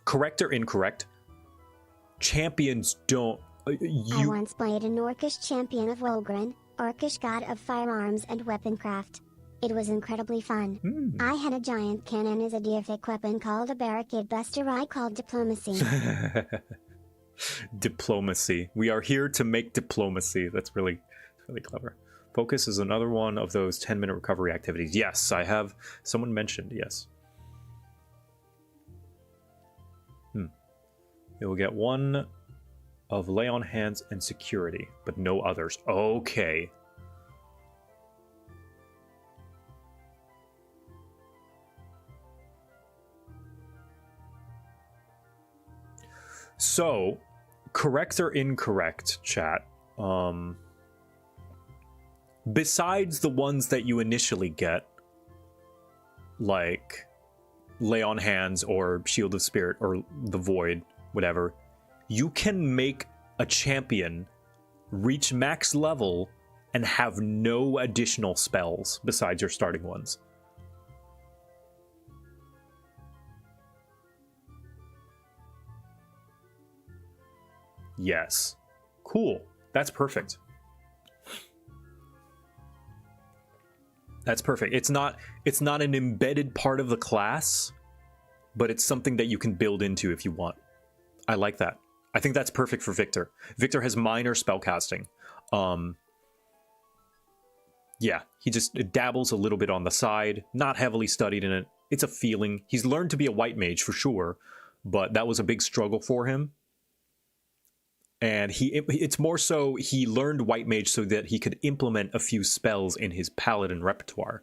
Correct or incorrect, champions don't... I once played an Orcish champion of Wolgren, Orcish god of firearms and weaponcraft. It was incredibly fun. I had a giant cannon as a deerfic weapon called a barricade buster I called diplomacy. Diplomacy. We are here to make diplomacy. That's really clever. Focus is another one of those 10-minute recovery activities. Yes, I have. Someone mentioned, yes. You will get 1 of lay on hands and security, but no others. Okay. So, correct or incorrect, chat? Besides the ones that you initially get, like Lay on Hands or Shield of Spirit or the Void, whatever, you can make a champion reach max level and have no additional spells besides your starting ones. Yes. Cool. That's perfect. That's perfect. It's not an embedded part of the class, but it's something that you can build into if you want. I like that. I think that's perfect for Victor. Victor has minor spellcasting. Yeah, he just dabbles a little bit on the side, not heavily studied in it. It's a feeling. He's learned to be a white mage for sure, but that was a big struggle for him. And it's more so he learned white mage so that he could implement a few spells in his paladin repertoire.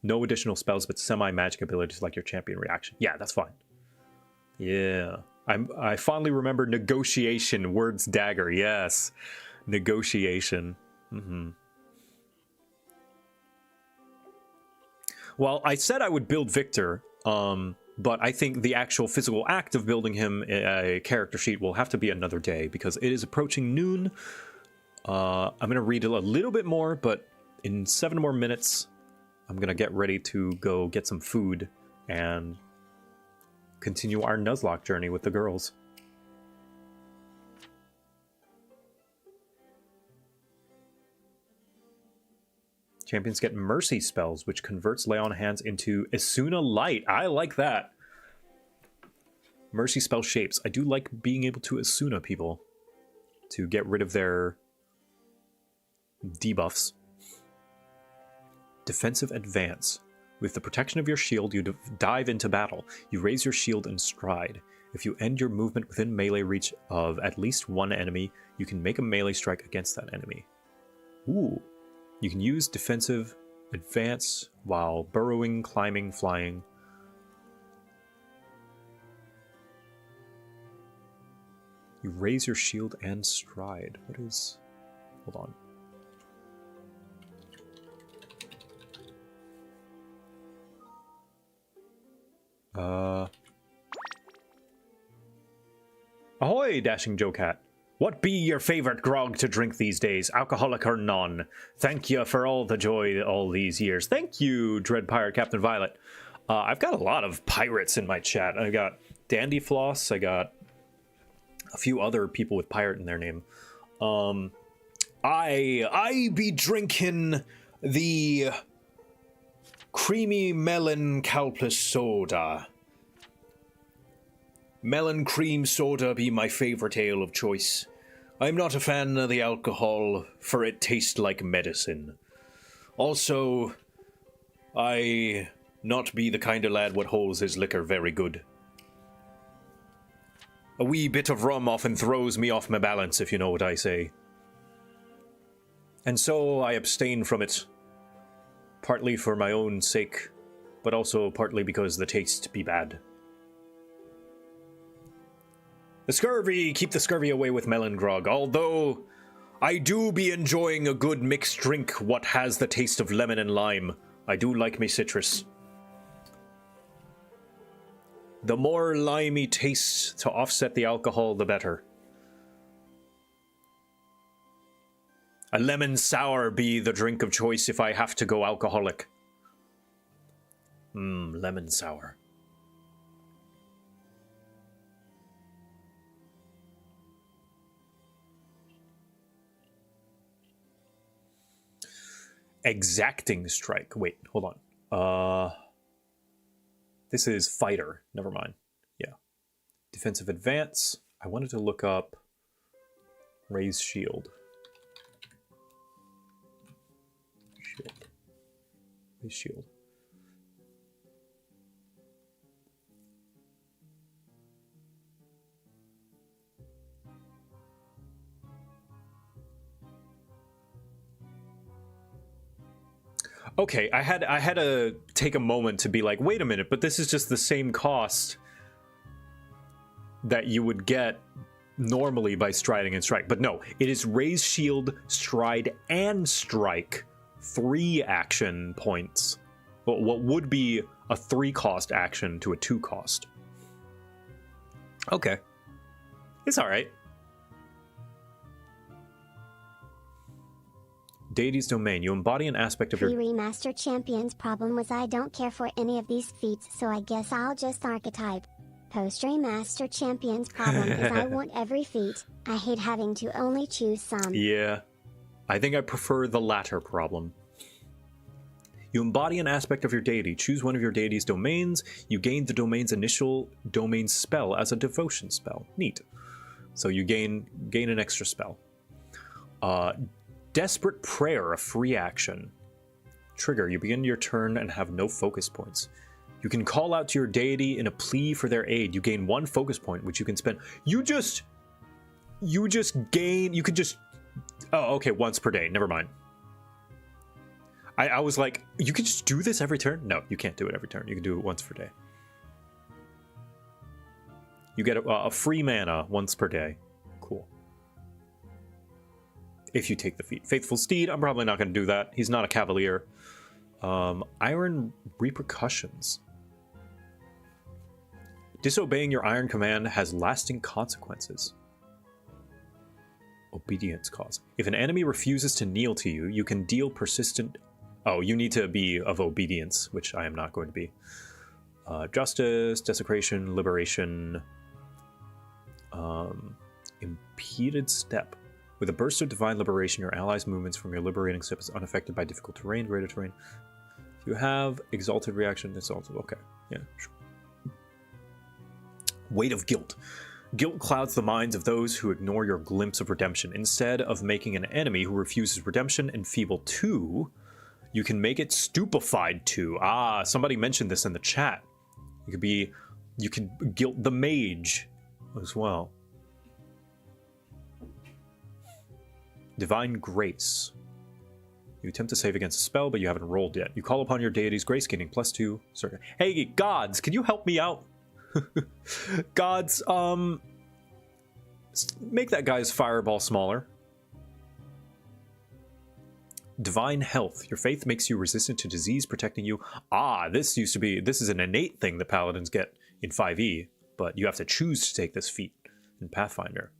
No additional spells, but semi-magic abilities like your champion reaction. Yeah, that's fine. Yeah. I fondly remember negotiation, words dagger. Yes. Negotiation. Well, I said I would build Victor, but I think the actual physical act of building him a character sheet will have to be another day because it is approaching noon. I'm going to read a little bit more, but in 7 more minutes, I'm going to get ready to go get some food and continue our Nuzlocke journey with the girls. Champions get mercy spells, which converts Lay on Hands into Esuna Light. I like that. Mercy spell shapes. I do like being able to Esuna people to get rid of their debuffs. Defensive advance. With the protection of your shield, you dive into battle. You raise your shield and stride. If you end your movement within melee reach of at least one enemy, you can make a melee strike against that enemy. Ooh. You can use defensive advance while burrowing, climbing, flying. You raise your shield and stride. What is... Hold on. Ahoy, dashing JoCat. What be your favorite grog to drink these days, alcoholic or none? Thank you for all the joy all these years. Thank you, Dread Pirate Captain Violet. I've got a lot of pirates in my chat. I got Dandy Floss. I got a few other people with pirate in their name. I be drinking the creamy melon calpless soda. Melon cream soda be my favorite ale of choice. I'm not a fan of the alcohol, for it tastes like medicine. Also, I not be the kind of lad what holds his liquor very good. A wee bit of rum often throws me off my balance, if you know what I say. And so I abstain from it, partly for my own sake, but also partly because the taste be bad. The scurvy, keep the scurvy away with melon grog, although I do be enjoying a good mixed drink what has the taste of lemon and lime. I do like me citrus. The more limey tastes to offset the alcohol, the better. A lemon sour be the drink of choice if I have to go alcoholic. Lemon sour. Exacting strike. Wait, hold on. This is fighter. Never mind. Yeah. Defensive advance. I wanted to look up raise shield. Raise shield. Okay, I had to take a moment to be like, wait a minute, but this is just the same cost that you would get normally by striding and strike. But no, it is raise shield, stride, and strike. 3 action points. Well, what would be a 3-cost action to a 2-cost. Okay. It's alright. Deity's Domain. You embody an aspect of your... Remaster Champion's problem was I don't care for any of these feats, so I guess I'll just archetype. Post-Remaster Champion's problem is I want every feat. I hate having to only choose some. Yeah. I think I prefer the latter problem. You embody an aspect of your deity. Choose one of your deity's domains. You gain the domain's initial domain spell as a devotion spell. Neat. So you gain an extra spell. Desperate Prayer, a free action. Trigger, you begin your turn and have no focus points. You can call out to your deity in a plea for their aid. You gain 1 focus point, which you can spend. You could just... Oh, okay, once per day. Never mind. I was like, you could just do this every turn? No, you can't do it every turn. You can do it once per day. You get a free mana once per day. Cool. If you take the feat. Faithful Steed, I'm probably not going to do that. He's not a cavalier. Iron Repercussions. Disobeying your iron command has lasting consequences. Obedience cause. If an enemy refuses to kneel to you, you can deal persistent... Oh, you need to be of obedience, which I am not going to be. Justice, Desecration, Liberation... Impeded Step. With a burst of divine liberation, your allies' movements from your liberating step is unaffected by difficult terrain, greater terrain. If you have exalted reaction, exalted. Okay, yeah, sure. Weight of Guilt. Guilt clouds the minds of those who ignore your glimpse of redemption. Instead of making an enemy who refuses redemption enfeebled 2, you can make it stupefied 2. Ah, somebody mentioned this in the chat. You could guilt the mage as well. Divine Grace. You attempt to save against a spell, but you haven't rolled yet. You call upon your deity's grace, gaining +2. Sorry. Hey, gods, can you help me out? Gods, make that guy's fireball smaller. Divine health. Your faith makes you resistant to disease, protecting you. Ah, this is an innate thing that paladins get in 5e, but you have to choose to take this feat in Pathfinder.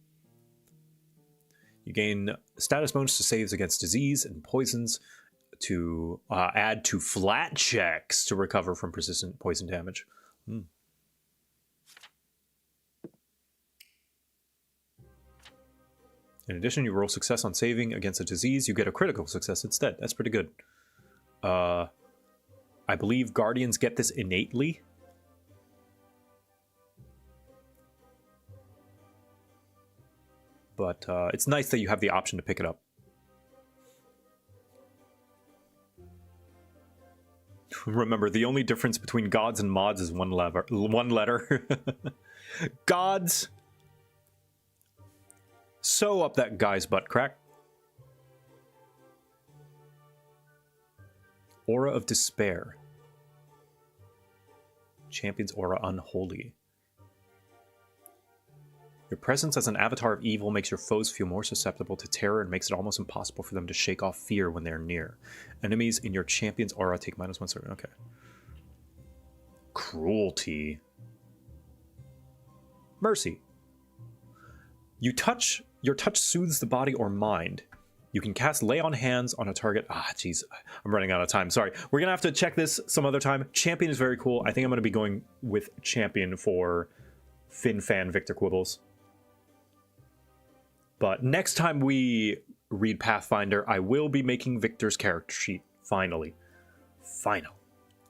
You gain status bonus to saves against disease and poisons to add to flat checks to recover from persistent poison damage. In addition, you roll success on saving against a disease, you get a critical success instead. That's pretty good. I believe Guardians get this innately. But it's nice that you have the option to pick it up. Remember, the only difference between gods and mods is one letter. Gods. Sew up that guy's butt crack. Aura of Despair. Champion's Aura Unholy. Your presence as an avatar of evil makes your foes feel more susceptible to terror and makes it almost impossible for them to shake off fear when they're near. Enemies in your champion's aura take -1 certain. Okay. Cruelty. Mercy. Your touch soothes the body or mind. You can cast Lay on Hands on a target. Ah, jeez. I'm running out of time. Sorry. We're going to have to check this some other time. Champion is very cool. I think I'm going to be going with Champion for FinFan Victor Quibbles. But next time we read Pathfinder, I will be making Victor's character sheet. Finally.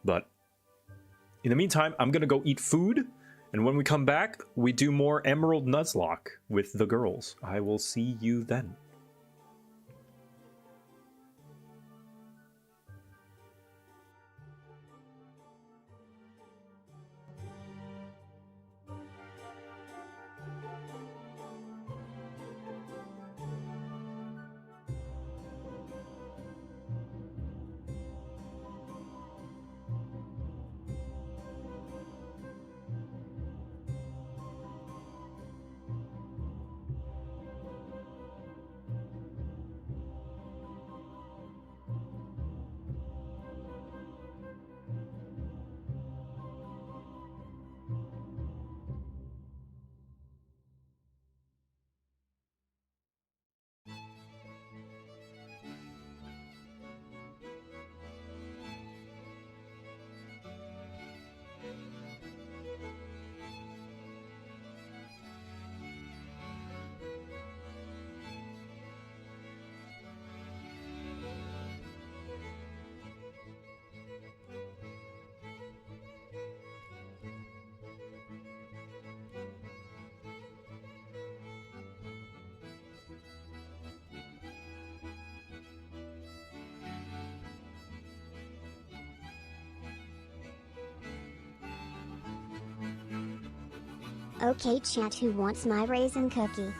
But in the meantime, I'm going to go eat food. And when we come back, we do more Emerald Nuzlocke with the girls. I will see you then. Okay, chat, who wants my raisin cookie?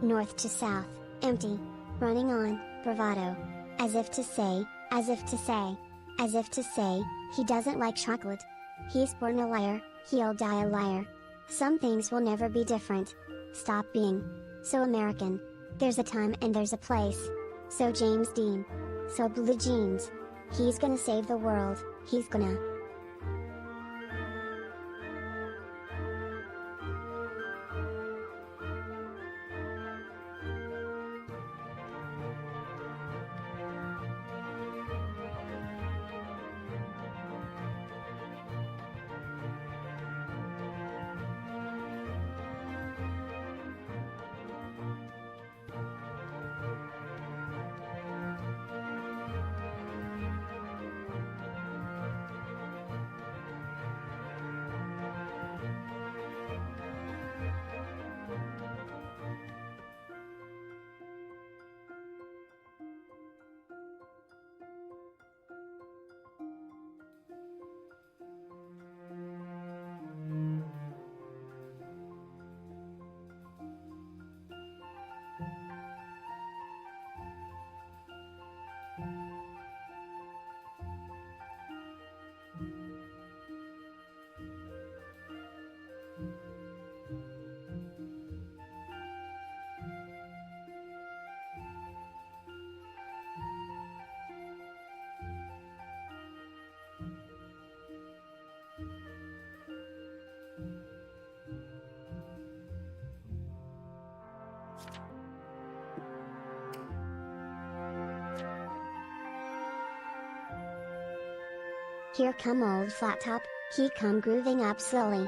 North to south, empty. Running on, bravado. As if to say, as if to say, as if to say, he doesn't like chocolate. He's born a liar, he'll die a liar. Some things will never be different. Stop being so American. There's a time and there's a place. So James Dean. So blue jeans. He's gonna save the world, he's gonna. Here come old flat top, he come grooving up slowly.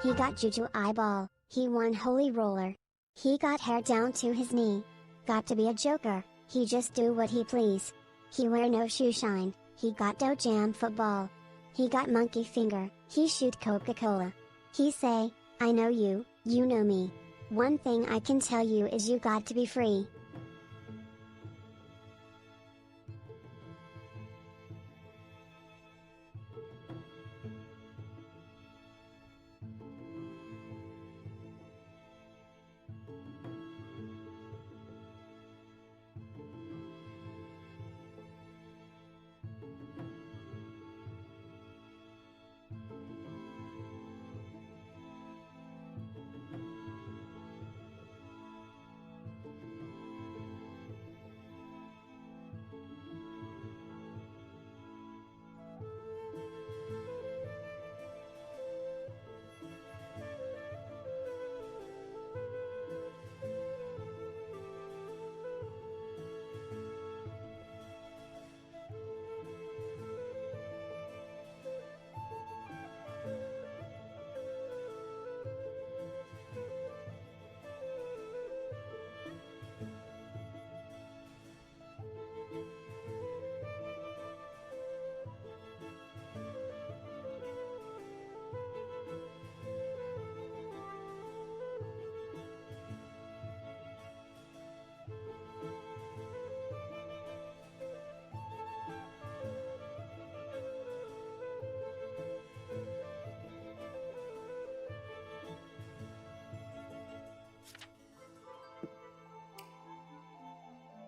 He got juju eyeball, he one holy roller. He got hair down to his knee. Got to be a joker, he just do what he please. He wear no shoe shine, he got dough jam football. He got monkey finger, he shoot Coca-Cola. He say, I know you know me. One thing I can tell you is you got to be free.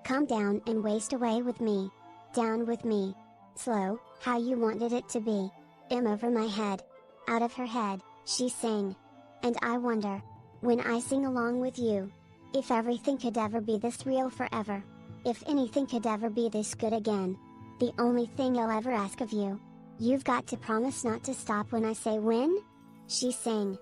Come down and waste away with me. Down with me. Slow, how you wanted it to be. Over my head. Out of her head, she sang. And I wonder, when I sing along with you, if everything could ever be this real forever. If anything could ever be this good again. The only thing I'll ever ask of you. You've got to promise not to stop when I say when? She sang.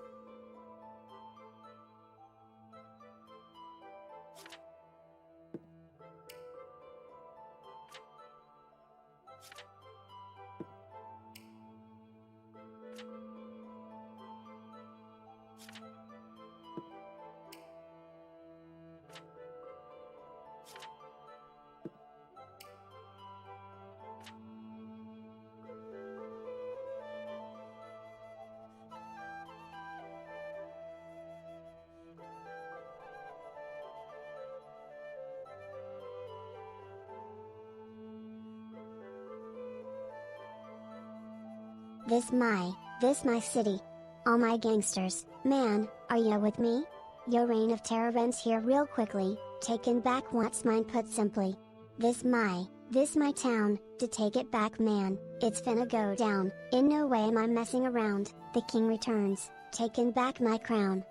This my city. All my gangsters, man, are ya with me? Your reign of terror ends here real quickly, taking back what's mine put simply. This my town, to take it back man, it's finna go down, in no way am I messing around, the king returns, taking back my crown.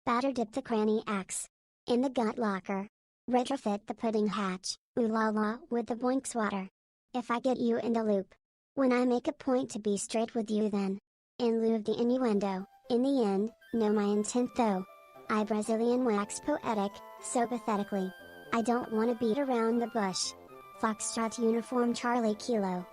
Batter dip the cranny axe in the gut locker. Retrofit the pudding hatch, ooh la la, with the boinks water. If I get you in the loop. When I make a point to be straight with you then. In lieu of the innuendo, in the end, know my intent though. I Brazilian wax poetic, so pathetically. I don't wanna beat around the bush. Foxtrot uniform Charlie Kilo.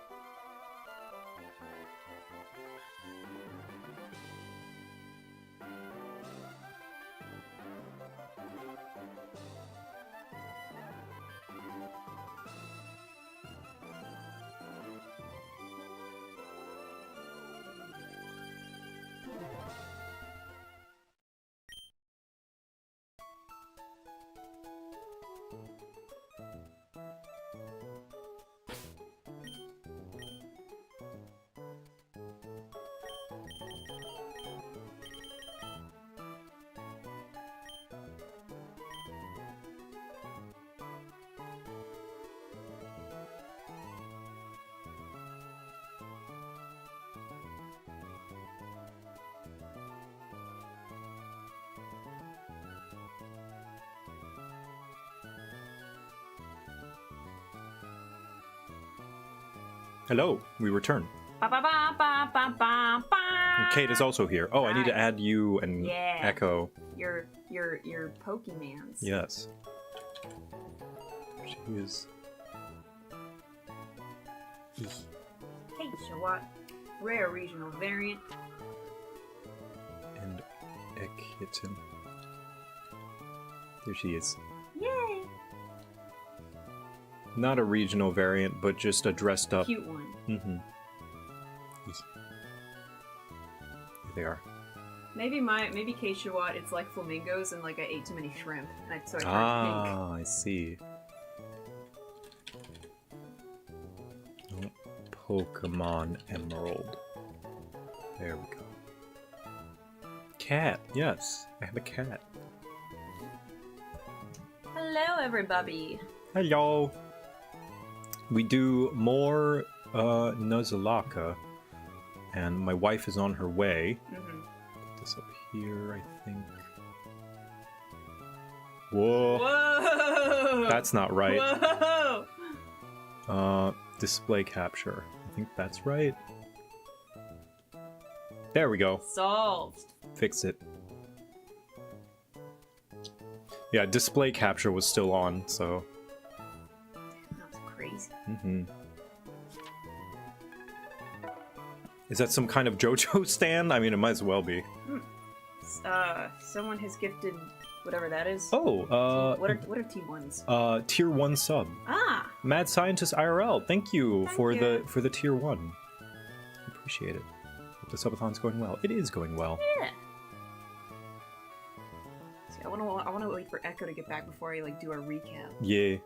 Hello, we return. Ba, ba, ba, ba, ba, ba, ba. And Kate is also here. Oh, I need to add you and Yeah. Echo. Your Pokemans. Yes. She is. Hey, so what? Rare regional variant. And a kitten. There she is. Yay! Not a regional variant, but just a dressed up. Cute one. Mm-hmm. Here they are. Maybe Keishawat, it's like flamingos and like I ate too many shrimp. And so I turned Ah, I see. Oh, Pokemon Emerald. There we go. Cat, yes. I have a cat. pink. Hello, everybody. Hello. We do more Nuzlocke, and my wife is on her way. Mm-hmm. Put this up here, I think. Whoa. Whoa! That's not right. Whoa! Display capture. I think that's right. There we go. Solved. Fix it. Yeah, display capture was still on, so. That was crazy. Mm-hmm. Is that some kind of JoJo stand? I mean, it might as well be. Someone has gifted whatever that is. Oh, What are T1s? tier 1 sub. Ah! Mad Scientist IRL, thank you Thank for you. the tier 1. Appreciate it. Hope the subathon's going well. It is going well. Yeah. See, I wanna wait for Echo to get back before I like do a recap. Yeah.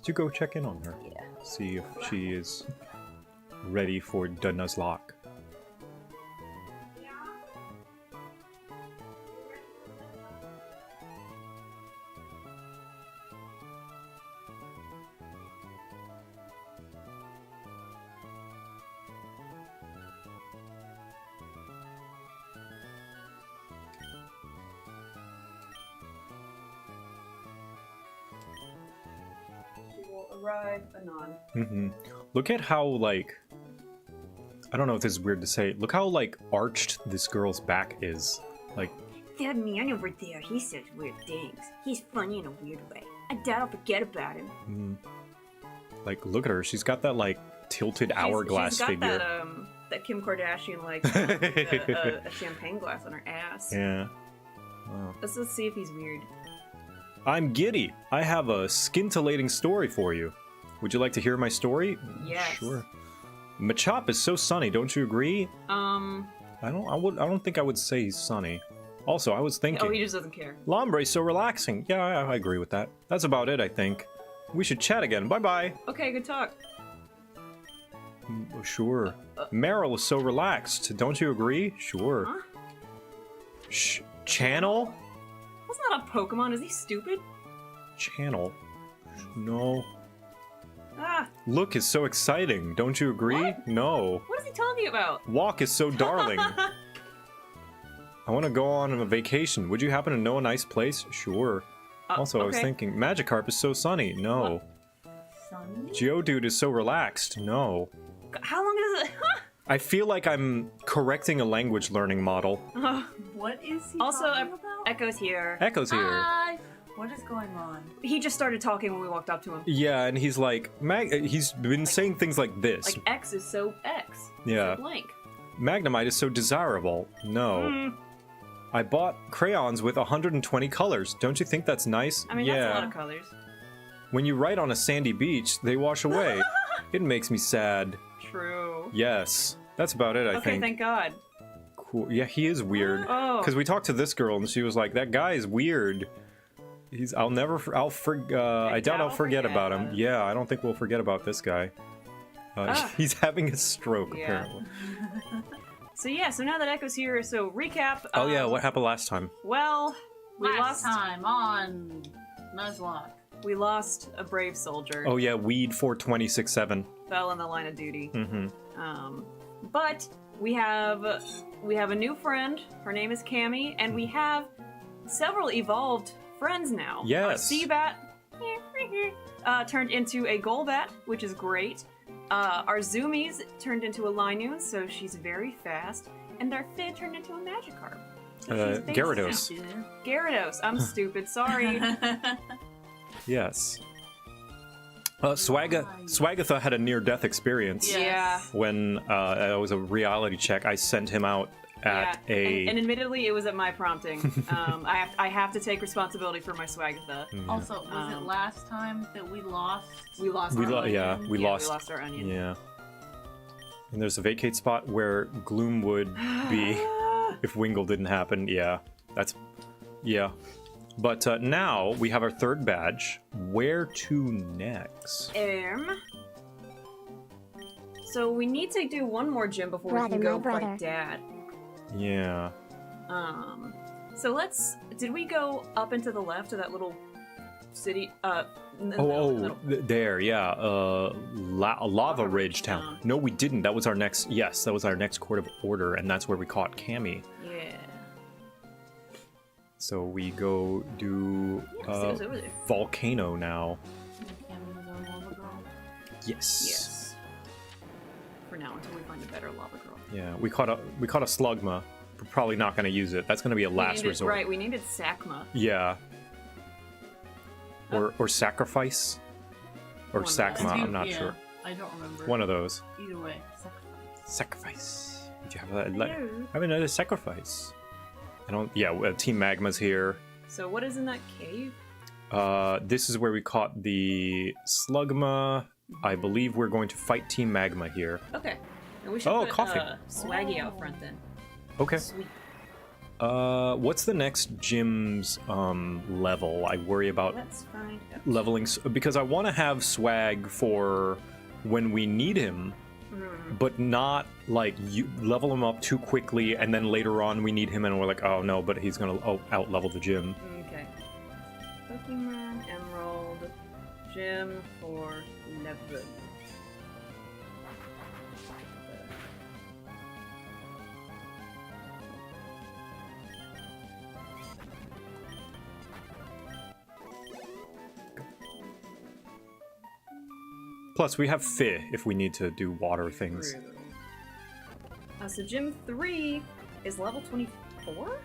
Did you go check in on her? Yeah. See if she is ready for the Nuzlocke. She will arrive anon. Mm-hmm. Look at how, like... I don't know if this is weird to say. Look how, like, arched this girl's back is. Like, That man over there, he says weird things. He's funny in a weird way. I doubt I'll forget about him. like, look at her. She's got that, like, tilted hourglass she's got figure. that Kim Kardashian like a champagne glass on her ass. Yeah. Wow. Let's see if he's weird. I'm giddy. I have a scintillating story for you. Would you like to hear my story? Yes. Sure. Machop is so sunny, don't you agree? I don't think I would say he's sunny. Also, I was thinking. Oh, he just doesn't care. Lombre's so relaxing. Yeah, I agree with that. That's about it, I think. We should chat again. Bye-bye. Okay, good talk. Sure. Meryl is so relaxed. Don't you agree? Sure. Huh? Channel? That's not a Pokemon. Is he stupid? Channel? No. Ah, Look is so exciting. Don't you agree? What? No. what is he talking about? Walk is so darling. I want to go on a vacation. Would you happen to know a nice place? Sure. Also, I was okay. thinking, Magikarp is so sunny. No. Sunny? Geodude is so relaxed. No. How long does it? I feel like I'm correcting a language learning model. What is he Also, talking about? Echo's here. Echo's here. Hi! What is going on? He just started talking when we walked up to him. Yeah, and he's like, he's been saying things like this. Like X is so X. Yeah. So blank. Magnemite is so desirable. No. I bought crayons with 120 colors. Don't you think that's nice? I mean, yeah. that's a lot of colors. When you write on a sandy beach, they wash away. It makes me sad. True. Yes. That's about it, I Okay, think. thank God. Cool. Yeah, he is weird. Oh. Because we talked to this girl and she was like, that guy is weird. I doubt I'll forget about him. Yeah, I don't think we'll forget about this guy. He's having a stroke, Yeah. apparently. So yeah, so now that Echo's here, so recap. Oh yeah, what happened last time? Well, we Last lost time on Nuzlocke. a brave soldier. Oh yeah, Weed 42067. Fell in the line of duty. Mm-hmm. But we have a new friend. Her name is Cammy, and we have several evolved friends now. Yes. Our Seabat turned into a Golbat, which is great. Our Zoomies turned into a Linus, so she's very fast. And our Fid turned into a Magikarp. So she's basic Gyarados. now. Gyarados. I'm stupid. Sorry. Yes. Swagatha had a near-death experience. Yeah. When it was a reality check, I sent him out at a... And admittedly, it was at my prompting. I have to take responsibility for my Swagatha. Also, was it last time that we lost? We lost We our onion. yeah, we lost. We lost our onion. Yeah. And there's a vacate spot where Gloom would be if Wingle didn't happen. Yeah, that's... Yeah. But now we have our third badge. Where to next? So we need to do one more gym before we can go fight Dad. Yeah. So let's... Did we go up and to the left to that little city? There, yeah. Lava Ridge Town. No, we didn't. That was our next... Yes, that was our next court of order, and that's where we caught Cammy. Yeah. So we go do it was over there. Volcano now. Yes. Yes. For now, until we find a better lava girl. Yeah, we caught a Slugma. We're probably not going to use it. That's going to be a last resort. Right, we needed Sakma. Yeah. Or Sacrifice. Or Sakma, I'm not sure. I don't remember. One of those. Either way. Sacrifice. Did you have that? I have another sacrifice. I don't... Yeah, Team Magma's here. So what is in that cave? This is where we caught the Slugma. I believe we're going to fight Team Magma here. Okay. And we should put coffee. Swaggy out front then. Okay. Sweet. What's the next gym's level? I worry about Let's find out. leveling because I want to have Swag for when we need him, but not like you level him up too quickly and then later on we need him and we're like, oh no, but he's gonna out level the gym. Okay. Pokemon Emerald Gym for level. Plus, we have Fi if we need to do water things. So Gym 3 is level 24?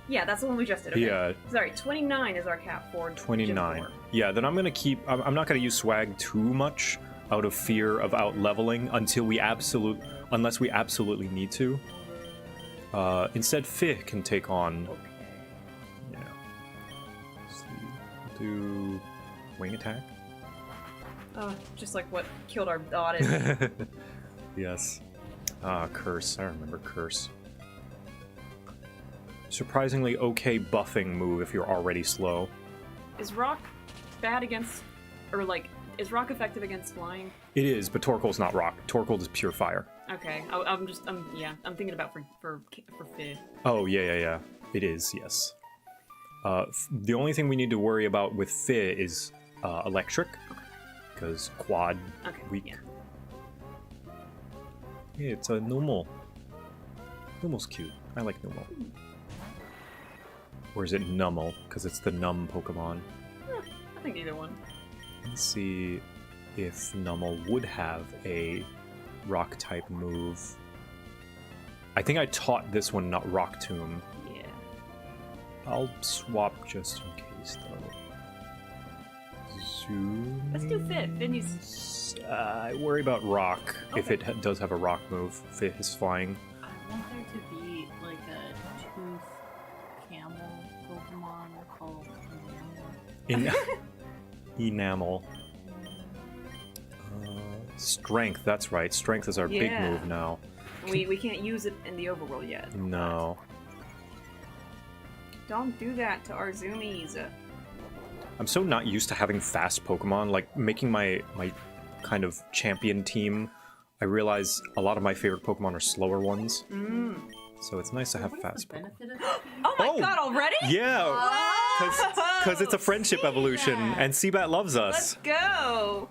Yeah, that's the one we just did. Okay. Yeah. Sorry, 29 is our cap for 29. Gym 4. Yeah, then I'm gonna keep... I'm not gonna use Swag too much out of fear of out-leveling until we unless we absolutely need to. Instead, Fi can take on... Okay. Yeah. Let's see. Do... Wing attack? Just like what killed our Audit. Yes. Curse. I remember Curse. Surprisingly okay buffing move if you're already slow. Is Rock bad against... Or like, is Rock effective against flying? It is, but Torkoal's not Rock. Torkoal is pure fire. Okay, I'm thinking about for Fi. Oh, yeah. It is, yes. The only thing we need to worry about with Fi is electric. Because quad weak. Yeah. Yeah, it's a Numel. Numel's cute. I like Numel. Or is it Nummel? Because it's the numb Pokemon. I think either one. Let's see if Nummel would have a rock type move. I think I taught this one not Rock Tomb. Yeah. I'll swap just in case though. Let's do Fi. Fi needs... I worry about Rock if it does have a Rock move. Fi is flying. I want there to be like a tooth camel Pokemon called Enamel. Strength, that's right. Strength is our big move now. We can't use it in the overworld yet. No. Don't do that to our Zoomies. I'm so not used to having fast Pokemon. Like, making my kind of champion team, I realize a lot of my favorite Pokemon are slower ones. So it's nice to have fast Pokemon. Oh my god, already? Yeah! Because it's a friendship evolution, and Seabat loves us. Let's go!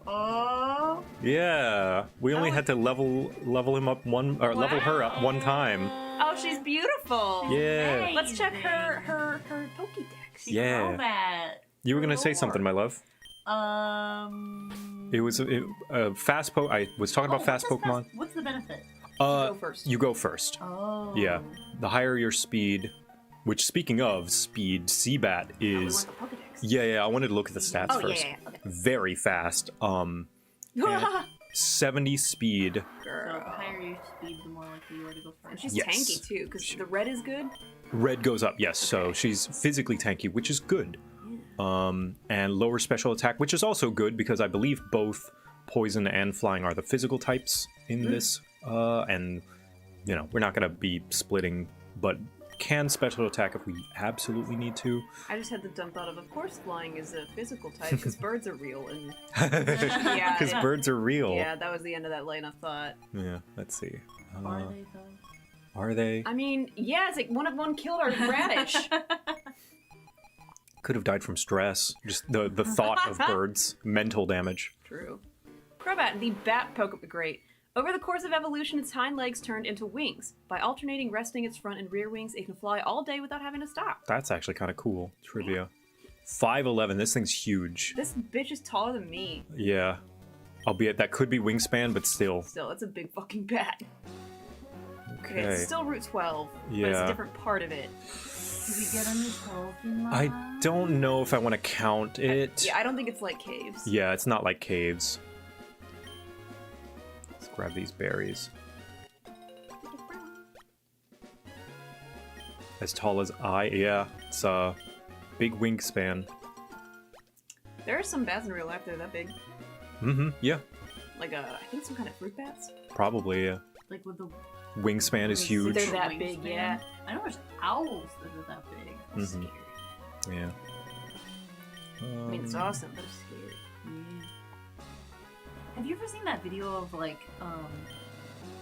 Oh. Yeah, we only had to level him up level her up one time. Oh, Oh, she's beautiful. Yeah. Let's check her Pokédex. Yeah. Combat. You were gonna say something, my love. It was fast I was talking about fast Pokemon. What's the benefit? Go first. You go first. Oh. Yeah. The higher your speed, which speaking of speed, Seabat is. We want the Pokédex. Yeah. I wanted to look at the stats Oh, first. yeah. Okay. Very fast. And 70 speed. So the higher your speed, the more likely you are to go And first. she's Yes. tanky too, because the red is good. Red goes up, yes. So she's physically tanky, which is good. And lower special attack, which is also good because I believe both poison and flying are the physical types in this. And, you know, we're not going to be splitting, but can special attack if we absolutely need to. I just had the dumb thought of course, flying is a physical type because birds are real. And Because birds are real. yeah, that was the end of that line of thought. Yeah, let's see. Are they though? Are they? I mean, yeah, it's like one killed our radish. Could have died from stress. Just the thought of birds. Mental damage. True. Crobat, the bat great. Over the course of evolution, its hind legs turned into wings. By alternating resting its front and rear wings, it can fly all day without having to stop. That's actually kind of cool. Trivia. 5'11", this thing's huge. This bitch is taller than me. Yeah. Albeit that could be wingspan, but still. Still, it's a big fucking bat. Okay, Okay. it's still Route 12, but it's Yeah. a different part of it. Did we get a new trophy? I don't know if I want to count it. Yeah, I don't think it's like caves. Yeah, it's not like caves. Let's grab these berries. As tall as I, yeah, it's a big wingspan. There are some bats in real life that are that big. Mm-hmm, yeah, Like, I think some kind of fruit bats. probably, yeah. Like with the Wingspan is huge. They're that big, wingspan? yeah. I know there's owls that are that big. That's Mhm. scary. Yeah. I mean, it's awesome, but it's scary. Have you ever seen that video of like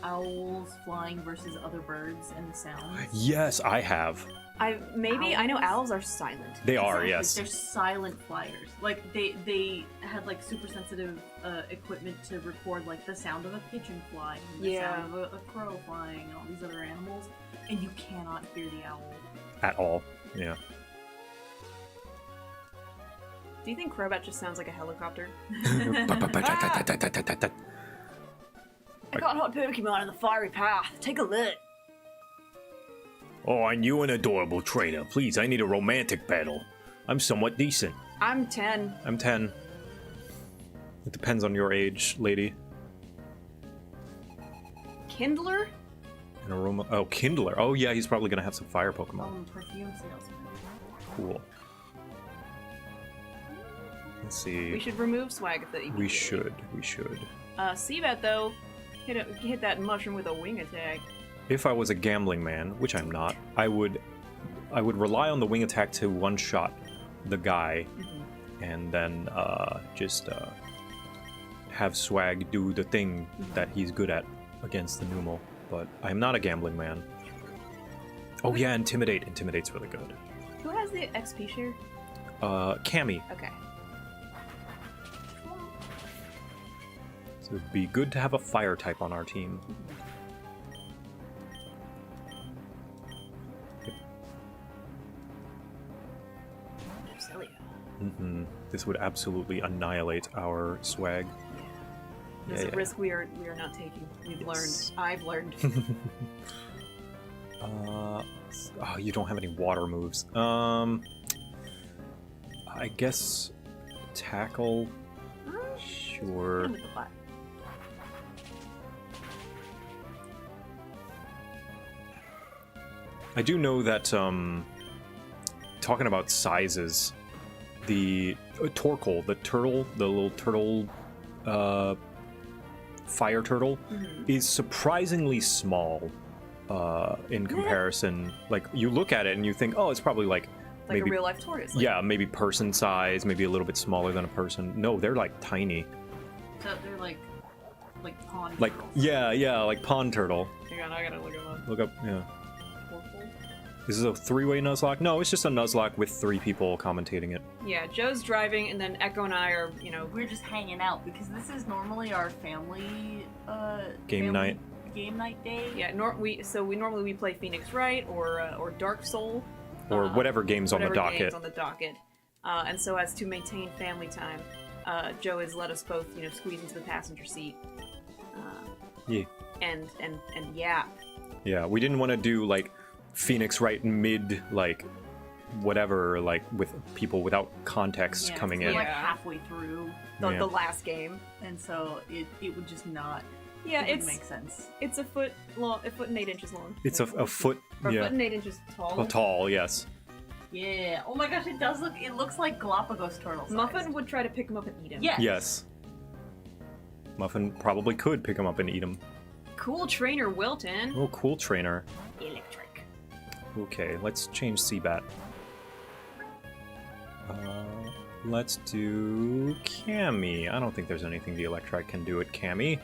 owls flying versus other birds and the sounds? Yes, I have. I know owls are silent. They are, Exactly. yes. They're silent flyers. Like they had like super sensitive equipment to record like the sound of a pigeon flying, and the Yeah. sound of a crow flying, and all these other animals, and you cannot hear the owl. At all. Yeah. Do you think Crobat just sounds like a helicopter? I I got hot Pokemon in the fiery path. Take a look. Oh, and you an adorable trainer. Please, I need a romantic battle. I'm somewhat decent. I'm 10. I'm 10. It depends on your age, lady. Kindler? An aroma. Oh, Kindler. Oh, yeah, he's probably gonna have some fire Pokemon. Perfume salesman. Cool. Let's see. We should remove swag if that. We should. We should. Seabat though, hit that mushroom with a wing attack. If I was a gambling man, which I'm not, I would rely on the wing attack to one-shot the guy, and then just have Swag do the thing that he's good at against the Numal. But I'm not a gambling man. Oh yeah, Intimidate. Intimidate's really good. Who has the XP share? Cammy. Okay. So it'd be good to have a fire type on our team. This would absolutely annihilate our Swag. It's a risk we are not taking. We've learned. I've learned. Oh, you don't have any water moves. I guess tackle. Sure. With the butt. I do know that talking about sizes, the Torkoal, the turtle, the little turtle fire turtle, is surprisingly small in comparison. Like, you look at it and you think, oh, it's probably like maybe a real life tortoise. yeah, maybe person size, maybe a little bit smaller than a person. No, they're like tiny. So they're like pond. Like turtles. yeah, like pond turtle. Hang on, I gotta look him up. Look up, yeah. This is a three-way Nuzlocke? No, it's just a Nuzlocke with 3 people commentating it. Yeah, Joe's driving, and then Echo and I are, We're just hanging out because this is normally our family Game family night. game night day. Yeah, we normally play Phoenix Wright or Dark Soul Or whatever game's on the docket. Games on the docket. And so as to maintain family time, Joe has let us both, squeeze into the passenger seat. Yeah. And yeah. Yeah, we didn't want to do like Phoenix Wright mid like whatever like with people without context coming in. Like halfway through the last game, and so it would just not. Yeah, it makes sense. It's a foot long, a foot and 8 inches long. It's a foot. Or yeah. a foot and 8 inches tall. Oh, tall, yes. Yeah. Oh my gosh, it does look. It looks like Galapagos turtle size. Muffin would try to pick him up and eat him. Yes. Yes. Muffin probably could pick him up and eat him. Cool trainer, Wilton. Oh, cool trainer. Electric. Okay, let's change Seabat. Let's do Cammy. I don't think there's anything the Electrike can do at Cammy.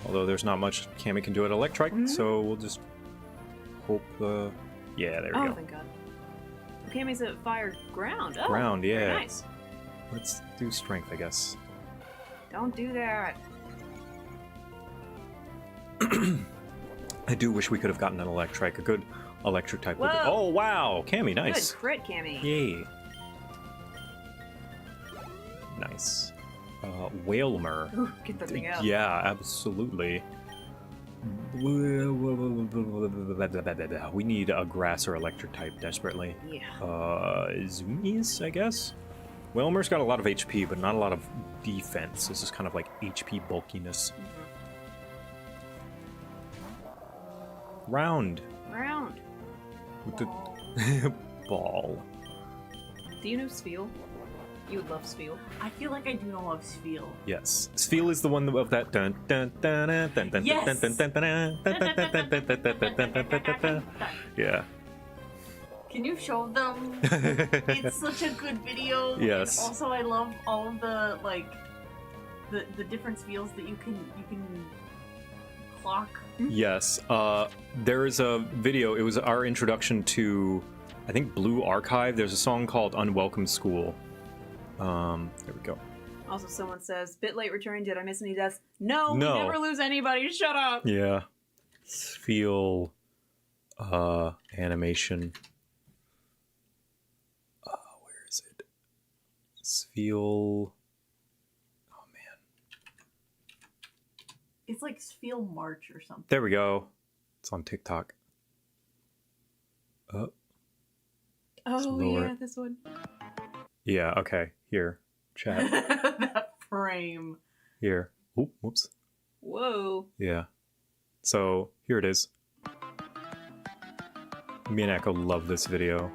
Although there's not much Cammy can do at Electrike, so we'll just hope yeah, there we go. Oh, thank God. Cammy's at fire ground. Oh, Ground, yeah. very nice. Let's do Strength, I guess. Don't do that. I do wish we could have gotten an Electrike, a good electric type. Whoa. Oh, wow! Cammy, nice. Good crit, Cammy. Yay. Nice. Whalmer. Ooh, get that thing out. Yeah, absolutely. We need a grass or electric type desperately. Yeah. Zoomies, I guess? Whalmer's got a lot of HP, but not a lot of defense. This is kind of like HP bulkiness. Round. Round. With the ball. Do you know Spiel? You would love Spiel. I feel like I do know of Spiel. Yes. Spiel is the one of that dun dun dun dun dun dun Yes. dun dun dun dun dun dun dun dun dun dun dun dun dun. Yeah. Can you show them? It's such a good video. Yes. And also, I love all of the like the different Spiels that you can clock. Yes. There is a video. It was our introduction to, I think, Blue Archive. There's a song called "Unwelcome School." There we go. Also, someone says, bit late returning, did I miss any deaths? No, No. we never lose anybody, shut up! Yeah. Feel animation. Where is it? Feel. Oh man. It's like Spiel March or something. There we go. It's on TikTok. Oh, lower yeah, it. this one. Yeah, okay. Here. Chat. That frame. Here. Oop, whoops. Whoa. Yeah. So, here it is. Me and Echo love this video.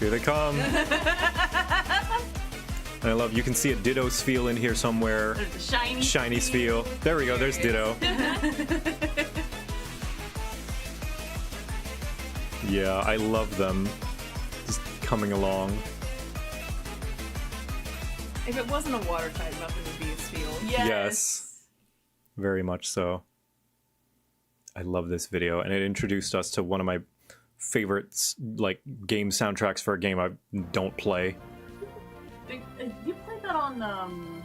Here they come. And I love, you can see a Ditto Spiel in here somewhere. There's a shiny. Shiny Spiel. There we go, there's Ditto. Yeah, I love them. Just coming along. If it wasn't a water type, nothing would be a Spiel. Yes. Very much so. I love this video, and it introduced us to one of my favorites, like, game soundtracks for a game I don't play. You played that on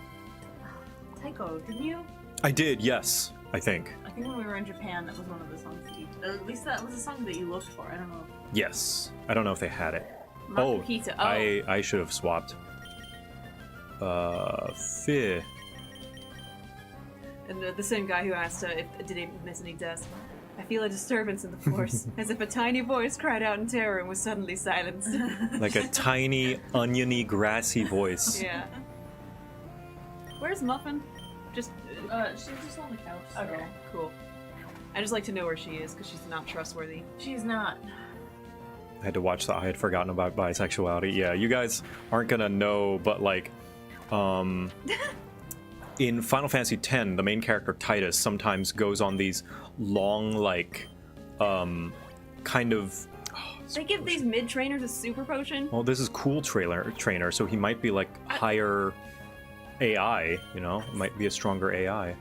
Taiko, didn't you? I did, yes, I think. I think when we were in Japan, that was one of the songs that you... At least that was a song that you looked for. I don't know. Yes. I don't know if they had it. Makuhita. Oh, I should have swapped. Fear. And the same guy who asked if did he miss any deaths. I feel a disturbance in the force, as if a tiny voice cried out in terror and was suddenly silenced. Like a tiny, oniony, grassy voice. Yeah. Where's Muffin? Just She's just on the couch. So. okay, cool. I just like to know where she is because she's not trustworthy. She's not. I had to watch that. I had forgotten about bisexuality. Yeah, you guys aren't gonna know, but like, in Final Fantasy X, the main character Titus sometimes goes on these long, like, kind of. They give these mid-trainers a super potion? Well, this is cool trainer, so he might be like higher AI. You know, might be a stronger AI.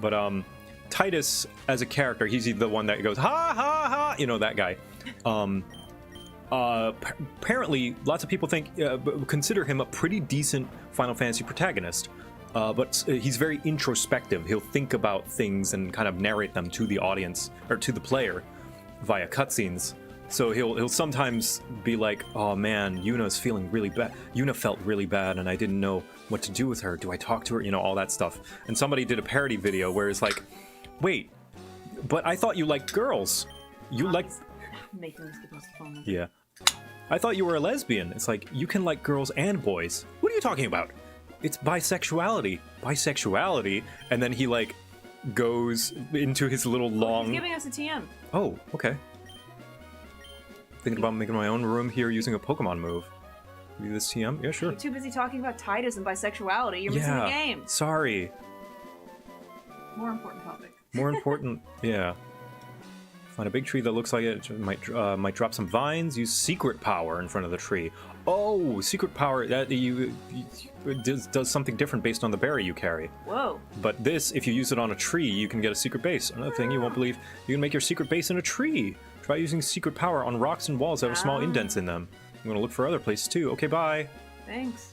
But Titus, as a character, he's the one that goes ha ha ha. You know, that guy. apparently, lots of people consider him a pretty decent Final Fantasy protagonist. But he's very introspective. He'll think about things and kind of narrate them to the audience or to the player via cutscenes. So he'll sometimes be like, "Oh man, Yuna's feeling really bad. Yuna felt really bad, and I didn't know what to do with her. Do I talk to her? You know, all that stuff." And somebody did a parody video where it's like, "Wait, but I thought you liked girls. You like?" Making this the most fun. Yeah. I thought you were a lesbian. It's like, you can like girls and boys. What are you talking about? It's bisexuality. Bisexuality. And then he, like, goes into his little long... He's giving us a TM. Oh, okay. Thinking about making my own room here using a Pokemon move. Maybe this TM? Yeah, sure. You're too busy talking about Titus and bisexuality. You're missing the game. Sorry. More important topic. More important, yeah. Find a big tree that looks like it might drop some vines. Use secret power in front of the tree. Oh, secret power that does something different based on the berry you carry. Whoa. But this, if you use it on a tree, you can get a secret base. Another thing you won't believe, you can make your secret base in a tree. Try using secret power on rocks and walls that have small indents in them. I'm gonna look for other places too. Okay, bye. Thanks.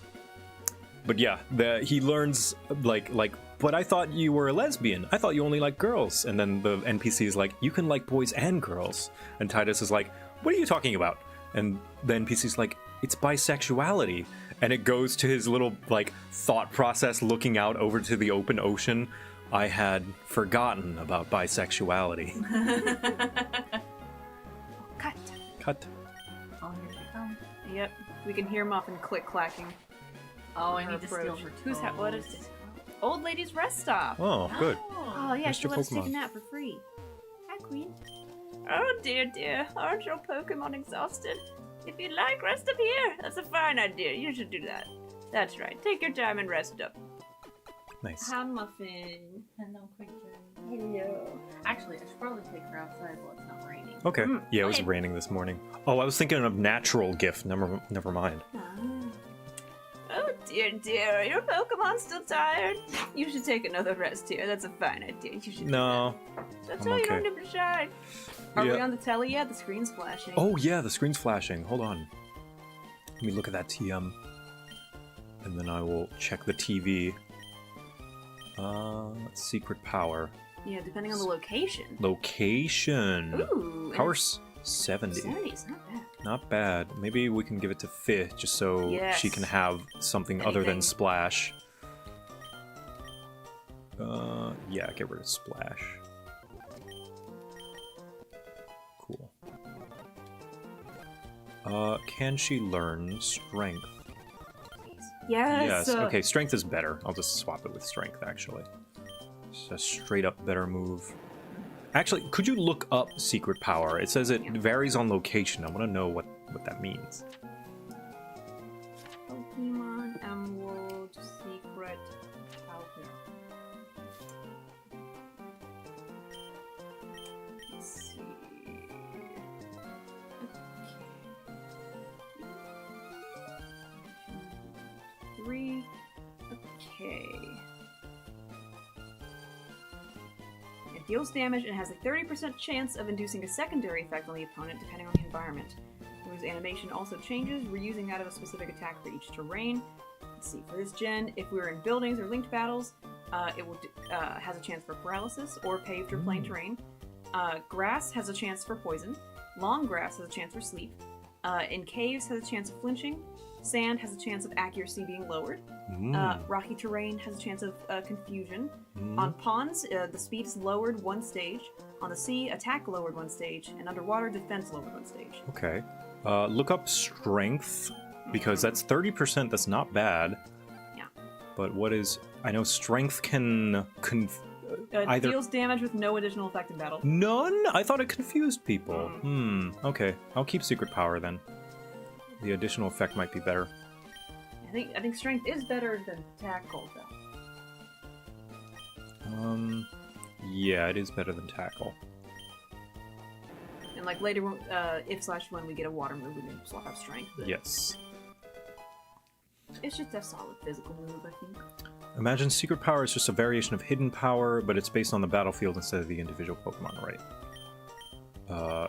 But yeah, he learns like. But I thought you were a lesbian. I thought you only liked girls. And then the NPC is like, you can like boys and girls. And Titus is like, what are you talking about? And the NPC's like, it's bisexuality. And it goes to his little, like, thought process looking out over to the open ocean. I had forgotten about bisexuality. Cut. Cut. Oh, here they come. Yep. We can hear Muffin click-clacking. Oh, I Her need to steal approach. her Who's toes. what is this? Old lady's rest stop. Oh, good. Oh yeah, Missed she your lets us take Pokemon. a nap for free. Hi, Queen. Oh dear, aren't your Pokemon exhausted? If you'd like, rest up here. That's a fine idea. You should do that. That's right. Take your time and rest up. Nice. Hi, Muffin. Hello, creature. Hello. Actually, I should probably take her outside while it's not raining. Okay. Yeah, it was Okay. raining this morning. Oh, I was thinking of natural gift. Never mind. Oh dear, are your Pokemon still tired? You should take another rest here. That's a fine idea. You should. No. That's I'm why you okay. don't have to shine. Are we Yeah. on the telly yet? The screen's flashing. Oh yeah, the screen's flashing. Hold on. Let me look at that TM. And then I will check the TV. Secret power. Yeah, depending on the location. Location. Ooh. Power 70. 70 is not bad. Not bad. Maybe we can give it to Fifth just so Yes. she can have something other than Anything. Splash. Yeah, get rid of Splash. Cool. Can she learn Strength? Yes. Yes. Okay, Strength is better. I'll just swap it with Strength, actually. It's a straight up better move. Actually, could you look up Secret Power? It says it varies on location. I want to know what that means. Pokemon Emerald Secret Power. Let's see. Okay. 3. Okay. It deals damage and has a 30% chance of inducing a secondary effect on the opponent depending on the environment. The move's animation also changes, reusing that of a specific attack for each terrain. Let's see, for this gen, if we were in buildings or linked battles, it will has a chance for paralysis or paved or plain terrain. Grass has a chance for poison. Long grass has a chance for sleep. In caves has a chance of flinching. Sand has a chance of accuracy being lowered. Rocky terrain has a chance of confusion. On ponds, the speed is lowered 1 stage. On the sea, attack lowered 1 stage. And underwater, defense lowered 1 stage. Okay. Look up Strength, because that's 30%. That's not bad. Yeah. But what is... I know Strength can... either... deals damage with no additional effect in battle. None? I thought it confused people. Okay. I'll keep Secret Power then. The additional effect might be better. I think strength is better than tackle, though. Yeah, it is better than Tackle. And like later, when we get a water move, we can swap out strength. But Yes. it's just a solid physical move, I think. Imagine Secret Power is just a variation of Hidden Power, but it's based on the battlefield instead of the individual Pokemon, right?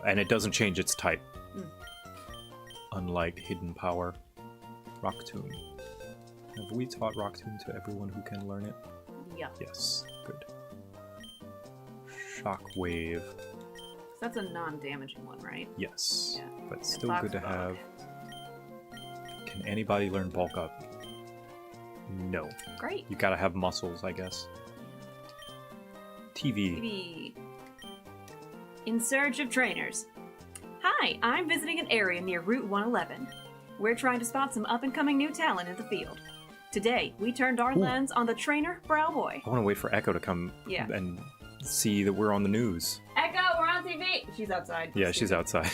And it doesn't change its type. unlike Hidden Power. Rock Tomb. Have we taught Rock Tomb to everyone who can learn it? Yeah. Yes, good. Shockwave. That's a non-damaging one, right? Yes, Yeah. but And still Fox good to Bug. have. Can anybody learn Bulk Up? No. Great. You gotta have muscles, I guess. TV. TV. In search of trainers. Hi, I'm visiting an area near Route 111. We're trying to spot some up-and-coming new talent in the field. Today, we turned our lens on the trainer Browboy. I want to wait for Echo to come Yeah. and see that we're on the news. Echo, we're on TV! She's outside. Yeah, she's outside.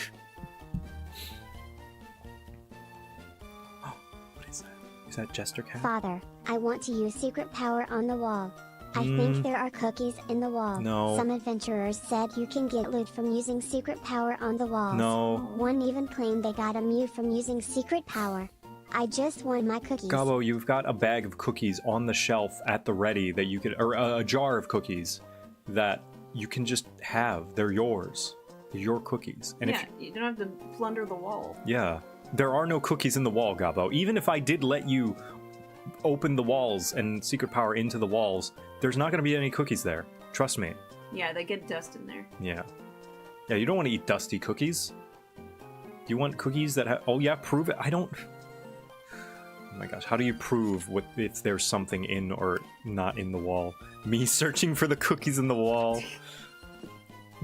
Oh, what is that? Is that Jester Cat? Father, I want to use secret power on the wall. I think there are cookies in the wall. No. Some adventurers said you can get loot from using secret power on the walls. No. One even claimed they got a mute from using secret power. I just want my cookies. Gabo, you've got a bag of cookies on the shelf at the ready that you could, or a jar of cookies that you can just have. They're yours. They're your cookies. And Yeah, you don't have to plunder the wall. yeah, there are no cookies in the wall, Gabo. Even if I did let you open the walls and secret power into the walls, there's not going to be any cookies there. Trust me. Yeah, they get dust in there. Yeah. Yeah, you don't want to eat dusty cookies. You want cookies that have... Oh, yeah, prove it. I don't... Oh my gosh, how do you prove what if there's something in or not in the wall? Me searching for the cookies in the wall.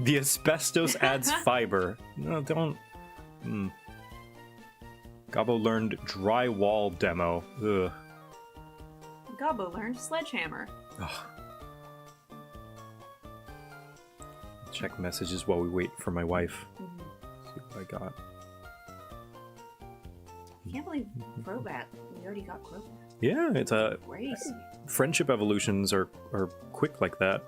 The asbestos adds fiber. No, don't... Gabo learned drywall demo. Ugh. Gabo learned sledgehammer. Ugh. Check messages while we wait for my wife. See what I got. I can't believe Crobat. We already got Crobat. Yeah, it's a... Race. Friendship evolutions are quick like that.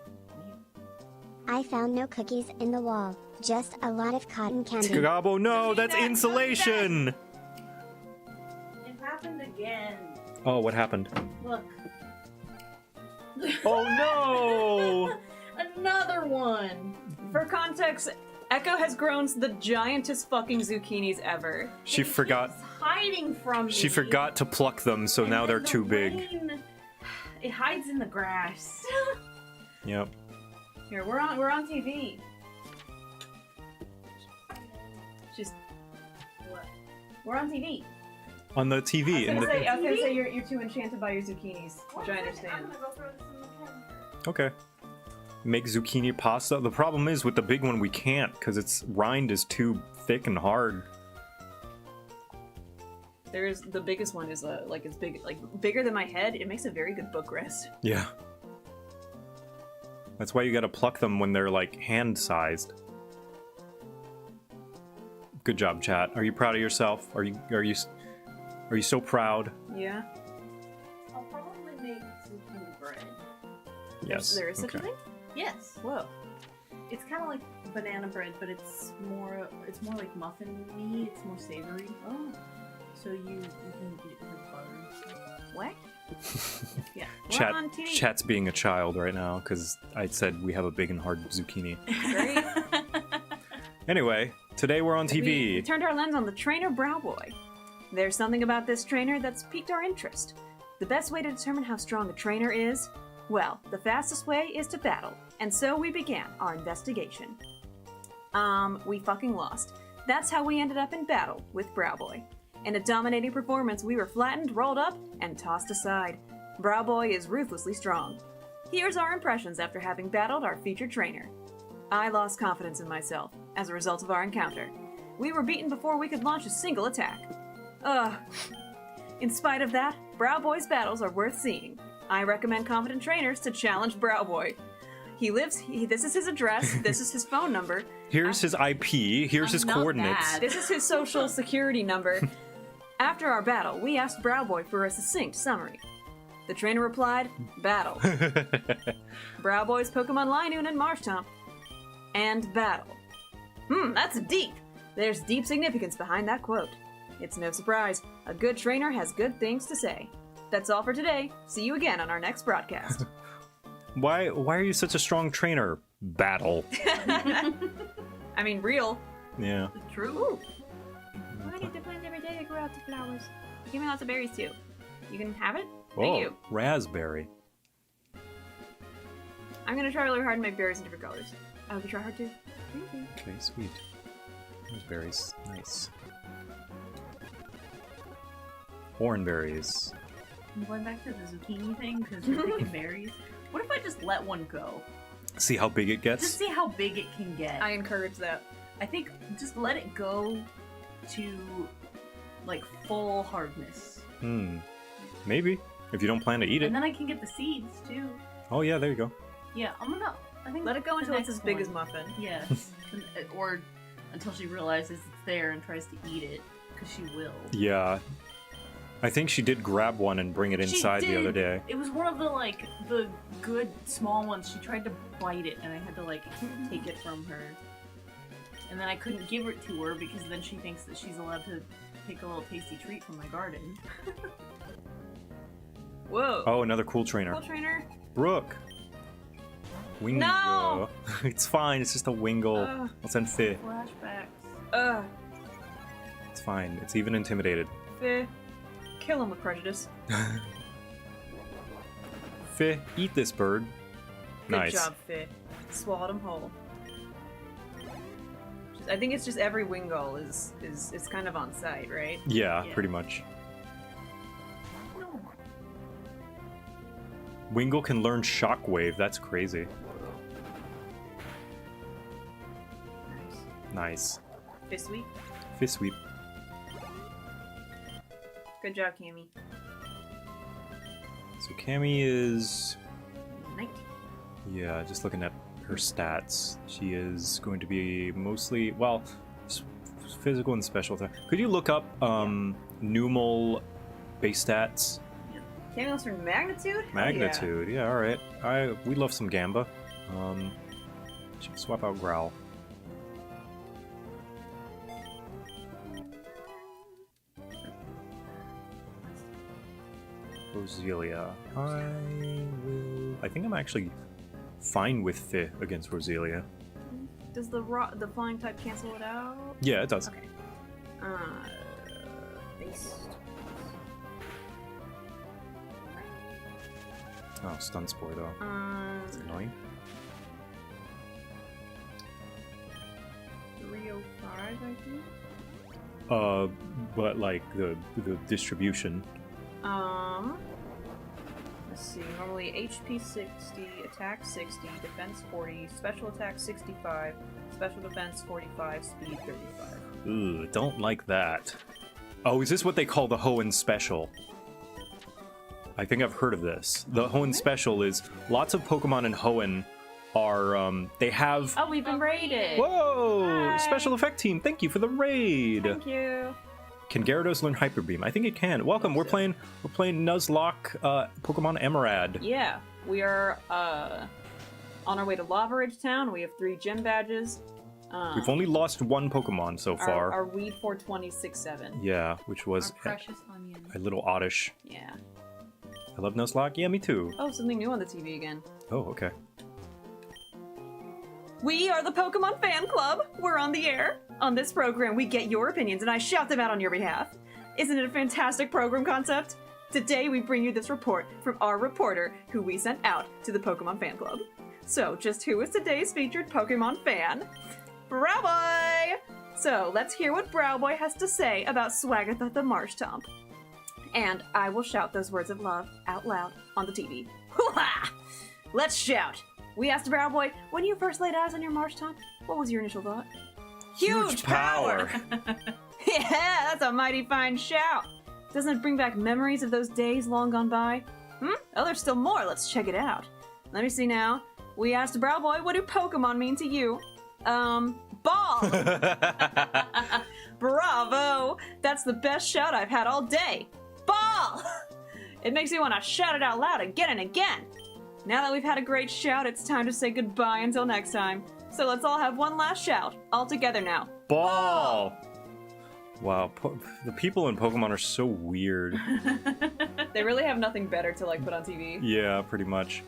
I found no cookies in the wall, just a lot of cotton candy. Gabo, no, that's insulation! It happened again. Oh, what happened? Look. Oh no! Another one. For context, Echo has grown the giantest fucking zucchinis ever. She forgot. It's hiding from me. She forgot to pluck them, so And now then they're the too big. rain, it hides in the grass. Yep. Here, we're on TV. Just What? we're on TV. On the TV. I was gonna say you're too enchanted by your zucchinis, which I I'm understand. gonna go throw this in the can. Okay. Make zucchini pasta. The problem is with the big one we can't, because its rind is too thick and hard. There's the biggest one is like it's big, like bigger than my head. It makes a very good book rest. Yeah. That's why you gotta pluck them when they're like hand-sized. Good job, chat. Are you proud of yourself? Are you so proud? Yeah. I'll probably make zucchini bread. Yes. There is such a okay. thing? Yes. Whoa. It's kind of like banana bread, but it's more like muffin-y. It's more savory. Oh. So you can eat it with butter and stuff. What? Yeah. We're on TV. Chat's being a child right now because I said we have a big and hard zucchini. Great. Anyway, today we're on TV. We turned our lens on the trainer Browboy. There's something about this trainer that's piqued our interest. The best way to determine how strong a trainer is? Well, the fastest way is to battle, and so we began our investigation. We fucking lost. That's how we ended up in battle with Browboy. In a dominating performance, we were flattened, rolled up, and tossed aside. Browboy is ruthlessly strong. Here's our impressions after having battled our featured trainer. I lost confidence in myself as a result of our encounter. We were beaten before we could launch a single attack. In spite of that, Browboy's battles are worth seeing. I recommend confident trainers to challenge Browboy. This is his address, this is his phone number, Here's his IP, here's his not coordinates. bad. this is his social security number. After our battle, we asked Browboy for a succinct summary. The trainer replied, battle. Browboy's Pokemon Linoon and Marshtomp. And battle. That's deep. There's deep significance behind that quote. It's no surprise. A good trainer has good things to say. That's all for today. See you again on our next broadcast. Why are you such a strong trainer? Battle. I mean, real. Yeah. True. Why did the plans ever day I grew out the flowers. You gave me lots of berries too. You can have it? Oh, Thank you. raspberry. I'm gonna try really hard and make berries in different colors. I hope you try hard too. Thank you. Okay, sweet. Raspberries, nice. Oranberries. I'm going back to the zucchini thing because you're picking berries. What if I just let one go? See how big it gets? Just see how big it can get. I encourage that. I think just let it go to like full hardness. Maybe. If you don't plan to eat it. And then I can get the seeds too. Oh yeah, there you go. Yeah, I think Let it go the until it's next as big one. as Muffin. Yeah. Or until she realizes it's there and tries to eat it, because she will. Yeah. I think she did grab one and bring it inside the other day. It was one of the good small ones. She tried to bite it, and I had to take it from her. And then I couldn't give it to her because then she thinks that she's allowed to take a little tasty treat from my garden. Whoa. Oh, another cool trainer. Cool trainer. Brooke. Wingo. No! It's fine. It's just a Wingle. I'll send Fi. Flashbacks. It's fine. It's even intimidated. Fi. Kill him with prejudice. Fi, eat this bird. Good Nice. job, Fi. Swallowed him whole. I think it's just every Wingull is kind of on site, right? Yeah, Yeah. pretty much. Wingle can learn Shockwave. That's crazy. Nice. Fi sweep. Fi sweep. Good job, Cammy. So Cammy is... 19. Yeah, just looking at her stats. She is going to be mostly... Well, physical and special. Could you look up Numal base stats? Cammy wants her magnitude? Hell Magnitude, yeah, alright. We love some Gamba. Should swap out Growl. Roselia. I think I'm actually fine with Fi against Roselia. Yeah. Does the flying type cancel it out? Yeah, it does. Okay. Base. Oh, Stun Spore though. It's annoying. 305, I think. But like the distribution. Let's see. Normally HP 60, attack 60, defense 40, special attack 65, special defense 45, speed 35. Ooh, don't like that. Oh, is this what they call the Hoenn Special? I think I've heard of this. The Hoenn Special is lots of Pokemon in Hoenn are they have. Oh, we've been raided. Whoa! Hi. Special effect team, thank you for the raid. Thank you. Can Gyarados learn Hyper Beam? I think it can. Welcome. We're playing Nuzlocke, Pokemon Emerald. Yeah, we are on our way to Lava Ridge Town. We have 3 gym badges. We've only lost 1 Pokemon so far. Our Weed 42067. Yeah, which was Precious onion. a little oddish. Yeah. I love Nuzlocke. Yeah, me too. Oh, something new on the TV again. Oh, okay. We are the Pokemon Fan Club. We're on the air. On this program, we get your opinions and I shout them out on your behalf. Isn't it a fantastic program concept? Today, we bring you this report from our reporter who we sent out to the Pokemon Fan Club. So, just who is today's featured Pokemon fan? Browboy! So, let's hear what Browboy has to say about Swaggerth the Marshtomp. And I will shout those words of love out loud on the TV. Hoo-ha! Let's shout! We asked Browboy, when you first laid eyes on your Marshtomp, what was your initial thought? Huge power! Yeah, that's a mighty fine shout! Doesn't it bring back memories of those days long gone by? Oh, there's still more. Let's check it out. Let me see now. We asked Browboy, what do Pokemon mean to you? Ball! Bravo! That's the best shout I've had all day. Ball! It makes me want to shout it out loud again and again. Now that we've had a great shout, it's time to say goodbye until next time. So let's all have one last shout, all together now. Ball! Wow, the people in Pokemon are so weird. They really have nothing better to like put on TV. Yeah, pretty much.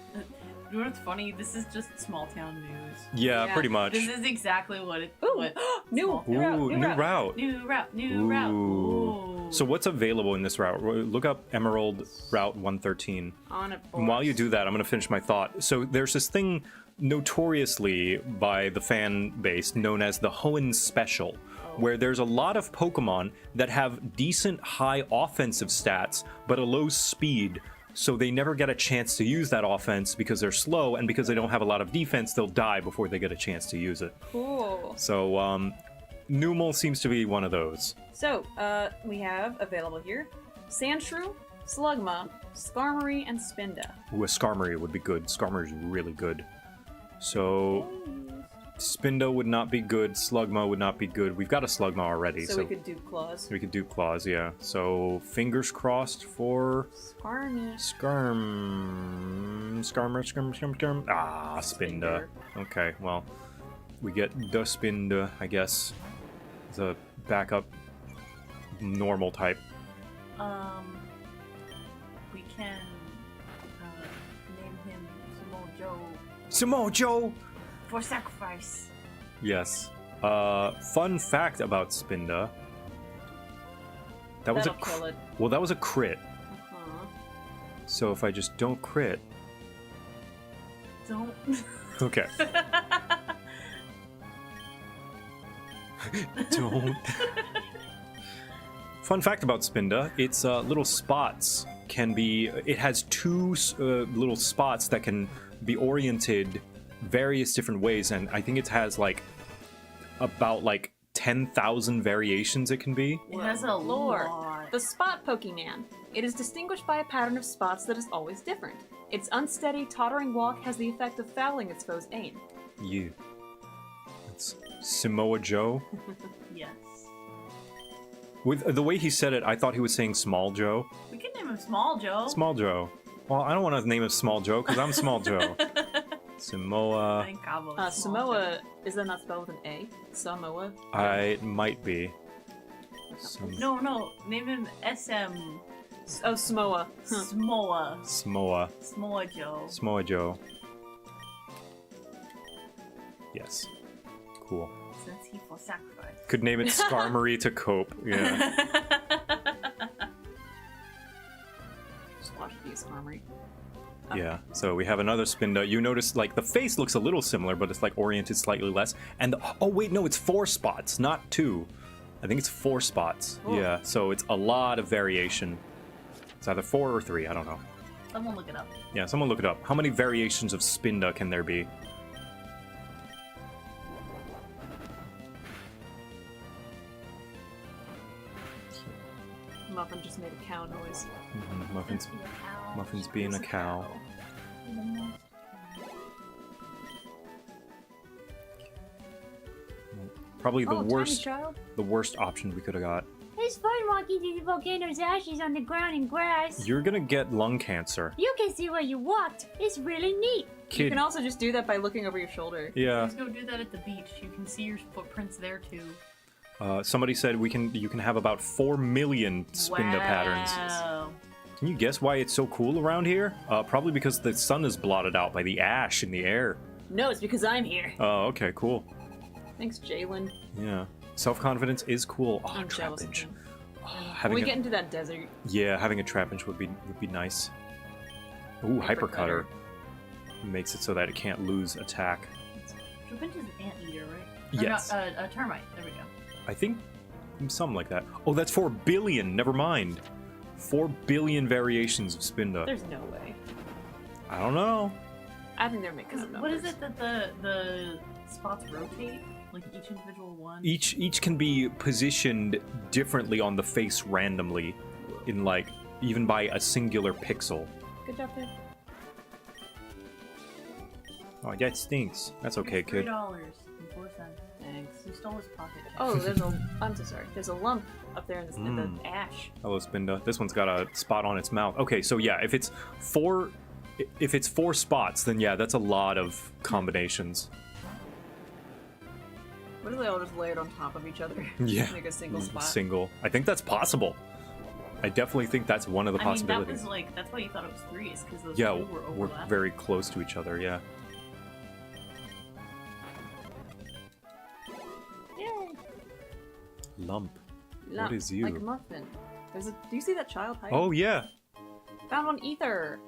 You know what's funny? This is just small town news. Yeah, pretty much. This is exactly what it. Ooh, What new small- Ooh, new route. New route. Ooh. So what's available in this route? Look up Emerald Route 113. On it. And while you do that, I'm going to finish my thought. So there's this thing notoriously by the fan base known as the Hoenn Special, where there's a lot of Pokemon that have decent high offensive stats, but a low speed, so they never get a chance to use that offense because they're slow, and because they don't have a lot of defense, they'll die before they get a chance to use it. Cool. So, Numel seems to be one of those. So, we have available here Sandshrew, Slugma, Skarmory, and Spinda. Ooh, a Skarmory would be good. Skarmory is really good. So, Spinda would not be good. Slugma would not be good. We've got a Slugma already, So we could do Claws. we could do Claws, yeah. So, fingers crossed for Skarmy. Skarm. Ah, Spinda. Okay, well, we get the Spinda, I guess. The backup normal type. We can name him Samojo Samojo! for sacrifice. Yes. Fun fact about Spinda. That was That'll kill it. Well, that was a crit. Uh-huh. So if I just don't crit. Don't. Okay. Don't. Fun fact about Spinda, its little spots can be... It has two little spots that can be oriented various different ways, and I think it has, like, about, like, 10,000 variations it can be. It has a Lord. lot. The Spot Pokemon. It is distinguished by a pattern of spots that is always different. Its unsteady, tottering walk has the effect of fouling its foe's aim. Yeah. It's Samoa Joe. Yes. With the way he said it, I thought he was saying Small Joe. We can name him Small Joe. Small Joe. Well, I don't want to name him Small Joe because I'm Small Joe. I Samoa. think Gabo is Small Samoa, is that not spelled with an A? Samoa? It might be. Joe. No, name him SM Oh, Samoa. Huh. Smoa. Samoa. Smoa Joe. Samoa Joe. Yes. Cool. Since he for sacrifice. Could name it Skarmory to cope. Yeah. Just watch it be a Skarmory. Yeah. So we have another Spinda. You notice, like, the face looks a little similar, but it's, like, oriented slightly less. And, oh, wait, no, it's 4 spots, not 2. I think it's 4 spots. Cool. Yeah. So it's a lot of variation. It's either 4 or 3. I don't know. Someone look it up. Yeah, someone look it up. How many variations of Spinda can there be? Muffin just made a cow noise. Muffin's being a cow. Probably the worst, Tiny child. the worst option we could have got. It's fun walking through the volcano's ashes on the ground and grass. You're gonna get lung cancer, You can see where you walked. It's really neat. You kid. can also just do that by looking over your shoulder. Yeah. Let's go do that at the beach. You can see your footprints there too. Somebody said you can have about 4 million Spinda patterns. Wow. Can you guess why it's so cool around here? Probably because the sun is blotted out by the ash in the air. No, it's because I'm here. Oh, okay, cool. Thanks, Jalen. Yeah. Self-confidence is cool. Oh, I'm jealous of Trapinch. him. Oh, When having we a, get into that desert, yeah, having a Trapinch would be nice. Ooh, Hypercutter. Hypercutter. Makes it so that it can't lose attack. Trapinch is an anteater, right? Or Yes. not, a termite. There we go. I think something like that. Oh, that's 4 billion. Never mind. 4 billion variations of Spinda. there's no way. I don't know. I think they're making up What numbers. is it that the spots rotate? Like each individual one? Each can be positioned differently on the face randomly, in like even by a singular pixel. Good job, kid. Oh, that stinks. That's okay, kid. $3.04. Thanks. You stole his pocket check. Oh, I'm so sorry. There's a lump up there in the ash. Hello, Spinda. This one's got a spot on its mouth. Okay, so yeah, if it's 4 spots, then yeah, that's a lot of combinations. What if they all just lay it on top of each other? Yeah. Make a single spot. Single. I think that's possible. I definitely think that's one of the I mean, that possibilities. was like, that's why you thought it was 3, is because those Yeah, two were we're overlapping. very close to each other, yeah. Yay. Lump. Lump, What is you? Like muffin. There's a. Do you see that child hiding? Oh, yeah. Found one ether.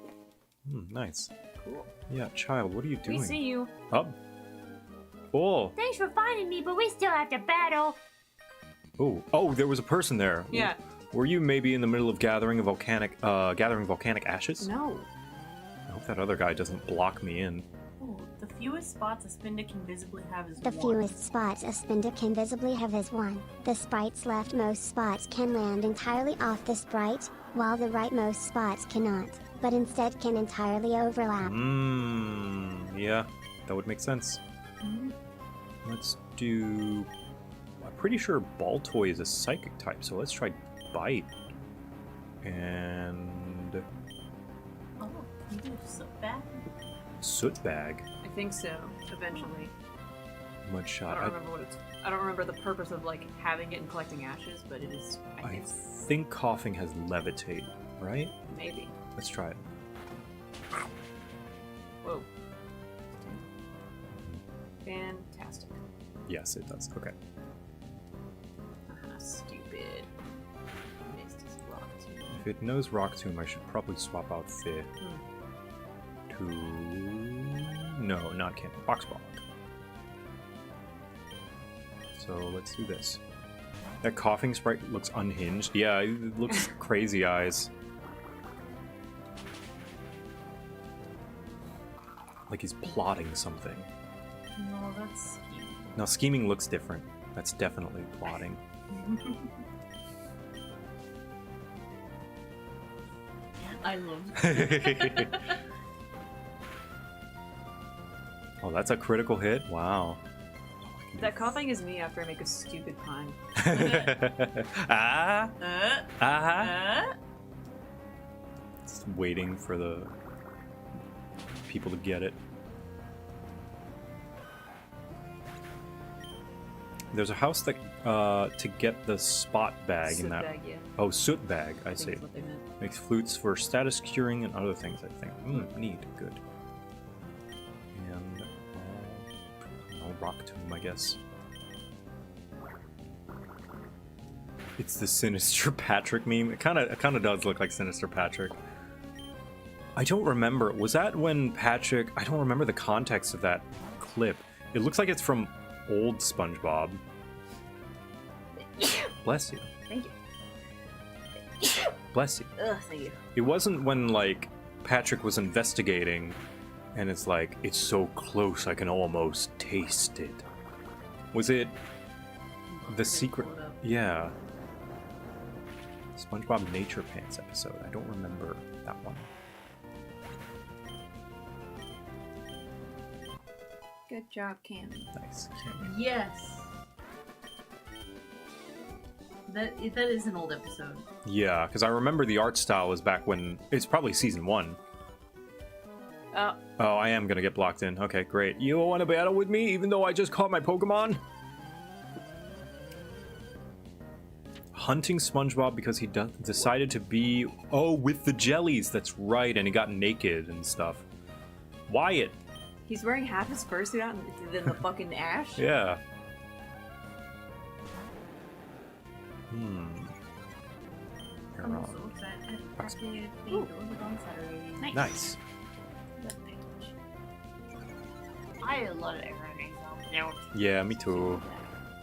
Nice. Cool. Yeah, child, what are you doing? We see you. Up. Oh. Thanks for finding me, but we still have to battle. Oh. Oh, there was a person there. Yeah. Were you maybe in the middle of gathering volcanic ashes? No. I hope that other guy doesn't block me in. Oh, the fewest spots a Spinda can visibly have is The 1. fewest spots a Spinda can visibly have is 1. The sprite's leftmost spots can land entirely off the sprite, while the rightmost spots cannot, but instead can entirely overlap. Yeah, that would make sense. Let's do... I'm pretty sure Baltoy is a psychic type, so let's try Bite. And... Oh, can you do soot bag? Soot Bag. I think so. Eventually. Mudshot. I don't remember what it's. I don't remember the purpose of like having it and collecting ashes, but it is. I think coughing has levitate, right? Maybe. Let's try it. Whoa. Fantastic. Yes, it does. Okay. Stupid. Missed his rock too. If it knows Rock Tomb, I should probably swap out Fear to... No, not Cannon. Box Ball. So let's do this. That coughing sprite looks unhinged. Yeah, it looks crazy eyes. Like he's plotting something. No, that's scheming. Now, scheming looks different. That's definitely plotting. I love Oh, that's a critical hit? Wow. That coughing is me after I make a stupid pun. Ah! Just waiting for the people to get it. There's a house that to get the spot bag in Soot that. bag, yeah. Oh, soot bag. I see. That's what they meant. Makes flutes for status curing and other things. I think. Neat. Good. And no rock tomb, I guess. It's the Sinister Patrick meme. It kind of does look like Sinister Patrick. I don't remember. Was that when Patrick? I don't remember the context of that clip. It looks like it's from old SpongeBob. Bless you. Thank you. Bless you. Ugh, thank you. It wasn't when, like, Patrick was investigating, and it's like, it's so close I can almost taste it. Was it the secret? Yeah. SpongeBob Nature Pants episode. I don't remember that one. Good job, Cam. Nice. Yes. That is an old episode. Yeah, because I remember the art style was back when... It's probably season 1. Oh. Oh, I am gonna get blocked in. Okay, great. You want to battle with me even though I just caught my Pokemon? Hunting SpongeBob because he decided to be... Oh, with the jellies. That's right, and he got naked and stuff. Wyatt. He's wearing half his fursuit out than the fucking ash? Yeah. I'm so excited. I practically on Saturday. Nice. I love everything. Yeah, me too.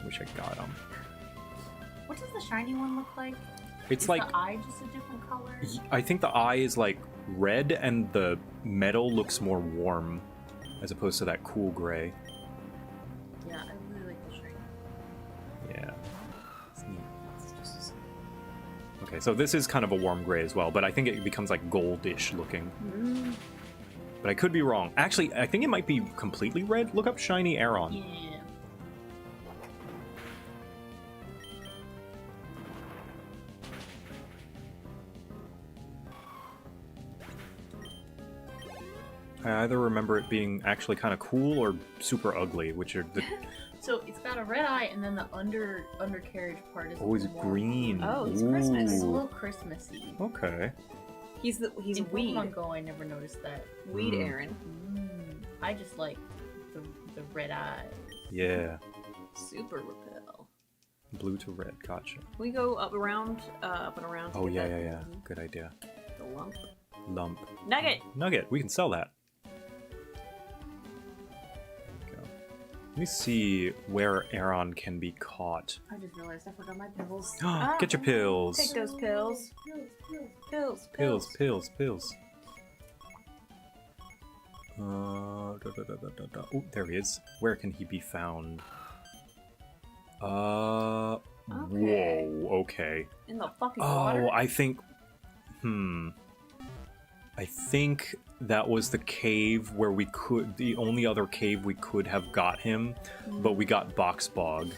Wish I got him. What does the shiny one look like? It's Is like... the eye just a different color? I think the eye is like red and the metal looks more warm as opposed to that cool gray. Yeah, I really like the shiny. Yeah. It's neat. Okay, so this is kind of a warm gray as well, but I think it becomes like goldish looking. But I could be wrong. Actually, I think it might be completely red. Look up shiny Aeron. Yeah. I either remember it being actually kind of cool or super ugly, which are the So it's got a red eye, and then the undercarriage part is. Oh, it's more- green. Oh, it's Ooh. Christmas. It's a little Christmassy. Okay. He's In a weed. Pokemon Go, I never noticed that. Weed Aaron. I just like the red eyes. Yeah. Super repel. Blue to red. Gotcha. We go up and around. To Oh, get yeah, that- yeah, yeah. Good idea. The lump. Lump. Nugget! Nugget. We can sell that. Go. Let me see where Aaron can be caught. I just realized I forgot my pills. Get your pills. Take those pills. Pills. Pills. Oh, there he is. Where can he be found? Okay. Whoa, okay. In the fucking Oh, water? I think... I think that was the cave where we could... The only other cave we could have got him, but we got Box Bog.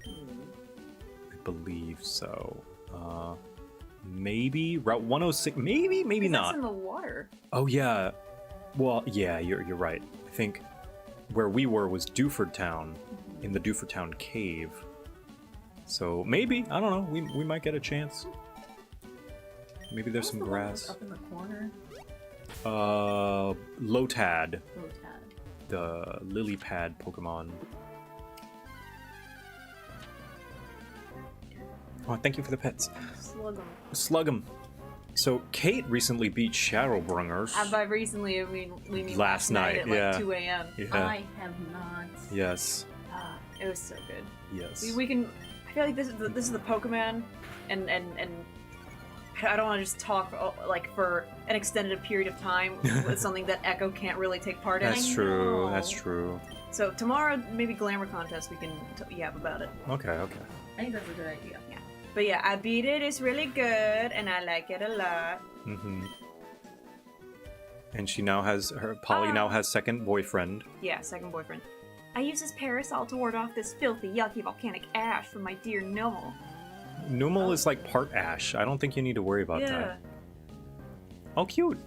I believe so. Maybe? Route 106? Maybe? Maybe not. That's in the water. Oh, yeah. Well, yeah, you're right. I think where we were was Dewford Town, in the Dewford Town cave. So maybe, I don't know, we might get a chance. Maybe there's some grass. Up in the corner. Lotad, Lotad. the lily pad Pokemon. Oh, thank you for the pets. Slug'em. So Kate recently beat Shadowbringers. By recently, we mean Last night, at yeah. like 2 a.m. Yeah. I have not. Yes. It was so good. Yes. We can. I feel like this is the Pokemon, and I don't want to just talk for an extended period of time with something that Echo can't really take part in. That's true. That's true. So tomorrow, maybe Glamour Contest, we can yap about it. Okay. I think that's a good idea. Yeah. But yeah, I beat it. It's really good, and I like it a lot. Mm-hmm. And she now has Polly now has second boyfriend. Yeah, second boyfriend. I use this parasol to ward off this filthy, yucky volcanic ash from my dear Nummel. Nummel is like part ash. I don't think you need to worry about that. Oh, cute.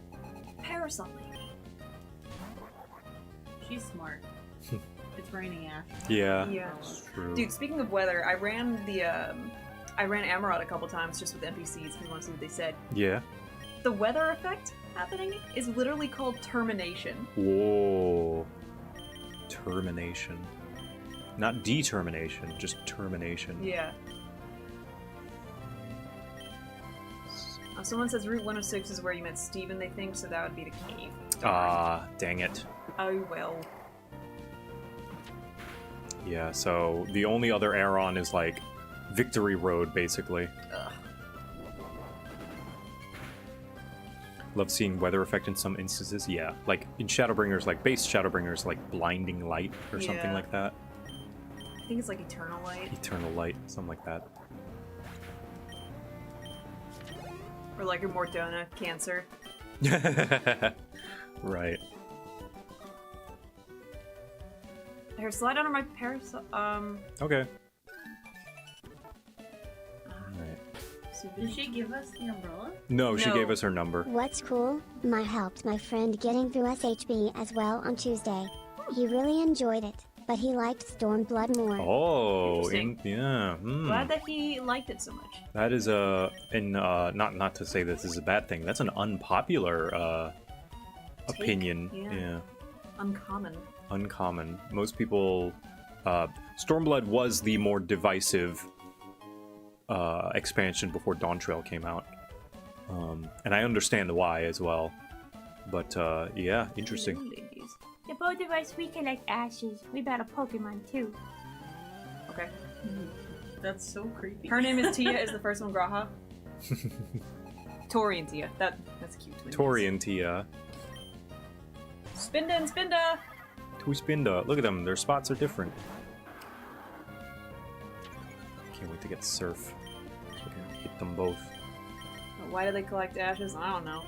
Parasol lady. She's smart. It's raining ash. Yeah. Yeah. That's true. Dude, speaking of weather, I ran Amarot a couple times just with NPCs because I want to see what they said. Yeah. The weather effect happening is literally called termination. Whoa. Termination. Not determination, just termination. Yeah. Someone says Route 106 is where you met Steven, they think, so that would be the cave. Ah, dang it. Oh, well. Yeah, so the only other Aeron is like Victory Road, basically. Ugh. Love seeing weather effect in some instances. Yeah, like in Shadowbringers, like base Shadowbringers, like blinding light or something Yeah. like that. I think it's like Eternal Light. Eternal light, something like that. Or like a Mortona, Cancer. Right. Here, slide under my parasol. Okay. Did she give us the umbrella? No, she No. gave us her number. What's cool? I helped my friend getting through SHB as well on Tuesday. He really enjoyed it, but he liked Stormblood more. Oh, Interesting. yeah. Glad that he liked it so much. That is not to say this is a bad thing. That's an unpopular Take, opinion. yeah. Uncommon. Uncommon. Most people, Stormblood was the more divisive expansion before Dawntrail came out, and I understand why as well. But yeah, interesting. Ladies. The both of us, we collect ashes. We battle Pokemon too. Okay. That's so creepy. Her name is Tia. Is the first one Graha? Tori and Tia. That's cute. twin Tori names. and Tia. Spinda and Spinda. Two Spinda. Look at them. Their spots are different. Can't wait to get Surf. So I can hit them both. Why do they collect ashes? I don't know.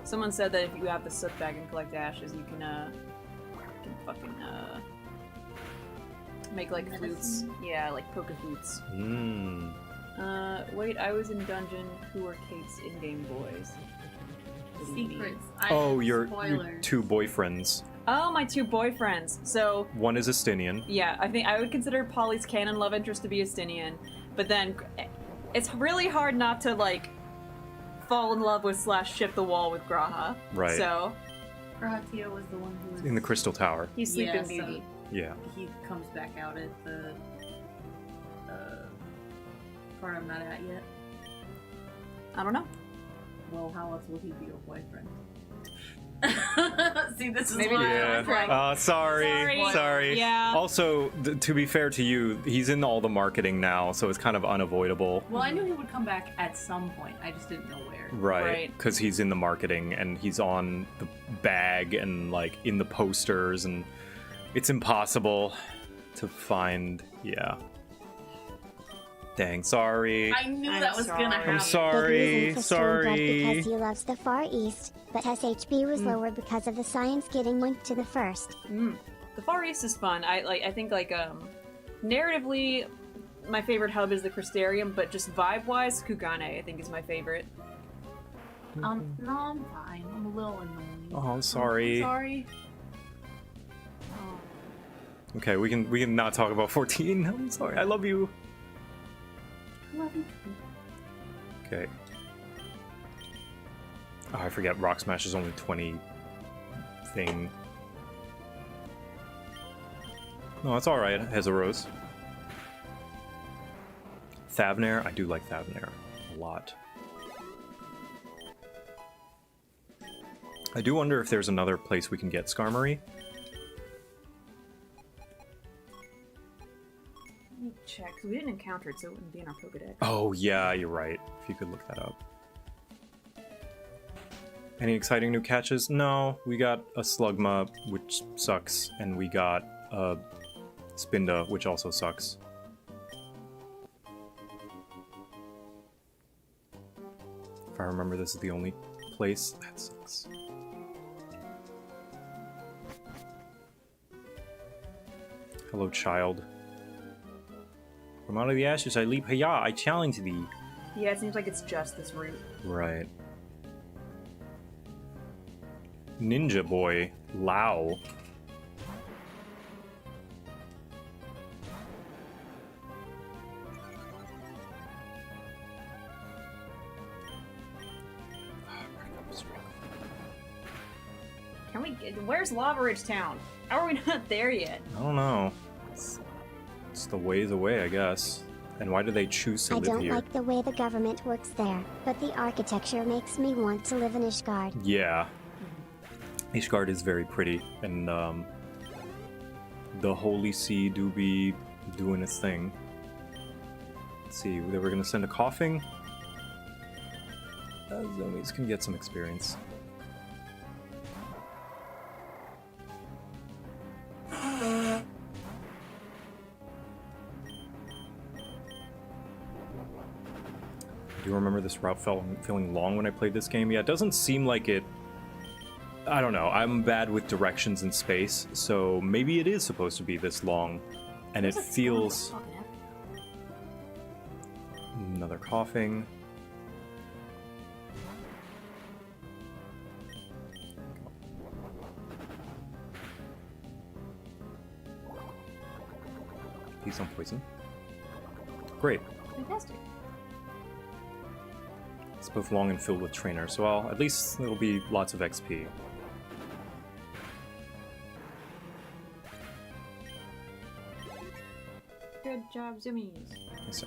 Someone said that if you have the soot bag and collect ashes, you can fucking make like flutes. Yeah, like poker flutes. Mmm. Wait, I was in dungeon. Who are Kate's in-game boys? What do you mean? Secrets. Oh, your Spoilers. two boyfriends. Oh, my two boyfriends. So, One is Estinian. yeah, I think I would consider Polly's canon love interest to be Estinian, but then it's really hard not to, like, fall in love with / ship the wall with Graha. Right. So, Grahatio was the one who was In the Crystal Tower. he's Sleeping Yeah, Beauty. Yeah. he comes back out at the part I'm not at yet. I don't know. Well, how else would he be your boyfriend? See, this is Maybe- why Yeah. I was like, Sorry. Yeah. Also, to be fair to you, he's in all the marketing now, so it's kind of unavoidable. well, I knew he would come back at some point. I just didn't know where. Right. Right. Because he's in the marketing and he's on the bag and like in the posters, and it's impossible to find. Yeah. Dang, sorry. I knew I'm that was sorry. gonna happen. I'm sorry. Big reason for Stormblood Sorry. because he loves the Far East, but his HB was lower because of the science getting linked to the first. The Far East is fun. I think narratively, my favorite hub is the Crystarium, but just vibe-wise, Kugane I think is my favorite. No, I'm fine. I'm a little annoying. Oh, sorry. I'm sorry. Okay, we can not talk about 14. I'm sorry. I love you. I love you. Okay. Oh, I forget. Rock Smash is only 20 thing. No, it's alright. It has a rose. Thavnair? I do like Thavnair a lot. I do wonder if there's another place we can get Skarmory. Let me check, 'cause we didn't encounter it, so it wouldn't be in our Pokedex. Oh, yeah, you're right. If you could look that up. Any exciting new catches? No, we got a Slugma, which sucks, and we got a Spinda, which also sucks. If I remember, this is the only place. That sucks. Hello, child. From out of the ashes I leap, hiya, I challenge thee. Yeah, it seems like it's just this route. Right. Ninja Boy, Lao. Can we get... Where's Lava Ridge Town? How are we not there yet? I don't know. It's the ways away, I guess. And why do they choose to I live don't here? like the way the government works there, but the architecture makes me want to live in Ishgard. Yeah. Ishgard is very pretty, and the Holy See do be doing its thing. Let's see, they were gonna send a coughing. Zombies can get some experience. Do you remember this route feeling long when I played this game? Yeah, it doesn't seem like it... I don't know, I'm bad with directions in space, so maybe it is supposed to be this long, and it feels... Another coughing. He's on poison. Great. Fantastic. It's both long and filled with trainers, so at least it'll be lots of XP. Good job, Zoomies. Yes, sir.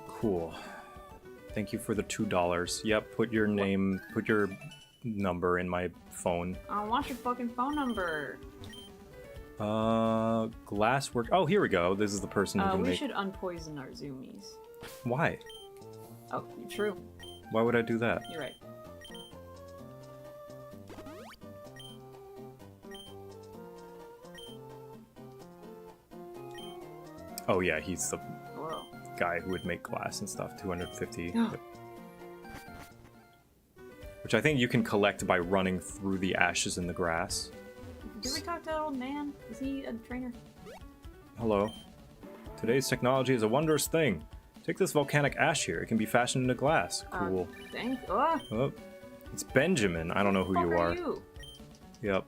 Cool. Thank you for the $2. Yep, put your name, put your number in my phone. I want your fucking phone number. Glasswork. Oh, here we go. This is the person who can We make... should unpoison our Zoomies. Why? Oh, true. Why would I do that? You're right. Oh yeah, he's the Whoa. guy who would make glass and stuff. 250. Oh. Yep. Which I think you can collect by running through the ashes in the grass. Did we talk to that old man? Is he a trainer? Hello. Today's technology is a wondrous thing. Take this volcanic ash here. It can be fashioned into glass. Cool. Thank. Oh, Oh, It's Benjamin. I don't know who Fuck you are. You? Yep.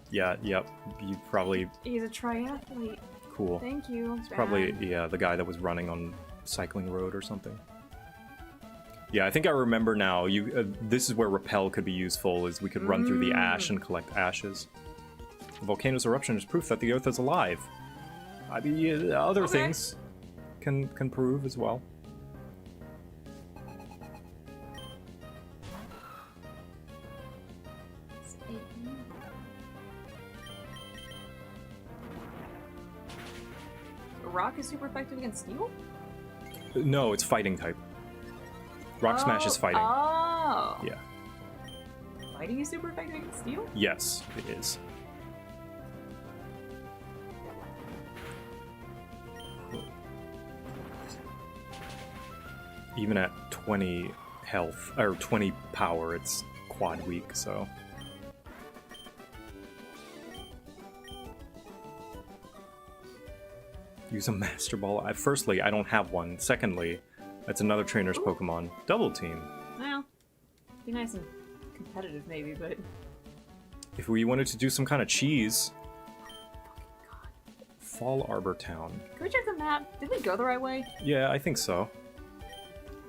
Yeah, yep. You probably... He's a triathlete. Cool. Thank you. It's probably, yeah, the guy that was running on Cycling Road or something. Yeah, I think I remember now. This is where Repel could be useful, is we could run through the ash and collect ashes. A volcano's eruption is proof that the Earth is alive. I mean, other things can prove as well. Rock is super effective against steel? No, it's fighting type. Rock Smash is fighting. Oh. Yeah. Fighting is super effective against steel? Yes, it is. Even at 20 health, or 20 power, it's quad weak, so... Use a Master Ball. Firstly, I don't have one. Secondly, that's another trainer's Pokemon. Double Team. Well, be nice and competitive maybe, but... If we wanted to do some kind of cheese... Fall Arbor Town. Can we check the map? Did we go the right way? Yeah, I think so.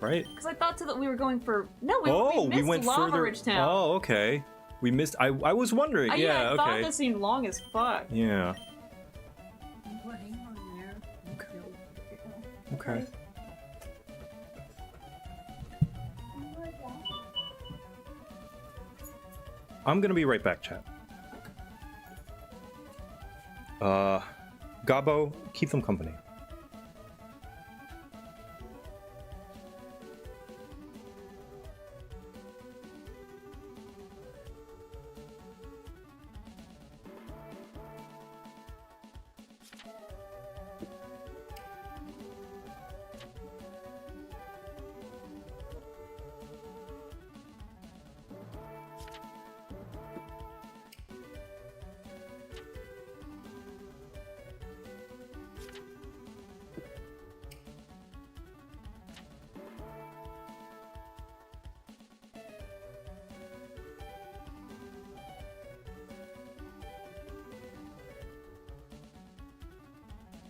Right? Because I thought that we were going for... No, we we missed went Lava further. Ridge Town. Oh, okay. We missed... I was wondering. Yeah, I thought okay. this seemed long as fuck. Yeah. Okay. I'm gonna be right back, chat. Gabo, keep them company.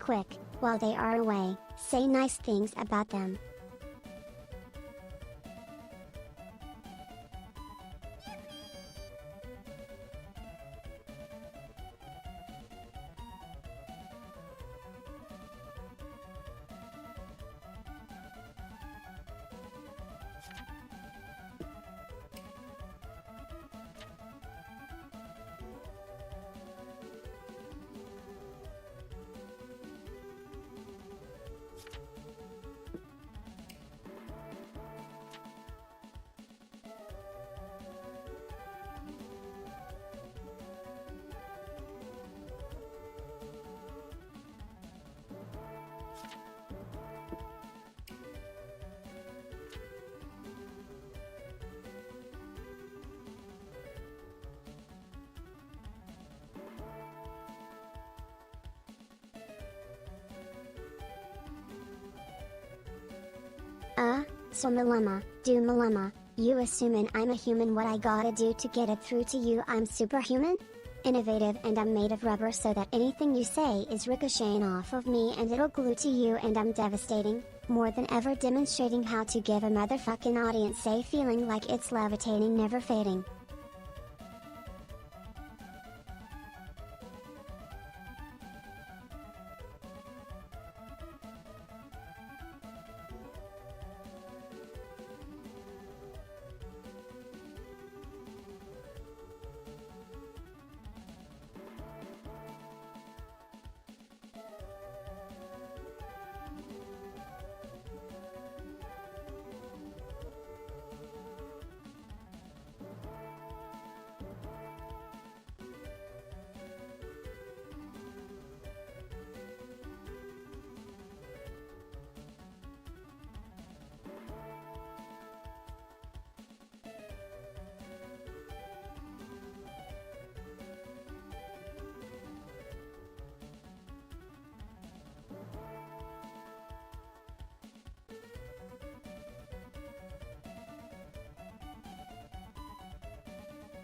Quick, while they are away, say nice things about them. So Malema, do Malema, you assuming I'm a human, what I gotta do to get it through to you? I'm superhuman? Innovative, and I'm made of rubber, so that anything you say is ricocheting off of me and it'll glue to you, and I'm devastating, more than ever demonstrating how to give a motherfucking audience a feeling like it's levitating, never fading.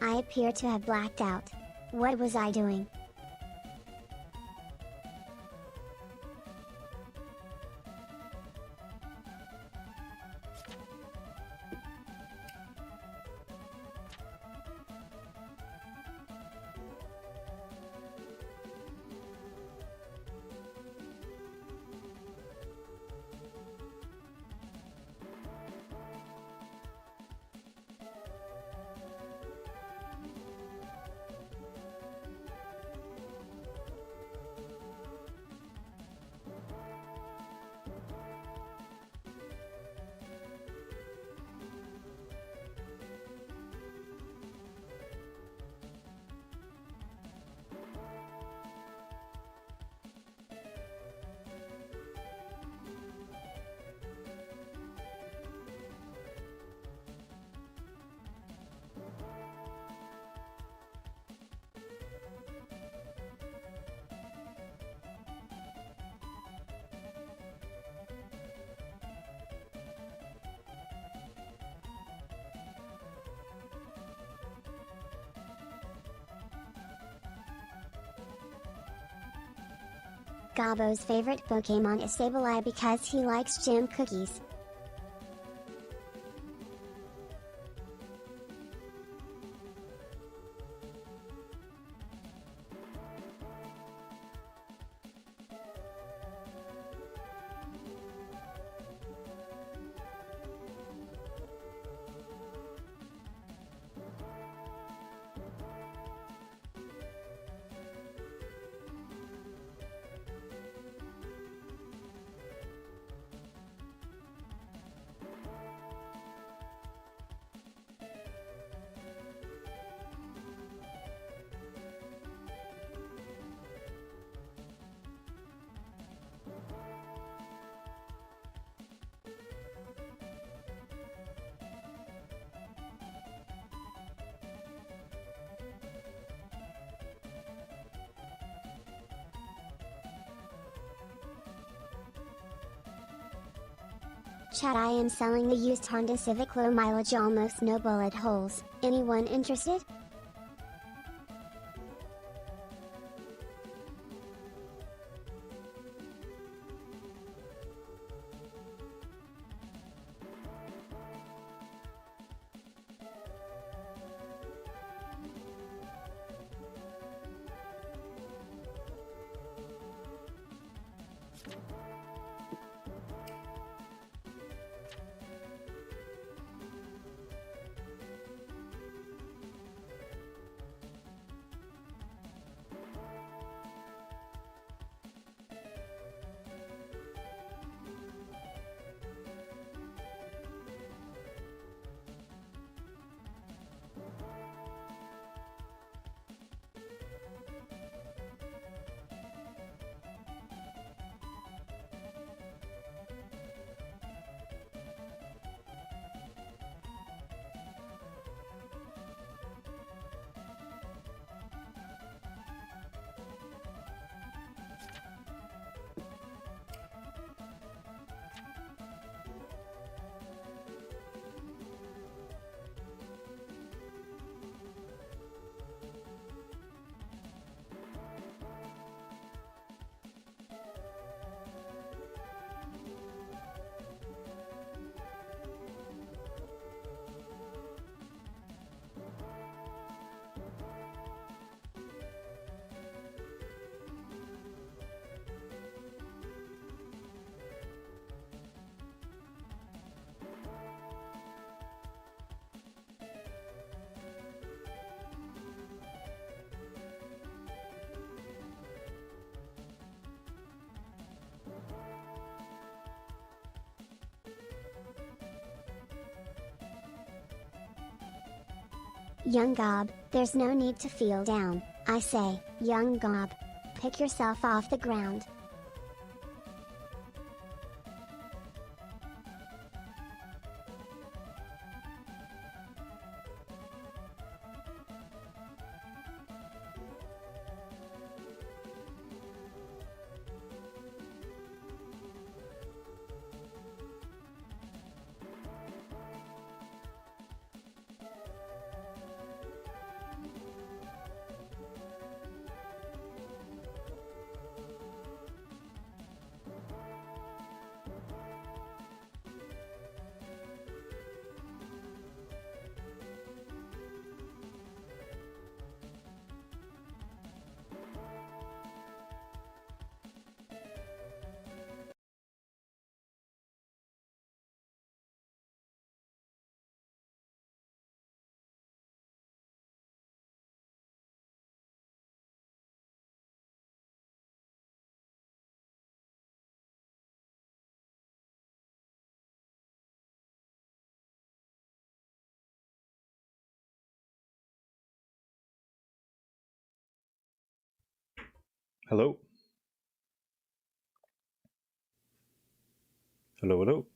I appear to have blacked out. What was I doing? Gabo's favorite Pokemon is Sableye because he likes jam cookies. Chat, I am selling the used Honda Civic low mileage almost no bullet holes. Anyone interested? Young Gob, there's no need to feel down. I say, young Gob, pick yourself off the ground. Hello? Hello, hello?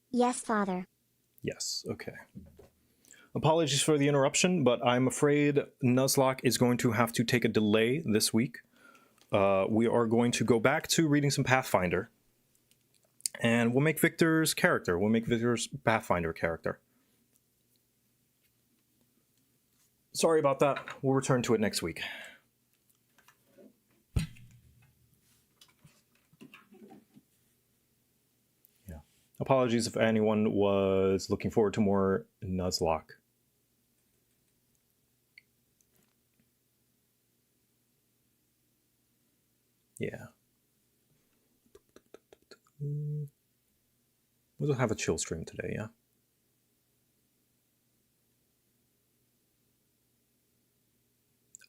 Yes, father. Yes, okay. Apologies for the interruption, but I'm afraid Nuzlocke is going to have to take a delay this week. We are going to go back to reading some Pathfinder. And we'll make Victor's character. We'll make Victor's Pathfinder character. Sorry about that. We'll return to it next week. Yeah. Apologies if anyone was looking forward to more Nuzlocke. Yeah. We'll have a chill stream today, yeah?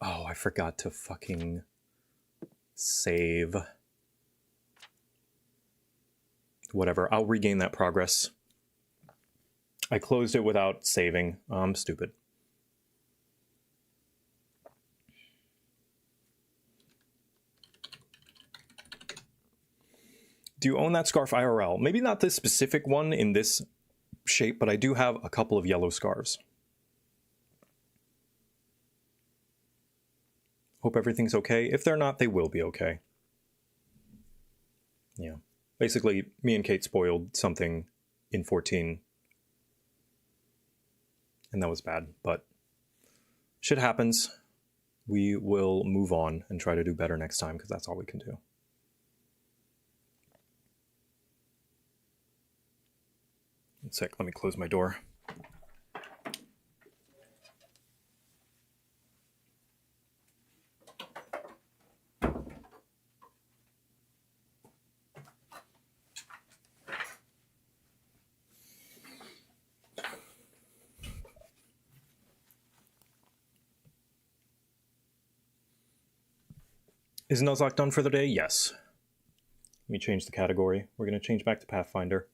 Oh, I forgot to fucking save. Whatever, I'll regain that progress. I closed it without saving. I'm stupid. Do you own that scarf IRL? Maybe not this specific one in this shape, but I do have a couple of yellow scarves. Hope everything's okay. If they're not, they will be okay. Yeah. Basically, me and Kate spoiled something in 14. And that was bad, but shit happens. We will move on and try to do better next time, because that's all we can do. One sec, let me close my door. Is Nuzlocke done for the day? Yes. Let me change the category. We're going to change back to Pathfinder.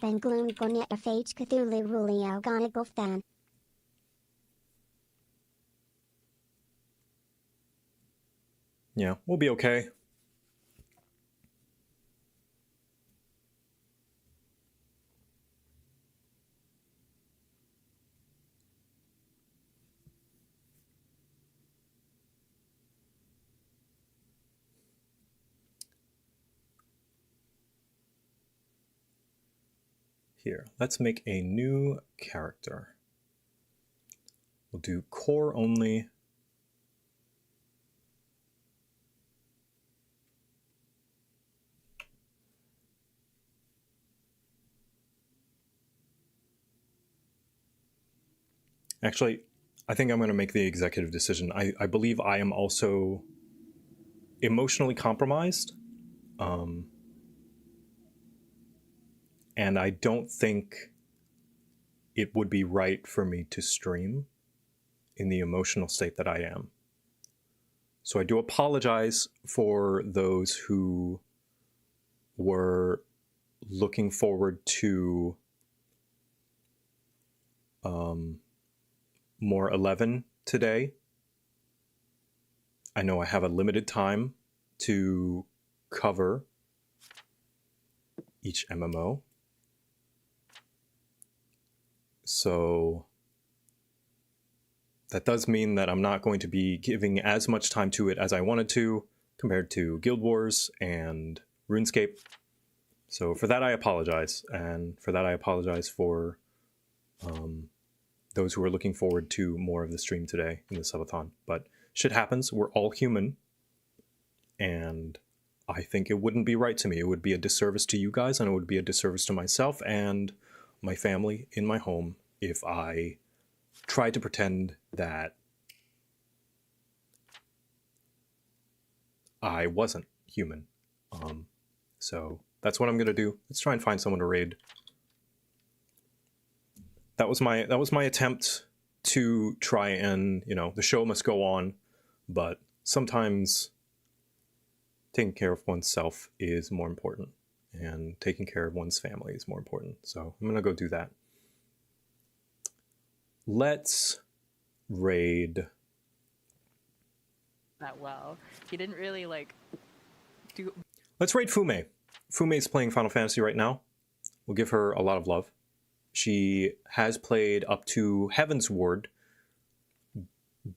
Ben Gloom Gonet FH Cthulhu Rulio Gonagoftan. Yeah, we'll be okay. Here, let's make a new character. We'll do core only. Actually, I think I'm going to make the executive decision. I believe I am also emotionally compromised. And I don't think it would be right for me to stream in the emotional state that I am. So I do apologize for those who were looking forward to more 11 today. I know I have a limited time to cover each MMO. So that does mean that I'm not going to be giving as much time to it as I wanted to compared to Guild Wars and RuneScape. So for that I apologize, and for that I apologize for those who are looking forward to more of the stream today in the subathon. But shit happens, we're all human, and I think it wouldn't be right to me. It would be a disservice to you guys, and it would be a disservice to myself and my family in my home if I tried to pretend that I wasn't human. So that's what I'm gonna do. Let's try and find someone to raid. That was my attempt to try and, you know, the show must go on. but sometimes taking care of oneself is more important, and taking care of one's family is more important. So I'm gonna go do that. Let's raid. That well. He didn't really like do. Let's raid Fume. Fume's playing Final Fantasy right now. We'll give her a lot of love. She has played up to Heaven's Ward,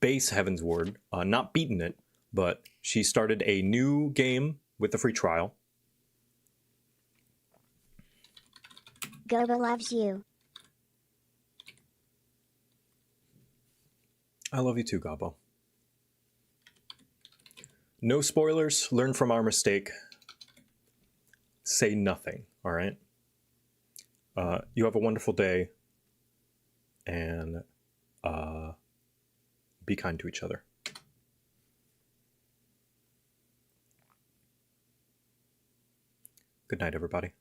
base Heaven's Ward, not beaten it, but she started a new game with the free trial. Gabo loves you. I love you too, Gabo. No spoilers. Learn from our mistake. Say nothing, all right? You have a wonderful day, and be kind to each other. Good night, everybody.